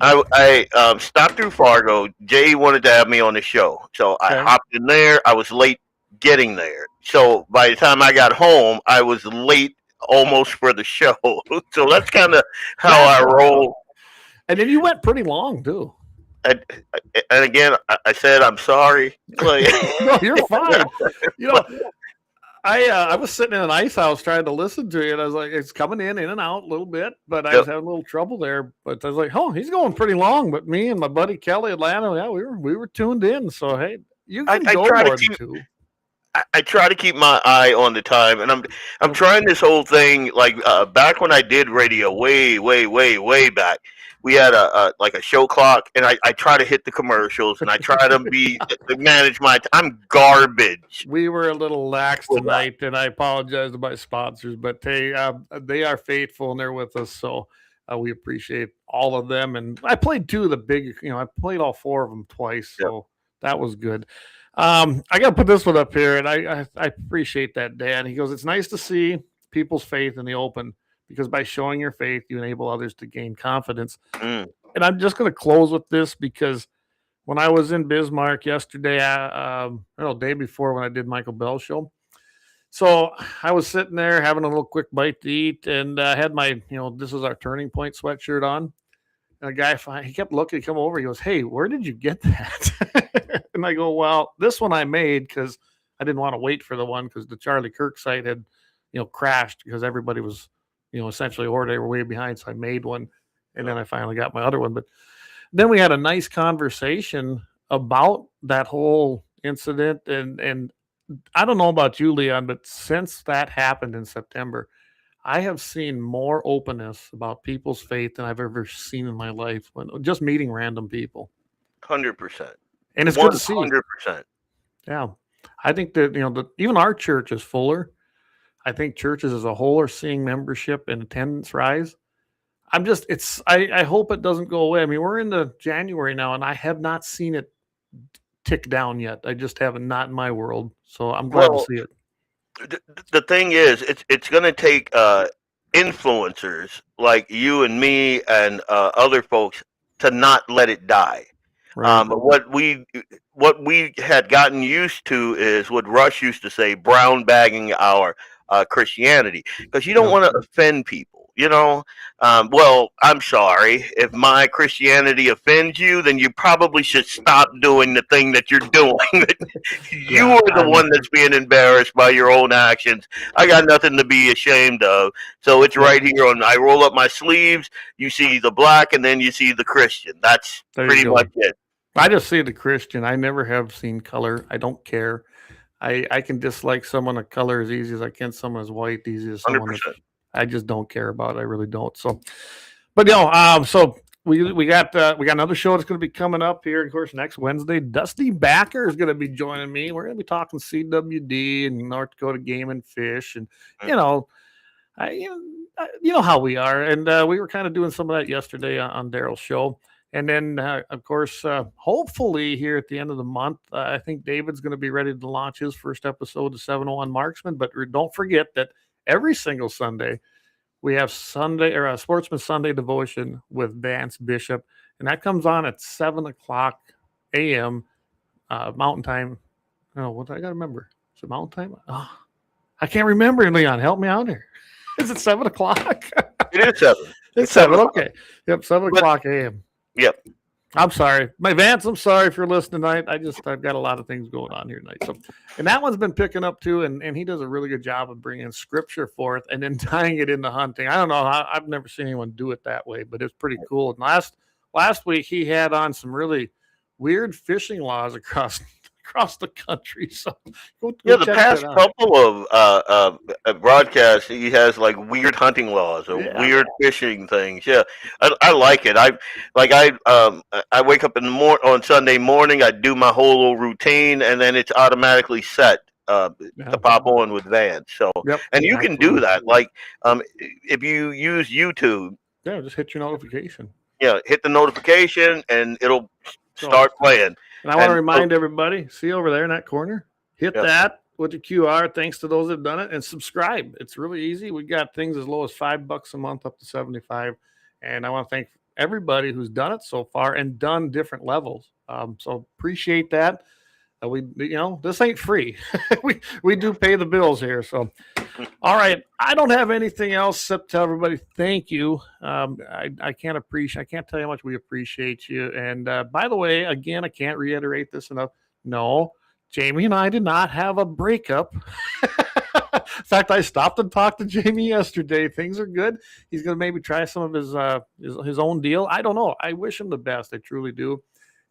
I stopped through Fargo. Jay wanted to have me on the show, so I hopped in there. I was late getting there, so by the time I got home, I was late almost for the show. So that's kind of how I roll. And then you went pretty long too. And again, I said I'm sorry. Like, no, you're fine. You know, I was sitting in an ice house trying to listen to you, and I was like, it's coming in and out a little bit, but I was having a little trouble there. But I was like, oh, he's going pretty long. But me and my buddy Kelly Atlanta, yeah, we were tuned in. So hey, you can go more than 2. I try to keep my eye on the time, and I'm trying this whole thing like back when I did radio way back. We had a show clock, and I try to hit the commercials, and I try to manage my I'm garbage. We were a little lax tonight, and I apologize to my sponsors, but they are faithful and they're with us, so we appreciate all of them. And I played 2 of the big, I played all 4 of them twice, so that was good. I got to put this one up here, and I appreciate that, Dan. He goes, it's nice to see people's faith in the open, because by showing your faith, you enable others to gain confidence. And I'm just going to close with this, because when I was in Bismarck yesterday, day before when I did Michael Bell's show, so I was sitting there having a little quick bite to eat, and I had my, this is our Turning Point sweatshirt on. And a guy, he kept looking, he come over, he goes, hey, where did you get that? And I go, well, this one I made because I didn't want to wait for the one, because the Charlie Kirk site had, crashed because everybody was, essentially, or they were way behind. So I made one, and then I finally got my other one. But then we had a nice conversation about that whole incident. And I don't know about you, Leon, but since that happened in September, I have seen more openness about people's faith than I've ever seen in my life, when just meeting random people. 100%. And it's good to see. 100%. Yeah. I think that, even our church is fuller. I think churches as a whole are seeing membership and attendance rise. I hope it doesn't go away. I mean, we're into January now, and I have not seen it tick down yet. I just haven't, not in my world. So I'm glad to see it. The thing is, it's going to take influencers like you and me and other folks to not let it die. Right. But what we had gotten used to is what Rush used to say: brown bagging our Christianity, because you don't want to offend people. Well, I'm sorry. If my Christianity offends you, then you probably should stop doing the thing that you're doing. You are the one that's being embarrassed by your own actions. I got nothing to be ashamed of. So it's right here on. I roll up my sleeves. You see the black, and then you see the Christian. That's pretty much it. I just see the Christian. I never have seen color. I don't care. I can dislike someone of color as easy as I can. Someone as white, easy as someone. 100%. I just don't care about it. I really don't. So, but so we got another show that's going to be coming up here. Of course, next Wednesday, Dusty Backer is going to be joining me. We're going to be talking CWD and North Dakota Game and Fish, and you know how we are. And we were kind of doing some of that yesterday on Daryl's show. And then, of course, hopefully here at the end of the month, I think David's going to be ready to launch his first episode of 701 Marksman. But don't forget that every single Sunday, we have a Sportsman Sunday devotion with Vance Bishop. And that comes on at 7 o'clock a.m. Mountain Time. Oh, what I got to remember? Is it Mountain Time? Oh, I can't remember, Leon. Help me out here. Is it 7 o'clock? It is 7. It's 7. Okay. Yep, 7 o'clock a.m. Yep. I'm sorry. My Vance, I'm sorry if you're listening tonight. I've got a lot of things going on here tonight. So, and that one's been picking up too, and he does a really good job of bringing scripture forth and then tying it into hunting. I don't know how, I've never seen anyone do it that way, but it's pretty cool. And last week he had on some really weird fishing laws across the country. So go the past couple of broadcasts, he has like weird hunting laws or weird fishing things. Yeah, I like it. I wake up on Sunday morning. I do my whole little routine, and then it's automatically set to pop on with Vance. So, and you can do that. Like, if you use YouTube, just hit your notification. Yeah, hit the notification, and it'll start playing. And I want to remind everybody, see over there in that corner, hit that with the QR. Thanks to those that have done it, and subscribe. It's really easy. We got things as low as $5 a month up to $75. And I want to thank everybody who's done it so far and done different levels. So appreciate that. This ain't free. we do pay the bills here. So, all right. I don't have anything else except tell everybody thank you. I can't tell you how much we appreciate you. And by the way, again, I can't reiterate this enough. No, Jamie and I did not have a breakup. In fact, I stopped and talked to Jamie yesterday. Things are good. He's going to maybe try some of his own deal. I don't know. I wish him the best. I truly do.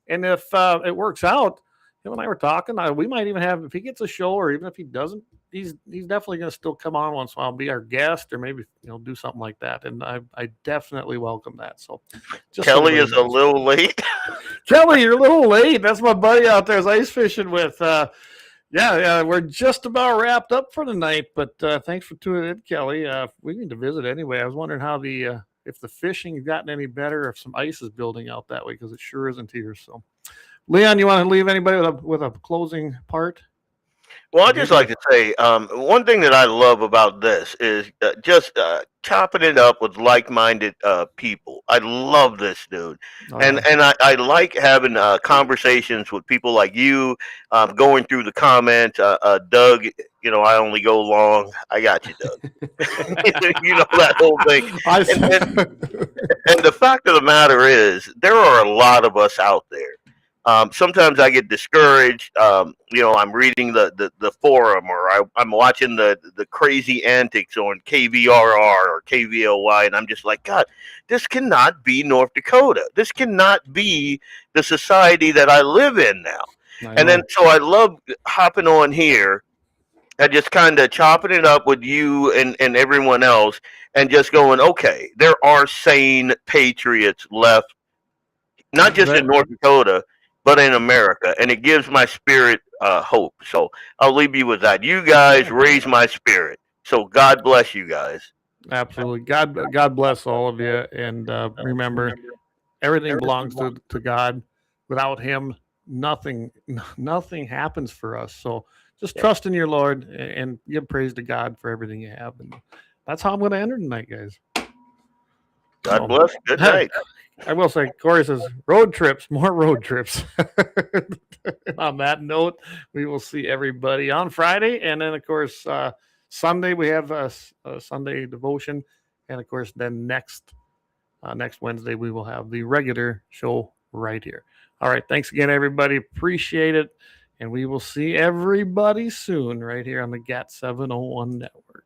And if it works out, him and I were talking. We might even have, if he gets a show, or even if he doesn't, he's definitely going to still come on once in a while, be our guest, or maybe do something like that. And I definitely welcome that. So, Kelly is a little late. Kelly, you're a little late. That's my buddy out there. Is ice fishing with. We're just about wrapped up for the night. But thanks for tuning in, Kelly. We need to visit anyway. I was wondering how if the fishing has gotten any better, if some ice is building out that way, because it sure isn't here. So. Leon, you want to leave anybody with a closing part? Well, I'd just like to say one thing that I love about this is just chopping it up with like-minded people. I love this, dude. And I like having conversations with people like you, going through the comments. Doug, I only go long. I got you, Doug. That whole thing. And the fact of the matter is, there are a lot of us out there. Sometimes I get discouraged. I'm reading the forum, or I'm watching the crazy antics on KVRR or KVLY, and I'm just like, God, this cannot be North Dakota. This cannot be the society that I live in now. And then so I love hopping on here and just kind of chopping it up with you and everyone else, and just going, okay, there are sane patriots left, not just in North Dakota, but in America, and it gives my spirit hope. So I'll leave you with that. You guys raise my spirit. So God bless you guys. Absolutely. God bless all of you. And remember, everything belongs to God. Without him, nothing happens for us. So just trust in your Lord and give praise to God for everything you have. And that's how I'm going to end tonight, guys. God bless. Good night. I will say, Corey says, more road trips. On that note, we will see everybody on Friday. And then, of course, Sunday, we have a Sunday devotion. And, of course, then next Wednesday, we will have the regular show right here. All right. Thanks again, everybody. Appreciate it. And we will see everybody soon right here on the GAT 701 network.